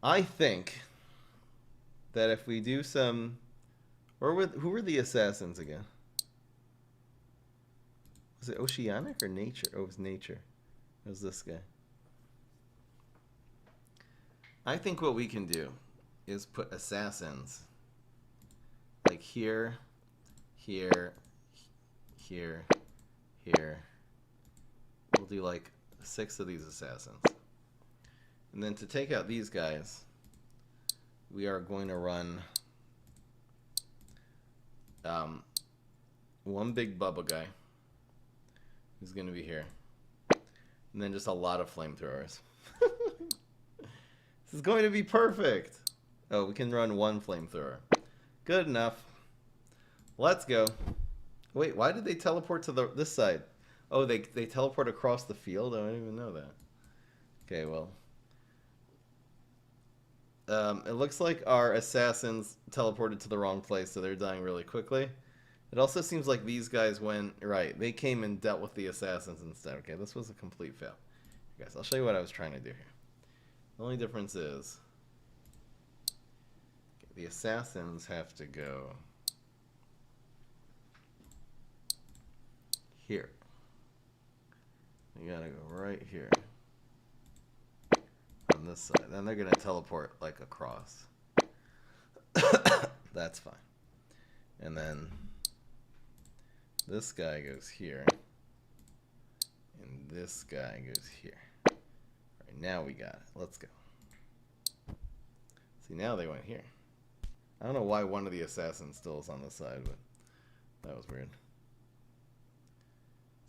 I think that if we do some... who were the assassins again? Was it Oceanic or Nature? Oh, it was Nature. It was this guy. I think what we can do is put assassins like here, here, here, here. We'll do like 6 of these assassins. And then to take out these guys, we are going to run one big Bubba guy, who's going to be here. And then just a lot of flamethrowers. This is going to be perfect. Oh, we can run one flamethrower. Good enough. Let's go. Wait, why did they teleport to this side? Oh, they teleport across the field? I didn't even know that. Okay, well. It looks like our assassins teleported to the wrong place, so they're dying really quickly. It also seems like these guys went... Right, they came and dealt with the assassins instead. Okay, this was a complete fail. Guys, I'll show you what I was trying to do here. The only difference is... Okay, the assassins have to go... here. You gotta go right here. On this side. Then they're gonna teleport like across. That's fine. And then this guy goes here. And this guy goes here. Alright, now we got it. Let's go. See, now they went here. I don't know why one of the assassins still is on this side, but that was weird.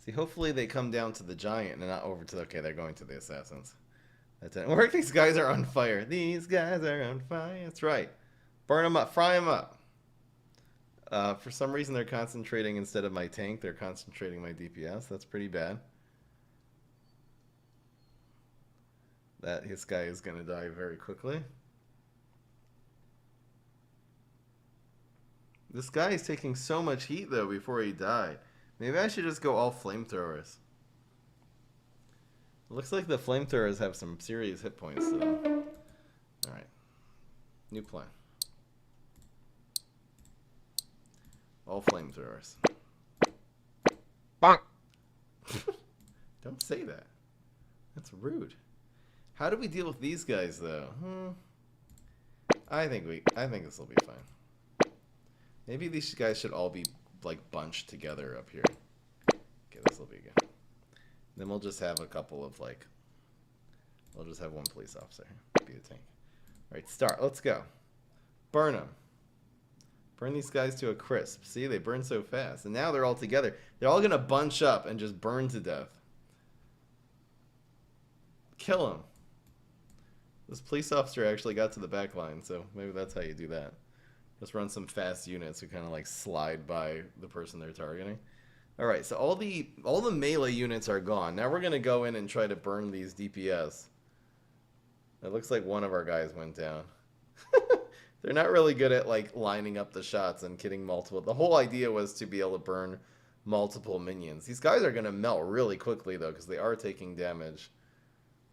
See, hopefully they come down to the giant and not over to the... Okay, they're going to the assassins. That didn't work. These guys are on fire. These guys are on fire. That's right. Burn them up. Fry them up. For some reason, they're concentrating instead of my tank. They're concentrating my DPS. That's pretty bad. This guy is going to die very quickly. This guy is taking so much heat, though, before he died. Maybe I should just go all flamethrowers. It looks like the flamethrowers have some serious hit points to them. Alright. New plan. All flamethrowers. Bonk. Don't say that. That's rude. How do we deal with these guys, though? I think this will be fine. Maybe these guys should all be like bunched together up here. Okay, this will be good. Then we'll just have a couple of like, we'll just have one police officer be the tank. All right, start. Let's go. Burn them. Burn these guys to a crisp. See, they burn so fast, and now they're all together. They're all gonna bunch up and just burn to death. Kill them. This police officer actually got to the back line, so maybe that's how you do that. Just run some fast units who kind of like slide by the person they're targeting. All right, so all the melee units are gone. Now we're gonna go in and try to burn these DPS. It looks like one of our guys went down. They're not really good at like lining up the shots and killing multiple. The whole idea was to be able to burn multiple minions. These guys are gonna melt really quickly though, because they are taking damage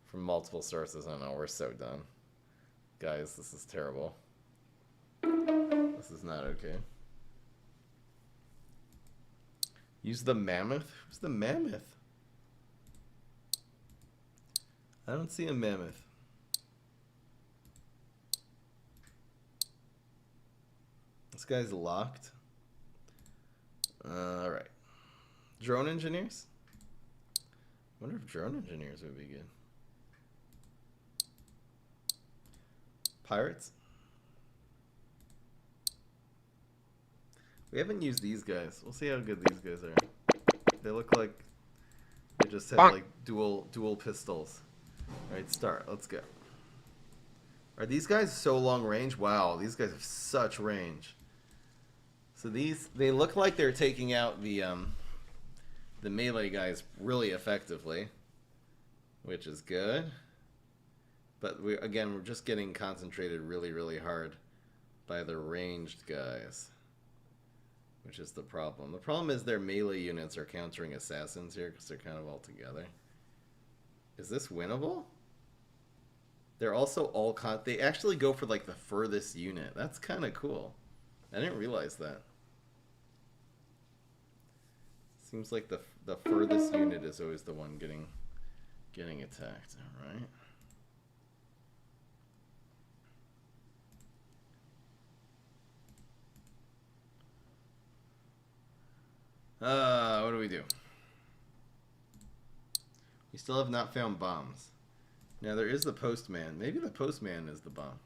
from multiple sources. I don't know, we're so done. Guys, this is terrible. This is not okay. Use the mammoth? Who's the mammoth? I don't see a mammoth. This guy's locked. Alright. Drone engineers? I wonder if drone engineers would be good. Pirates? We haven't used these guys. We'll see how good these guys are. They look like they just have like dual pistols. Alright, start. Let's go. Are these guys so long range? Wow, these guys have such range. So they look like they're taking out the melee guys really effectively, which is good. But we're just getting concentrated really, really hard by the ranged guys, which is the problem. The problem is their melee units are countering assassins here because they're kind of all together. Is this winnable? They're also all they actually go for like the furthest unit. That's kind of cool. I didn't realize that. Seems like the furthest unit is always the one getting attacked. All right. What do? We still have not found bombs. Now there is the postman. Maybe the postman is the bomb.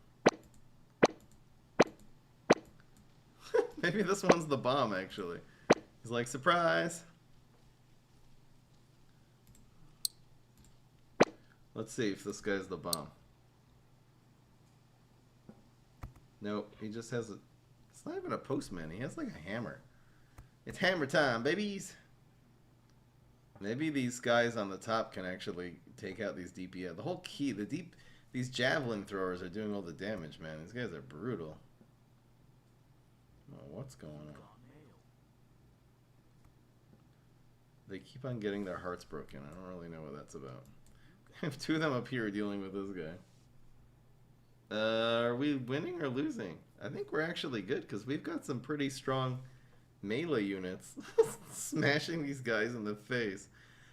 Maybe this one's the bomb, actually. He's like, surprise! Let's see if this guy's the bomb. Nope, he just has a... It's not even a postman. He has like a hammer. It's hammer time, babies! Maybe these guys on the top can actually take out these DPS. The whole key, these javelin throwers are doing all the damage, man. These guys are brutal. Oh, what's going on? They keep on getting their hearts broken. I don't really know what that's about. I have two of them up here dealing with this guy. Are we winning or losing? I think we're actually good because we've got some pretty strong melee units smashing these guys in the face.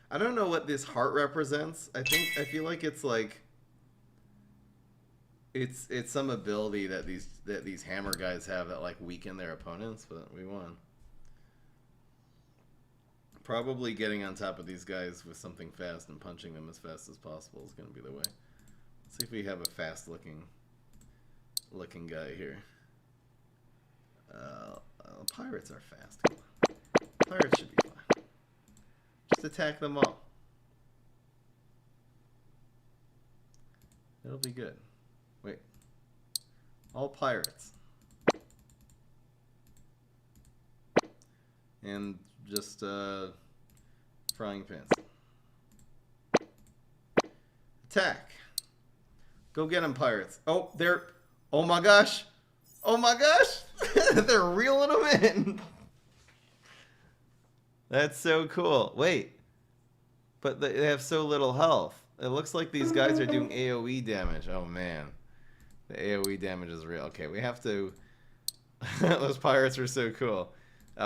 I don't know what this heart represents. I feel like it's like it's some ability that these hammer guys have that like weaken their opponents, but we won. Probably getting on top of these guys with something fast and punching them as fast as possible is going to be the way. Let's see if we have a fast looking guy here. Pirates are fast. Come on. Pirates should be fine. Just attack them all. It'll be good. Wait. All pirates. And just frying pans. Attack. Go get them, pirates. Oh, they're... Oh my gosh. Oh my gosh. They're reeling them in. That's so cool. Wait. But they have so little health. It looks like these guys are doing AoE damage. Oh man. The AoE damage is real. Okay, we have to... Those pirates are so cool.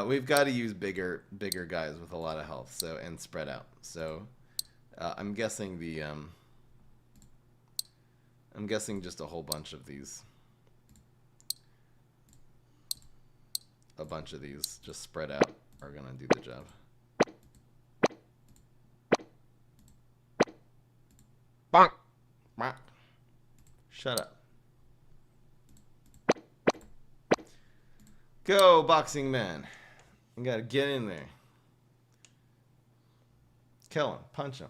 We've got to use bigger guys with a lot of health, so and spread out. So I'm guessing I'm guessing just a whole bunch of these. A bunch of these just spread out are gonna do the job. Bonk. Bonk. Shut up. Go, boxing man. You gotta get in there. Kill him. Punch him.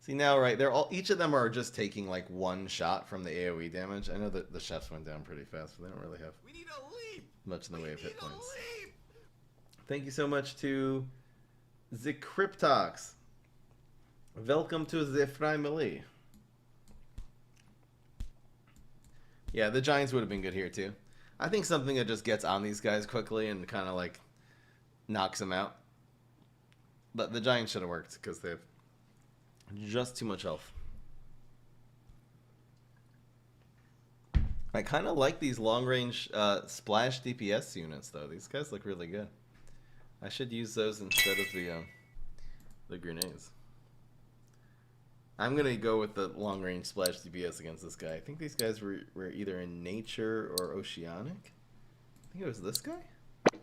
See now, right? Each of them are just taking like one shot from the AoE damage. I know that the chefs went down pretty fast, but they don't really have much in the way of hit points. Thank you so much to the Cryptox. Welcome to the family. Yeah, the Giants would have been good here too. I think something that just gets on these guys quickly and kind of like knocks them out. But the Giants should have worked because they have just too much health. I kind of like these long-range splash DPS units, though. These guys look really good. I should use those instead of the grenades. I'm gonna go with the long-range splash DPS against this guy. I think these guys were either in nature or oceanic. I think it was this guy. I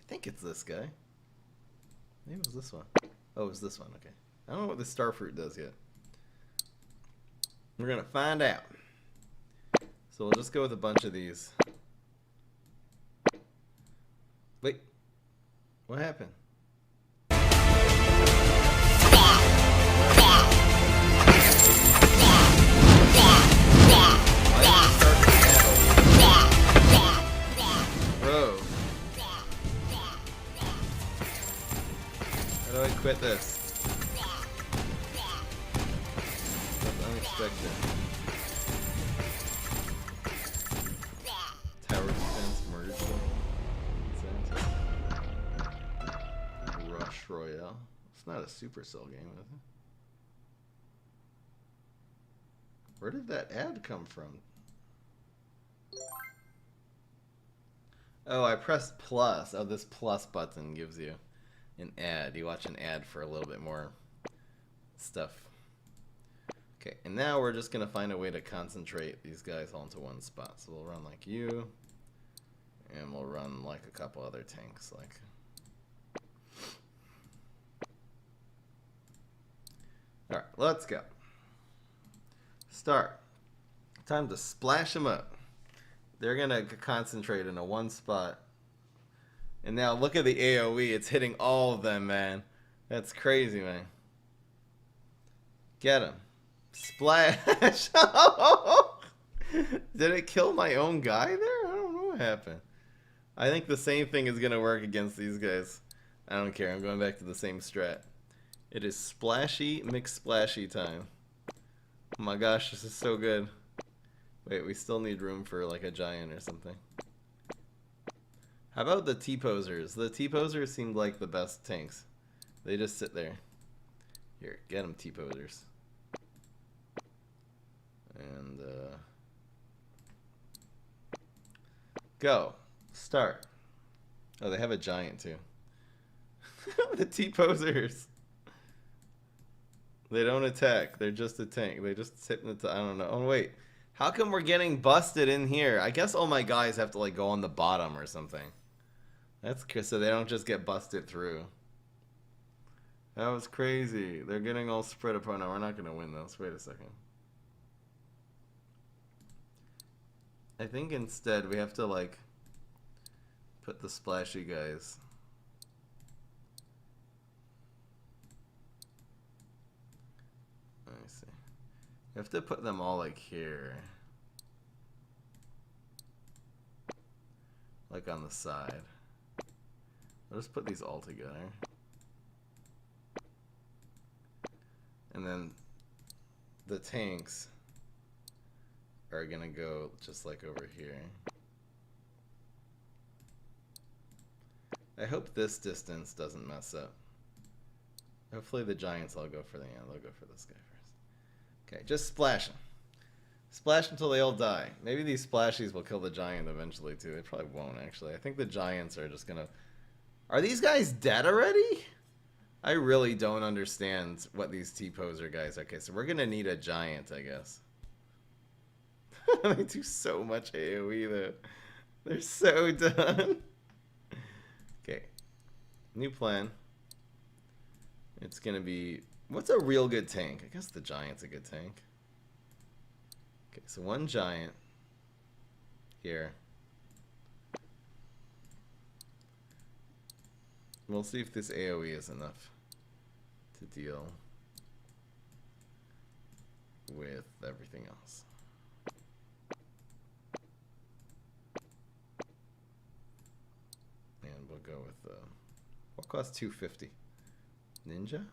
think it's this guy. Maybe it was this one. Oh, it was this one. Okay. I don't know what the starfruit does yet. We're gonna find out. So we'll just go with a bunch of these. Wait. What happened? Bro. How do I quit this? That's unexpected. Tower defense merge. Rush Royale. It's not a Supercell game, is it? Where did that ad come from? Oh, I pressed plus. Oh, this plus button gives you an ad. You watch an ad for a little bit more stuff. Okay, and now we're just going to find a way to concentrate these guys all into one spot. So we'll run like you, and we'll run like a couple other tanks. Like Alright, let's go. Start. Time to splash them up. They're gonna concentrate in a one spot. And now look at the AoE. It's hitting all of them, man. That's crazy, man. Get him. Splash. Did it kill my own guy there? I don't know what happened. I think the same thing is gonna work against these guys. I don't care. I'm going back to the same strat. It is splashy McSplashy time. Oh my gosh, this is so good. Wait, we still need room for like a giant or something. How about the T-posers? The T-posers seemed like the best tanks. They just sit there. Here, get them, T-posers. And, go. Start. Oh, they have a giant, too. The T-posers. They don't attack. They're just a tank. They just sit in the... I don't know. Oh, wait. How come we're getting busted in here? I guess all my guys have to, like, go on the bottom or something. That's so they don't just get busted through. That was crazy. They're getting all spread apart. No, we're not going to win this. Wait a second. I think instead we have to, like, put the splashy guys. Let me see. We have to put them all, like, here. Like, on the side. I'll just put these all together. And then the tanks are gonna go just like over here. I hope this distance doesn't mess up. Hopefully the giants all go for the they'll go for this guy first. Okay, just splash them. Splash until they all die. Maybe these splashies will kill the giant eventually too. They probably won't actually. I think the giants are just gonna... Are these guys dead already? I really don't understand what these T-poser guys are. Okay, so we're gonna need a giant, I guess. They do so much AoE though. They're so done. Okay. New plan. It's gonna be... What's a real good tank? I guess the giant's a good tank. Okay, so one giant. Here. We'll see if this AoE is enough to deal with everything else. And we'll go with what costs 250? Ninja?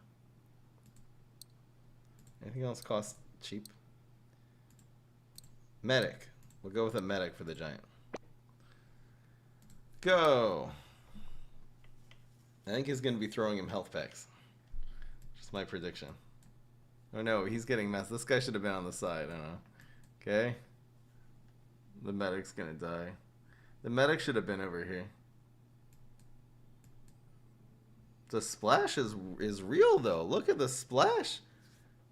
Anything else costs cheap? Medic. We'll go with a medic for the giant. Go! I think he's going to be throwing him health packs. Just my prediction. Oh no, he's getting messed. This guy should have been on the side. I don't know. Okay. The medic's going to die. The medic should have been over here. The splash is real though. Look at the splash.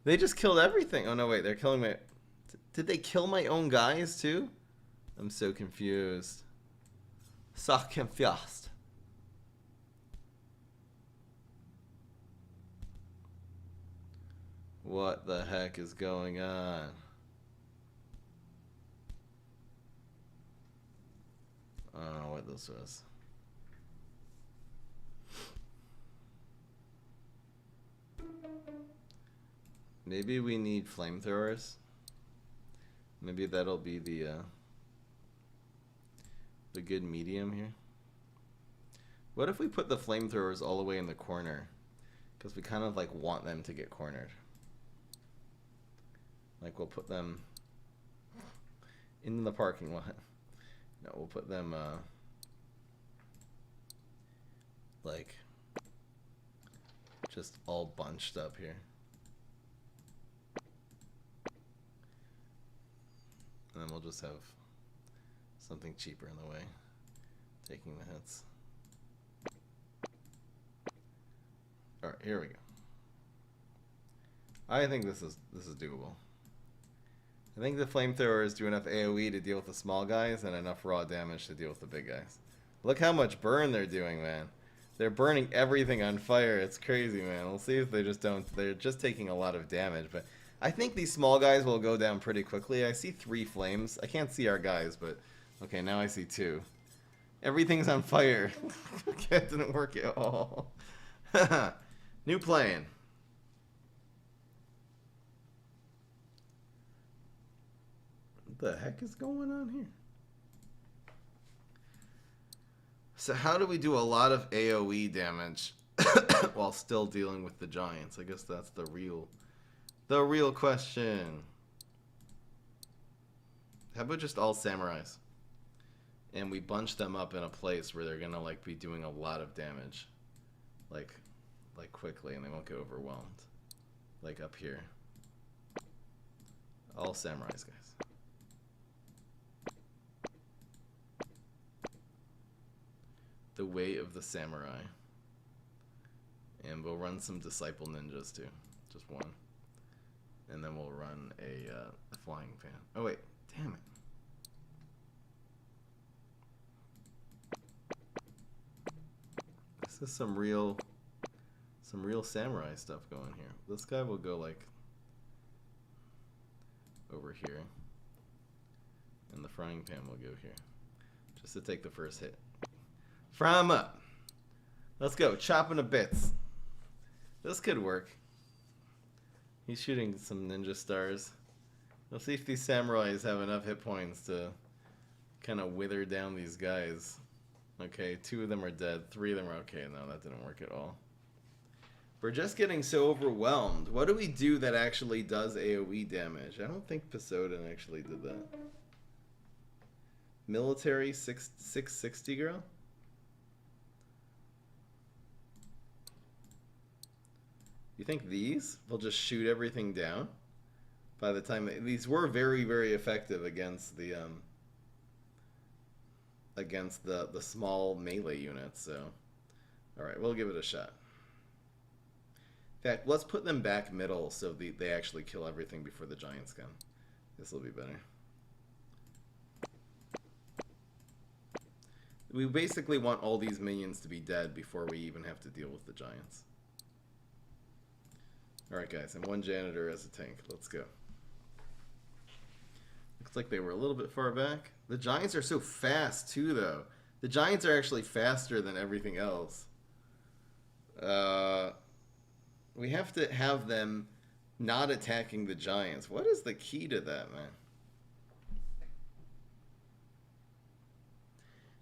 They just killed everything. Oh no, wait. They're killing my... Did they kill my own guys too? I'm so confused. So confused. What the heck is going on? I don't know what this was. Maybe we need flamethrowers. Maybe that'll be the good medium here. What if we put the flamethrowers all the way in the corner? Because we kind of like want them to get cornered. Like we'll put them in the parking lot. No, we'll put them like just all bunched up here. And then we'll just have something cheaper in the way, taking the hits. All right, here we go. I think this is doable. I think the flamethrowers do enough AoE to deal with the small guys and enough raw damage to deal with the big guys. Look how much burn they're doing, man. They're burning everything on fire. It's crazy, man. We'll see if they just don't. They're just taking a lot of damage, but I think these small guys will go down pretty quickly. I see 3 flames. I can't see our guys, but okay, now I see 2. Everything's on fire. Okay, it didn't work at all. New plane. What the heck is going on here? So how do we do a lot of AoE damage while still dealing with the giants? I guess that's the real question. How about just all samurais? And we bunch them up in a place where they're gonna like be doing a lot of damage. Like quickly, and they won't get overwhelmed. Like up here. All samurais, guys. The way of the samurai. And we'll run some disciple ninjas too. Just one. And then we'll run a flying fan. Oh wait, damn it. This is some real samurai stuff going here. This guy will go like over here. And the frying pan will go here. Just to take the first hit. Fry him up. Let's go. Chopping to bits. This could work. He's shooting some ninja stars. We'll see if these samurais have enough hit points to kind of wither down these guys. Okay, 2 of them are dead. 3 of them are okay. No, that didn't work at all. We're just getting so overwhelmed. What do we do that actually does AoE damage? I don't think Poseidon actually did that. Military 660 girl? You think these will just shoot everything down? By the time these were very, very effective against the small melee units, so alright, we'll give it a shot. In fact, let's put them back middle so they actually kill everything before the giants come. This will be better. We basically want all these minions to be dead before we even have to deal with the giants. Alright guys, and 1 janitor as a tank. Let's go. Looks like they were a little bit far back. The giants are so fast too, though. The giants are actually faster than everything else. We have to have them not attacking the giants. What is the key to that, man?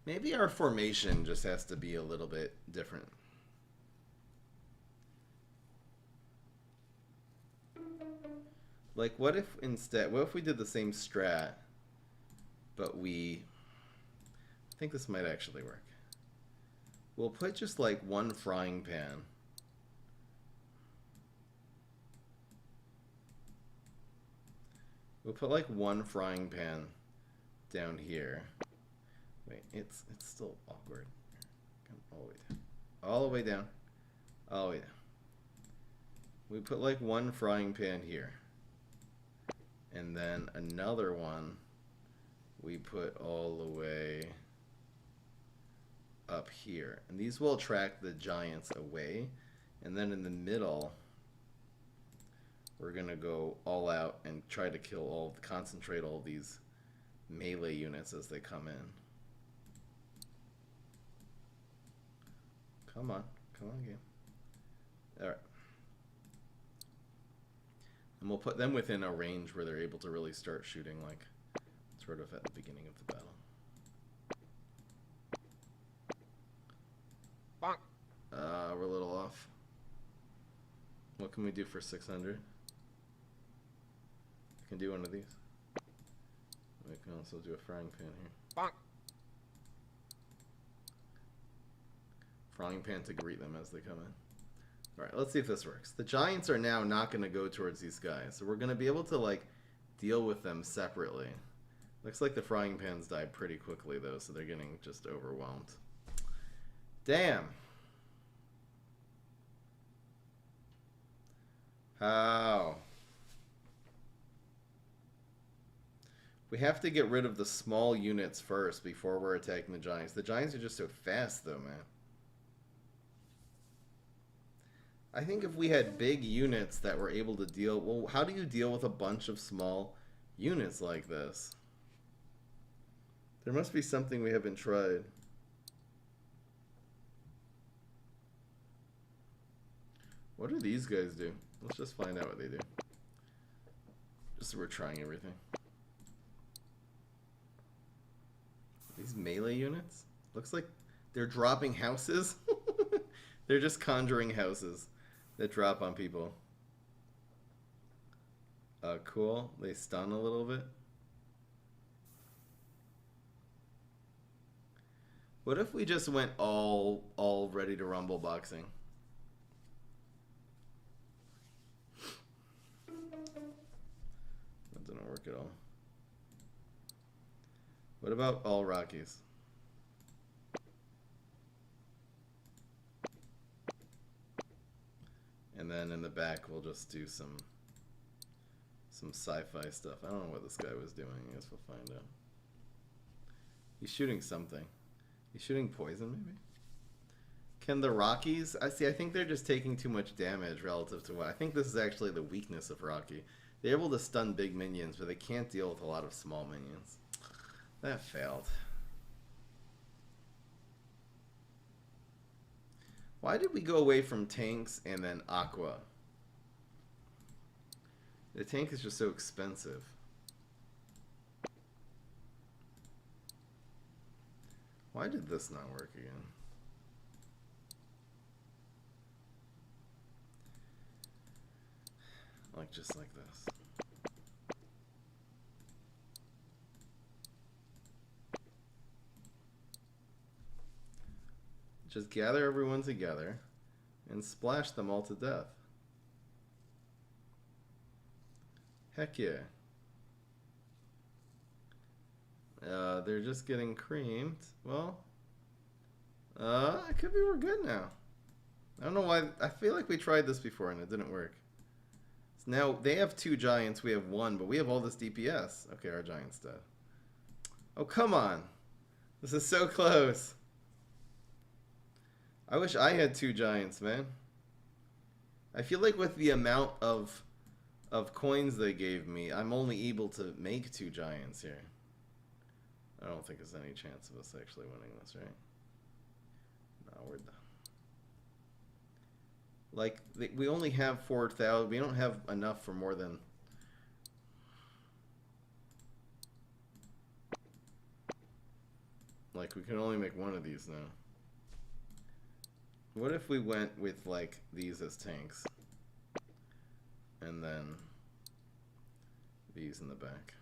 Maybe our formation just has to be a little bit different. Like, what if we did the same strat, but I think this might actually work. We'll put just like 1 frying pan. We'll put like 1 frying pan down here. Wait, it's still awkward. Come all the way down. All the way down. All the way down. We put like 1 frying pan here. And then another one we put all the way up here. And these will attract the giants away. And then in the middle, we're going to go all out and try to concentrate all these melee units as they come in. Come on game. Alright. And we'll put them within a range where they're able to really start shooting, like, sort of at the beginning of the battle. Bonk. We're a little off. What can we do for 600? We can do one of these. We can also do a frying pan here. Bonk. Frying pan to greet them as they come in. Alright, let's see if this works. The giants are now not going to go towards these guys, so we're going to be able to, like, deal with them separately. Looks like the frying pans died pretty quickly, though, so they're getting just overwhelmed. Damn! How? We have to get rid of the small units first before we're attacking the giants. The giants are just so fast, though, man. I think if we had big units that were able to deal... Well, how do you deal with a bunch of small units like this? There must be something we haven't tried. What do these guys do? Let's just find out what they do. Just so we're trying everything. These melee units? Looks like they're dropping houses. They're just conjuring houses that drop on people. Cool. They stun a little bit. What if we just went all ready to rumble boxing? That didn't work at all. What about all Rockies? And then in the back we'll just do some sci-fi stuff. I don't know what this guy was doing. I guess we'll find out. He's shooting something. He's shooting poison, maybe? Can the Rockies... I think they're just taking too much damage relative to what... I think this is actually the weakness of Rocky. They're able to stun big minions, but they can't deal with a lot of small minions. That failed. Why did we go away from tanks and then Aqua? The tank is just so expensive. Why did this not work again? Like, just like this. Just gather everyone together and splash them all to death. Heck yeah. They're just getting creamed. Well, it could be we're good now. I don't know why. I feel like we tried this before and it didn't work. So now they have 2 giants, we have 1, but we have all this DPS. Okay, our giant's dead. Oh, come on. This is so close. I wish I had 2 giants, man. I feel like with the amount of coins they gave me, I'm only able to make 2 giants here. I don't think there's any chance of us actually winning this, right? No, we're done. Like, we only have 4,000. We don't have enough for more than... Like, we can only make 1 of these now. What if we went with, like, these as tanks? And then these in the back.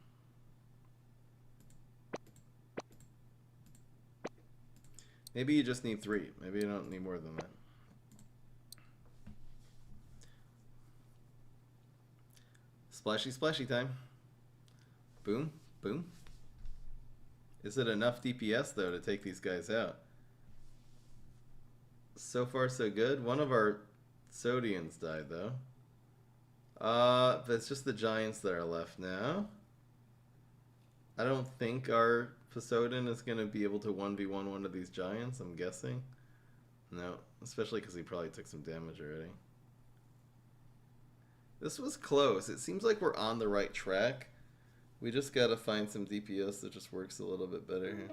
Maybe you just need 3. Maybe you don't need more than that. Splashy, splashy time. Boom, boom. Is it enough DPS, though, to take these guys out? So far, so good. One of our Sodians died, though. That's just the giants that are left now. I don't think our Posodon is going to be able to 1v1 one of these giants, I'm guessing. No, especially because he probably took some damage already. This was close. It seems like we're on the right track. We just got to find some DPS that just works a little bit better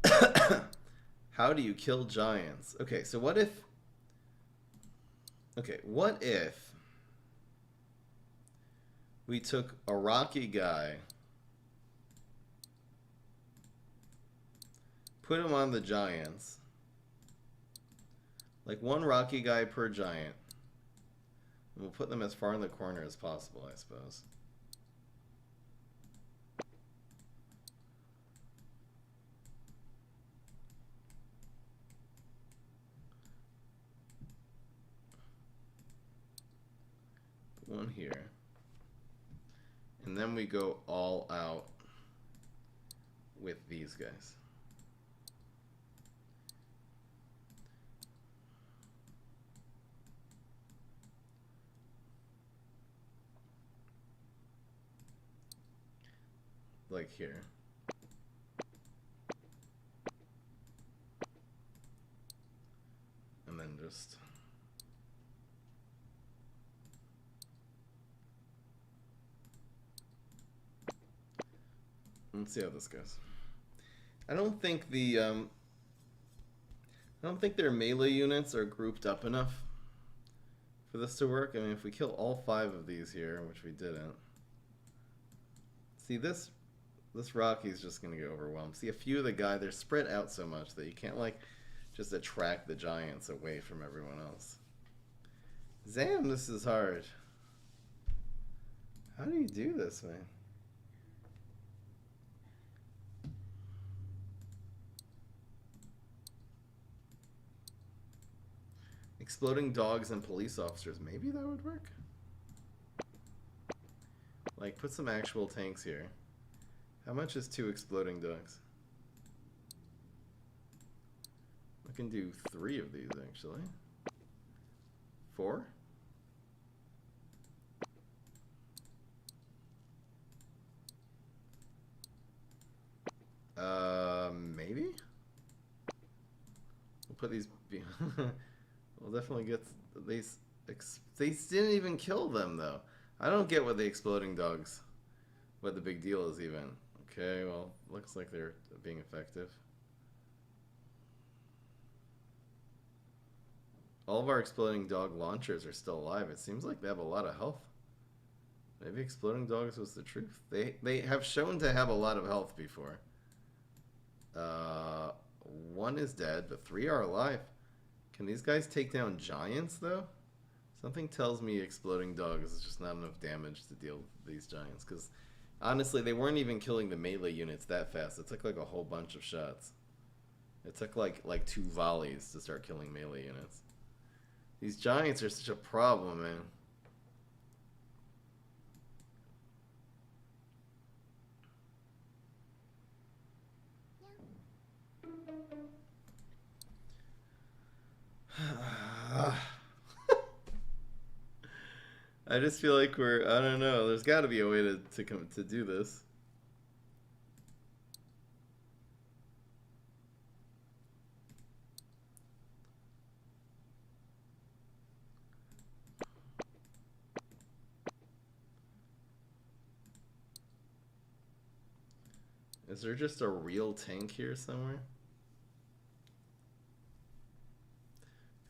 here. How do you kill giants? Okay, so what if... Okay, what if we took a Rocky guy, put him on the giants, like 1 Rocky guy per giant, and we'll put them as far in the corner as possible, I suppose. Put 1 here. And then we go all out with these guys. Like here. And then just Let's see how this goes. I don't think their melee units are grouped up enough for this to work. I mean, if we kill all 5 of these here, which we didn't. See, this Rocky's just gonna get overwhelmed. See, a few of the guys, they're spread out so much that you can't like just attract the giants away from everyone else. Zam, this is hard. How do you do this, man? Exploding dogs and police officers. Maybe that would work? Like, put some actual tanks here. How much is 2 exploding dogs? I can do 3 of these, actually. 4? Maybe? We'll put these... We'll definitely get these... They didn't even kill them, though. I don't get what the exploding dogs... What the big deal is, even. Okay, well, looks like they're being effective. All of our exploding dog launchers are still alive. It seems like they have a lot of health. Maybe exploding dogs was the truth. They have shown to have a lot of health before. 1 is dead, but 3 are alive. Can these guys take down giants, though? Something tells me exploding dogs is just not enough damage to deal with these giants. Because, honestly, they weren't even killing the melee units that fast. It took like a whole bunch of shots. It took like 2 volleys to start killing melee units. These giants are such a problem, man. I just feel like I don't know, there's got to be a way to do this. Is there just a real tank here somewhere?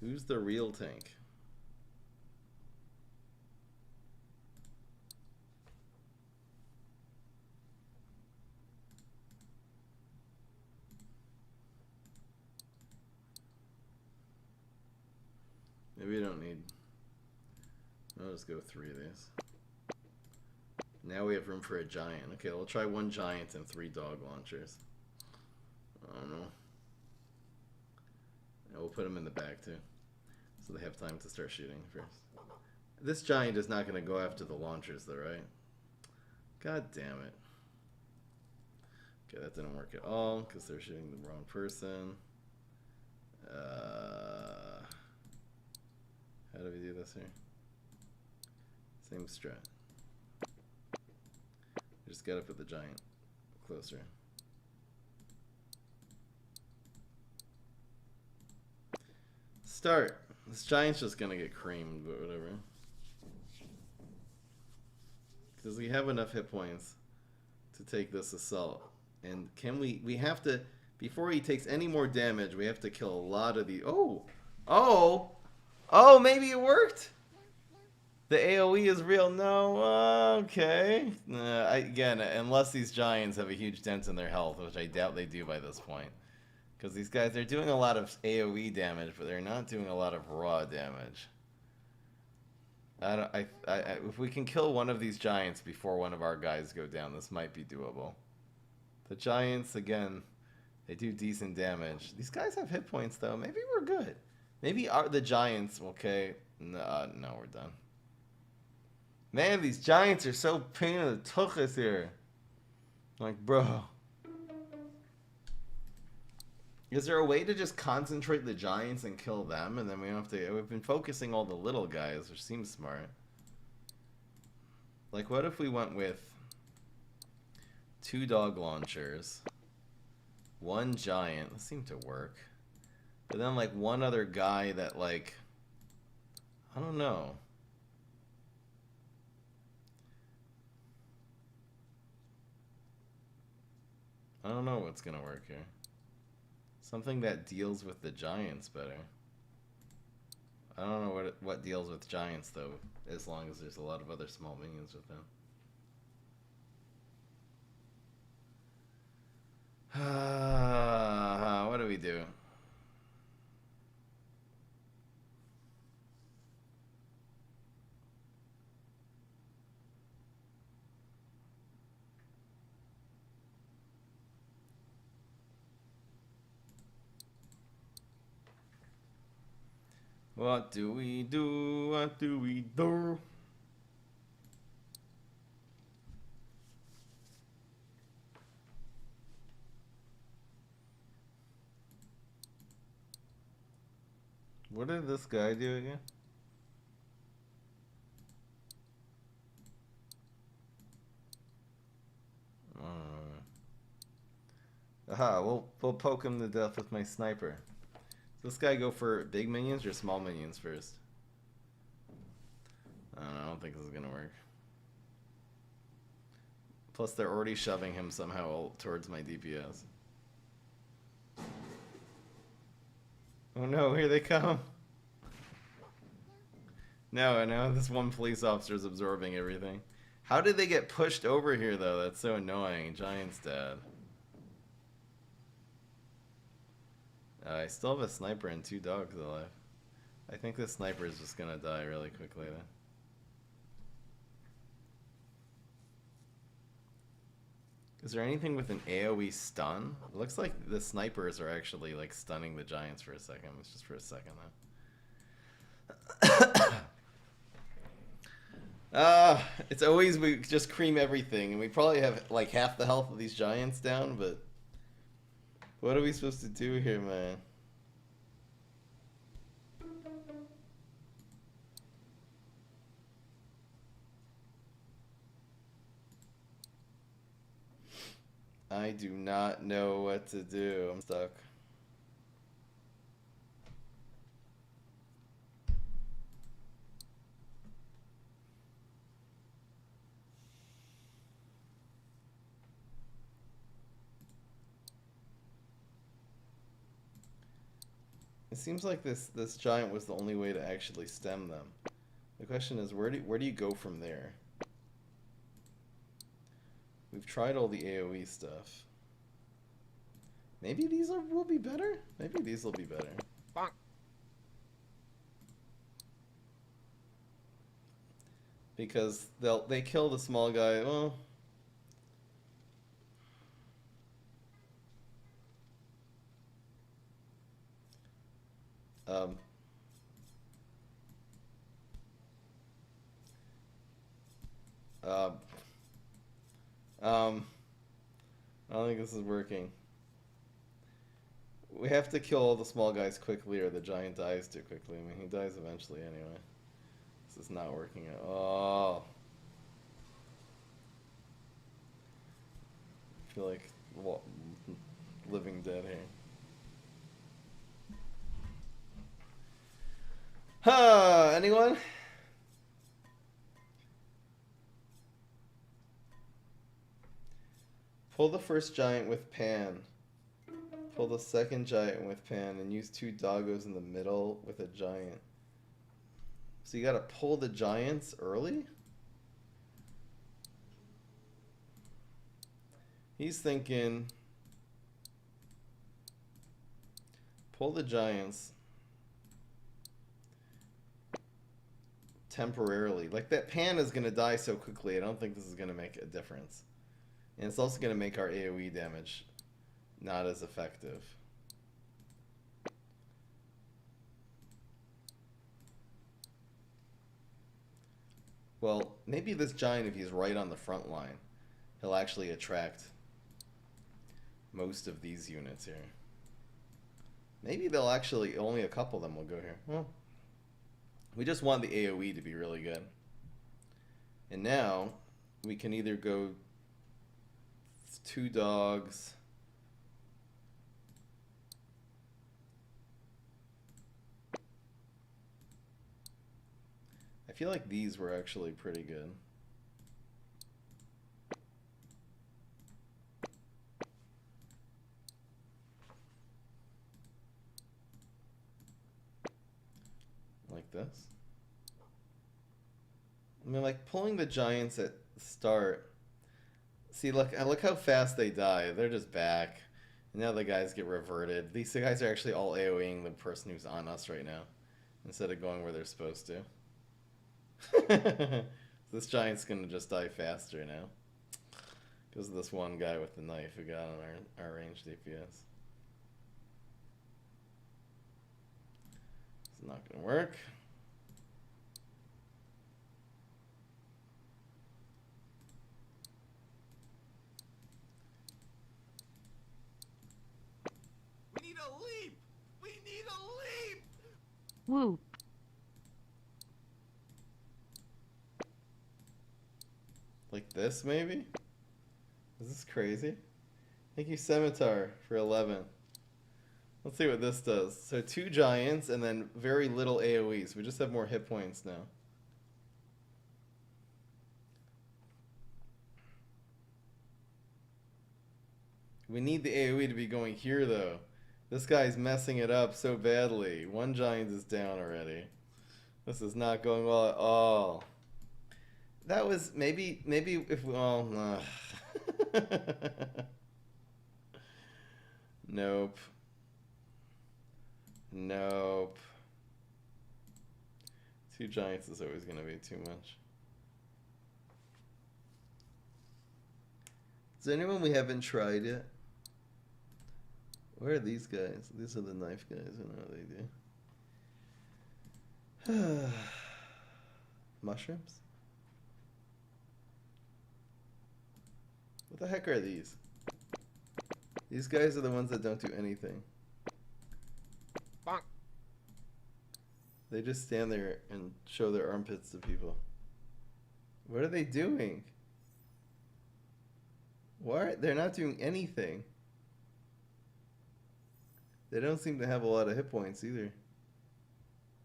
Who's the real tank? Maybe we don't need... I'll just go 3 of these. Now we have room for a giant. Okay, we'll try 1 giant and 3 dog launchers. I don't know. And we'll put them in the back too, so they have time to start shooting first. This giant is not going to go after the launchers though, right? God damn it. Okay, that didn't work at all because they're shooting the wrong person. How do we do this here? Same strat. You just gotta put the giant closer. Start. This giant's just gonna get creamed, but whatever. Because we have enough hit points to take this assault. And can we have to, before he takes any more damage, we have to kill a lot of the... Oh, maybe it worked? The AoE is real. No, okay. Again, unless these giants have a huge dent in their health, which I doubt they do by this point. Because these guys, they're doing a lot of AoE damage, but they're not doing a lot of raw damage. If we can kill one of these giants before one of our guys go down, this might be doable. The giants, again, they do decent damage. These guys have hit points, though. Maybe we're good. Maybe the giants, okay. No, we're done. Man, these giants are so pain in the tuchus here. Like, bro. Is there a way to just concentrate the giants and kill them, and then we don't have to... We've been focusing all the little guys, which seems smart. Like, what if we went with 2 dog launchers, 1 giant? That seemed to work. But then, like, 1 other guy that, like... I don't know. I don't know what's gonna work here. Something that deals with the giants better. I don't know what deals with giants though, as long as there's a lot of other small minions with them. What do we do? What do we do? What do we do? What did this guy do again? Aha, we'll poke him to death with my sniper. Does this guy go for big minions or small minions first? I don't think this is gonna work. Plus they're already shoving him somehow towards my DPS. Oh no, here they come. No, now this one police officer is absorbing everything. How did they get pushed over here though? That's so annoying. Giant's dead. I still have a sniper and 2 dogs alive. I think this sniper is just gonna die really quickly then. Is there anything with an AoE stun? It looks like the snipers are actually like stunning the giants for a second. It's just for a second though. It's always we just cream everything, and we probably have like half the health of these giants down, but what are we supposed to do here, man? I do not know what to do. I'm stuck. It seems like this giant was the only way to actually stem them. The question is, where do you go from there? We've tried all the AoE stuff. Maybe these will be better? Maybe these will be better. Bonk. Because they kill the small guy. Well, I don't think this is working. We have to kill all the small guys quickly or the giant dies too quickly. I mean, he dies eventually anyway. This is not working at all. I feel like living dead here. Huh, anyone? Pull the first giant with Pan. Pull the second giant with Pan and use 2 doggos in the middle with a giant. So you gotta pull the giants early? He's thinking pull the giants temporarily. Like that Pan is gonna die so quickly, I don't think this is gonna make a difference. And it's also going to make our AoE damage not as effective. Well, maybe this giant, if he's right on the front line, he'll actually attract most of these units here. Maybe they'll actually, only a couple of them will go here. Well, we just want the AoE to be really good. And now, we can either go 2 dogs. I feel like these were actually pretty good. like this. I mean, like, pulling the giants at the start. See, look how fast they die. They're just back. And now the guys get reverted. These guys are actually all AoEing the person who's on us right now, instead of going where they're supposed to. This giant's gonna just die faster now. Because of this one guy with the knife who got on our ranged DPS. It's not gonna work. We need a leap! We need a leap! Whoop. Like this, maybe? Is this crazy? Thank you, Scimitar, for 11. Let's see what this does. So 2 giants and then very little AoEs. We just have more hit points now. We need the AoE to be going here, though. This guy's messing it up so badly. 1 giant is down already. This is not going well at all. That was maybe if we Nope. Nope. 2 giants is always gonna be too much. Is there anyone we haven't tried yet? Where are these guys? These are the knife guys. I don't know what they do. Mushrooms? What the heck are these? These guys are the ones that don't do anything. Bonk. They just stand there and show their armpits to people. What are they doing? What? They're not doing anything. They don't seem to have a lot of hit points either.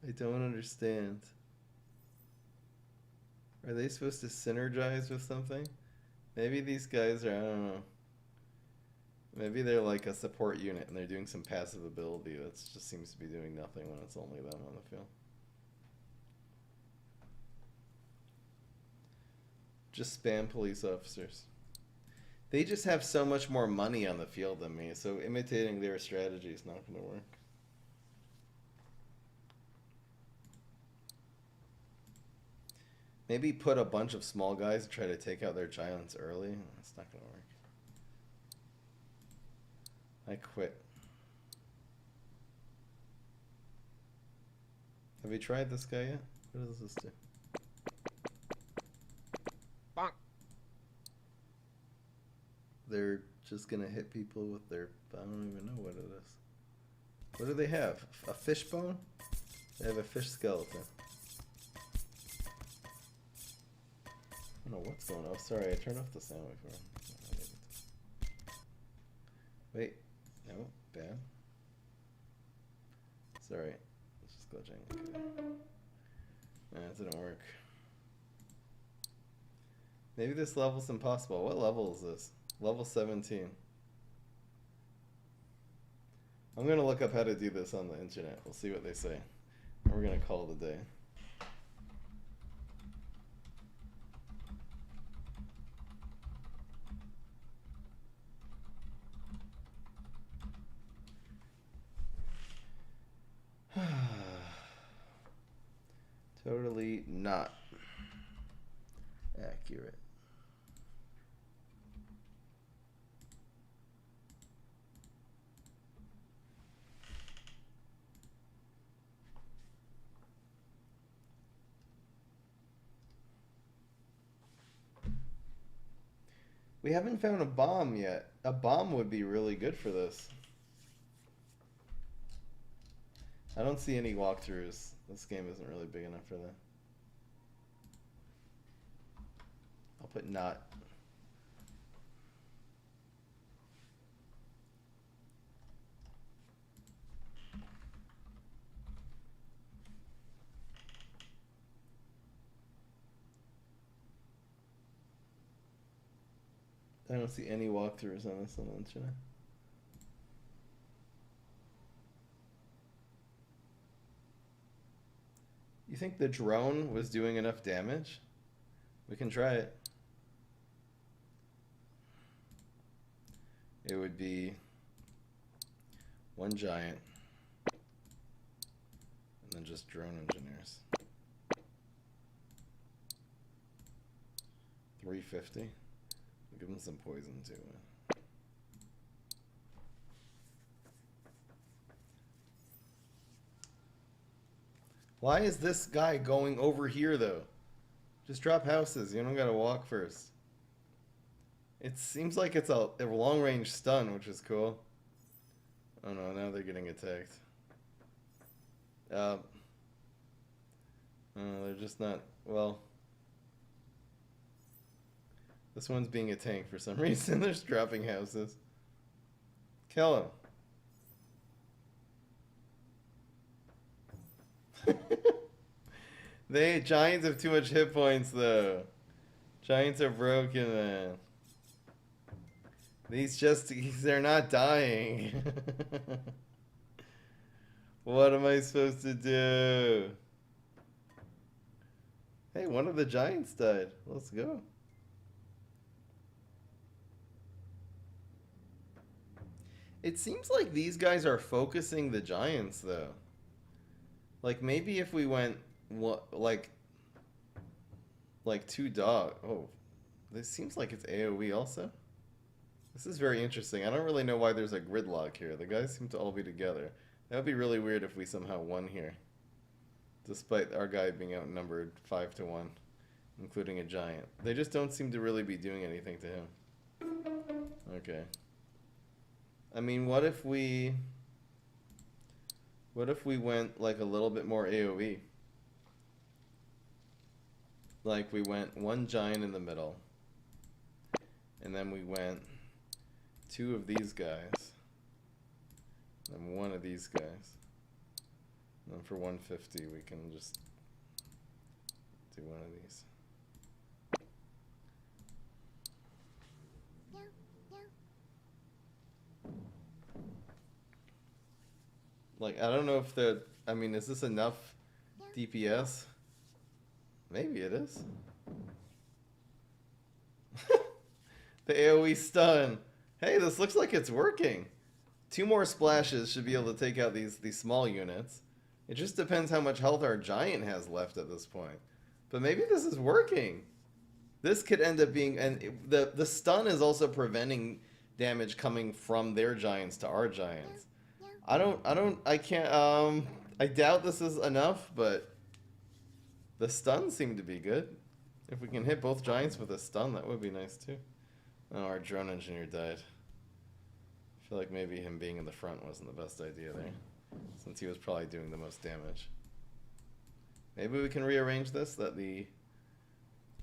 I don't understand. Are they supposed to synergize with something? Maybe these guys are, I don't know. Maybe they're like a support unit and they're doing some passive ability that just seems to be doing nothing when it's only them on the field. Just spam police officers. They just have so much more money on the field than me, so imitating their strategy is not going to work. Maybe put a bunch of small guys and try to take out their giants early. That's not going to work. I quit. Have you tried this guy yet? What does this do? Bonk. They're just gonna hit people with their... I don't even know what it is. What do they have? A fish bone? They have a fish skeleton. I don't know what's going on. Oh, sorry, I turned off the sound before. Wait. No, bad. Sorry. It's just glitching. Okay. Nah, it didn't work. Maybe this level's impossible. What level is this? Level 17. I'm gonna look up how to do this on the internet. We'll see what they say. And we're gonna call it a day. Totally not accurate. We haven't found a bomb yet. A bomb would be really good for this. I don't see any walkthroughs. This game isn't really big enough for that. I'll put not. I don't see any walkthroughs on this on the internet. You think the drone was doing enough damage? We can try it. It would be one giant and then just drone engineers. 350. We'll give them some poison too. Why is this guy going over here though? Just drop houses. You don't gotta walk first. It seems like it's a long range stun, which is cool. Oh no, now they're getting attacked. They're just not, well. This one's being a tank for some reason. They're just dropping houses. Kill him. Giants have too much hit points though. Giants are broken, man. They're not dying. What am I supposed to do? Hey, one of the giants died. Let's go. It seems like these guys are focusing the giants though. Like maybe if we went like 2 dog. Oh, this seems like it's AoE also. This is very interesting. I don't really know why there's a gridlock here. The guys seem to all be together. That would be really weird if we somehow won here. Despite our guy being outnumbered 5-1, including a giant. They just don't seem to really be doing anything to him. Okay. I mean, what if we went like a little bit more AoE? Like we went one giant in the middle. And then we went 2 of these guys. And 1 of these guys. And then for 150 we can just do 1 of these. Like, I don't know if I mean, is this enough DPS? Maybe it is. The AoE stun. Hey, this looks like it's working. 2 more splashes should be able to take out these small units. It just depends how much health our giant has left at this point. But maybe this is working. This could end up being, and the stun is also preventing damage coming from their giants to our giants. I doubt this is enough, but the stuns seem to be good. If we can hit both giants with a stun, that would be nice too. Oh, our drone engineer died. I feel like maybe him being in the front wasn't the best idea there, since he was probably doing the most damage. Maybe we can rearrange this, that the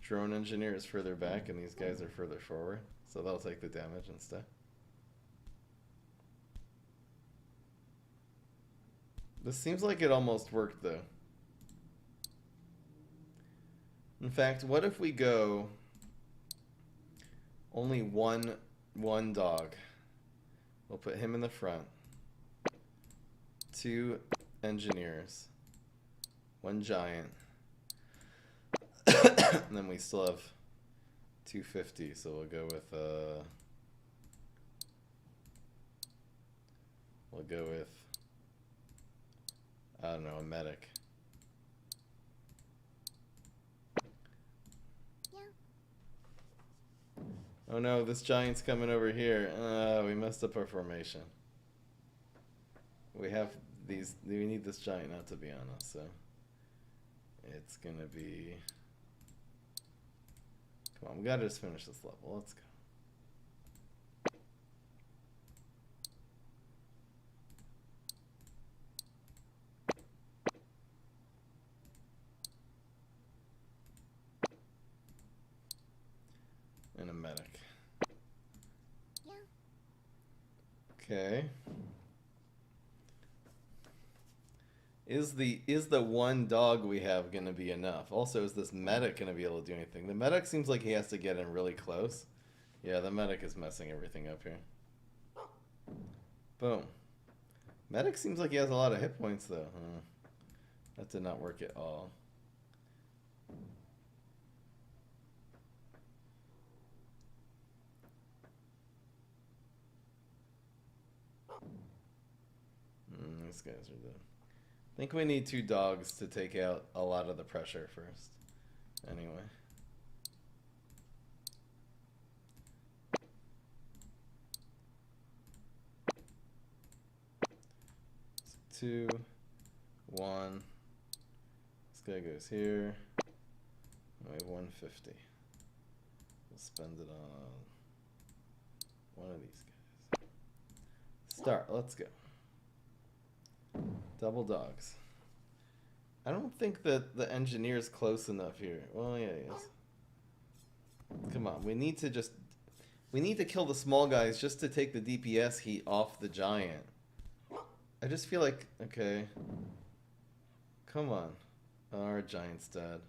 drone engineer is further back and these guys are further forward, so they'll take the damage instead. This seems like it almost worked though. In fact, what if we go only one dog? We'll put him in the front. 2 engineers. 1 giant. And then we still have 250, so we'll go with I don't know, a medic. Oh no, this giant's coming over here. We messed up our formation. We need this giant not to be on us, so it's gonna be, come on, we gotta just finish this level. Let's go. And a medic. Okay. Is the 1 dog we have gonna be enough? Also, is this medic gonna be able to do anything? The medic seems like he has to get in really close. Yeah, the medic is messing everything up here. Boom. Medic seems like he has a lot of hit points though. That did not work at all. these guys are dead. I think we need 2 dogs to take out a lot of the pressure first. Anyway. So 2, 1. This guy goes here. We have 150. We'll spend it on one of these guys. Start. Let's go. Double dogs. I don't think that the engineer's close enough here. Well, yeah, he is. Come on. We need to kill the small guys just to take the DPS heat off the giant. I just feel like, okay. Come on. Our giant's dead.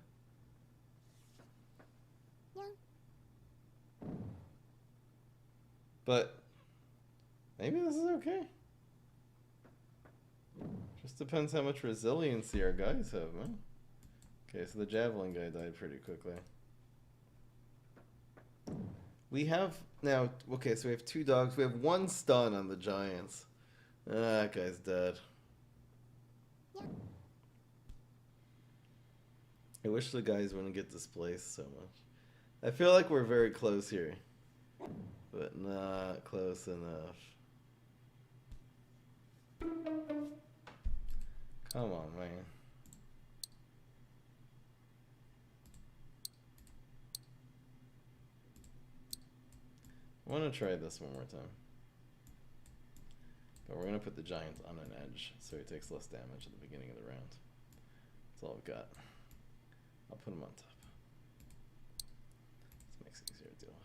But maybe this is okay. Just depends how much resiliency our guys have, man. Okay, so the javelin guy died pretty quickly. We have now, okay, so we have 2 dogs. We have 1 stun on the giants. That guy's dead. I wish the guys wouldn't get displaced so much. I feel like we're very close here, but not close enough. Come on, man. I want to try this one more time. But we're going to put the giant on an edge so he takes less damage at the beginning of the round. That's all I've got. I'll put him on top. This makes it easier to deal with.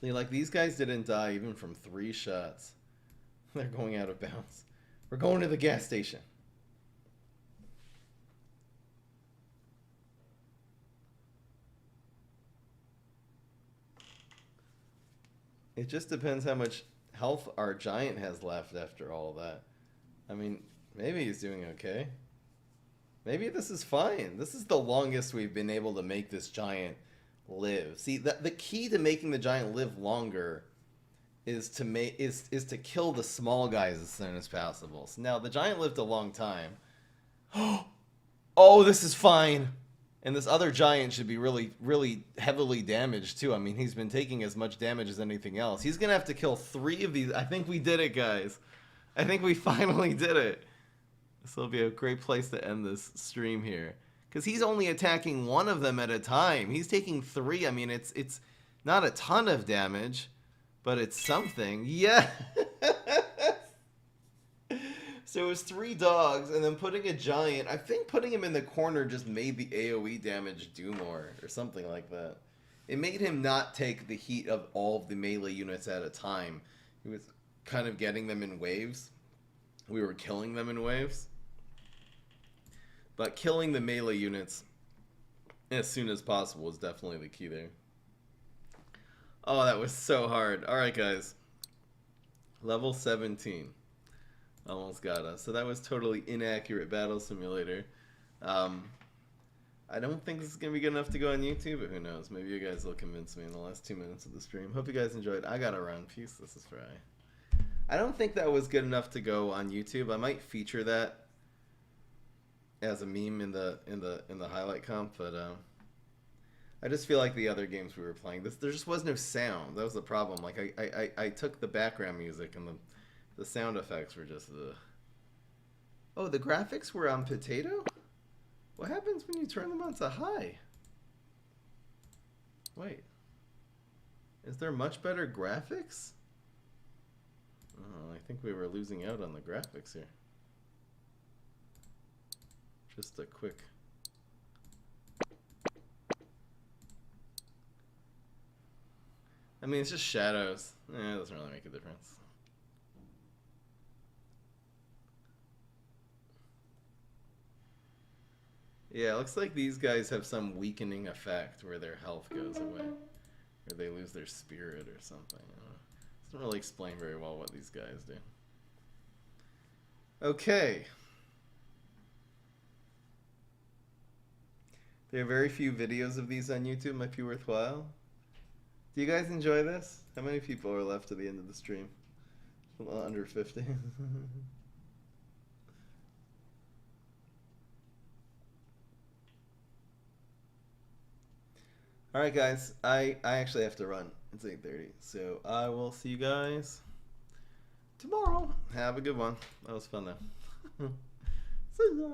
Like, these guys didn't die even from 3 shots. They're going out of bounds. We're going to the gas station. It just depends how much health our giant has left after all that. I mean, maybe he's doing okay. Maybe this is fine. This is the longest we've been able to make this giant live. See, the key to making the giant live longer is to kill the small guys as soon as possible. So now the giant lived a long time. Oh, this is fine. And this other giant should be really, really heavily damaged too. I mean, he's been taking as much damage as anything else. He's gonna have to kill 3 of these. I think we did it, guys. I think we finally did it. This will be a great place to end this stream here. Because he's only attacking 1 of them at a time. He's taking 3. I mean, it's not a ton of damage, but it's something. Yeah. So it was 3 dogs, and then putting a giant. I think putting him in the corner just made the AoE damage do more, or something like that. It made him not take the heat of all of the melee units at a time. He was kind of getting them in waves. We were killing them in waves. But killing the melee units as soon as possible is definitely the key there. Oh, that was so hard. Alright, guys. Level 17. Almost got us. So that was totally inaccurate Battle Simulator. I don't think this is going to be good enough to go on YouTube, but who knows. Maybe you guys will convince me in the last 2 minutes of the stream. Hope you guys enjoyed. I got a run. Peace. This is Fry. I don't think that was good enough to go on YouTube. I might feature that as a meme in the highlight comp, but I just feel like the other games we were playing, there just was no sound. That was the problem. Like I took the background music and the sound effects were just the. Oh, the graphics were on potato? What happens when you turn them on to high? Wait. Is there much better graphics? Oh, I think we were losing out on the graphics here. Just a quick. I mean, it's just shadows. It doesn't really make a difference. Yeah, it looks like these guys have some weakening effect where their health goes away. Or they lose their spirit or something. I don't know. It doesn't really explain very well what these guys do. Okay. There are very few videos of these on YouTube. Might be worthwhile. Do you guys enjoy this? How many people are left to the end of the stream? Well, under 50. Alright guys, I actually have to run. It's 8:30. So I will see you guys tomorrow. Have a good one. That was fun though. See ya.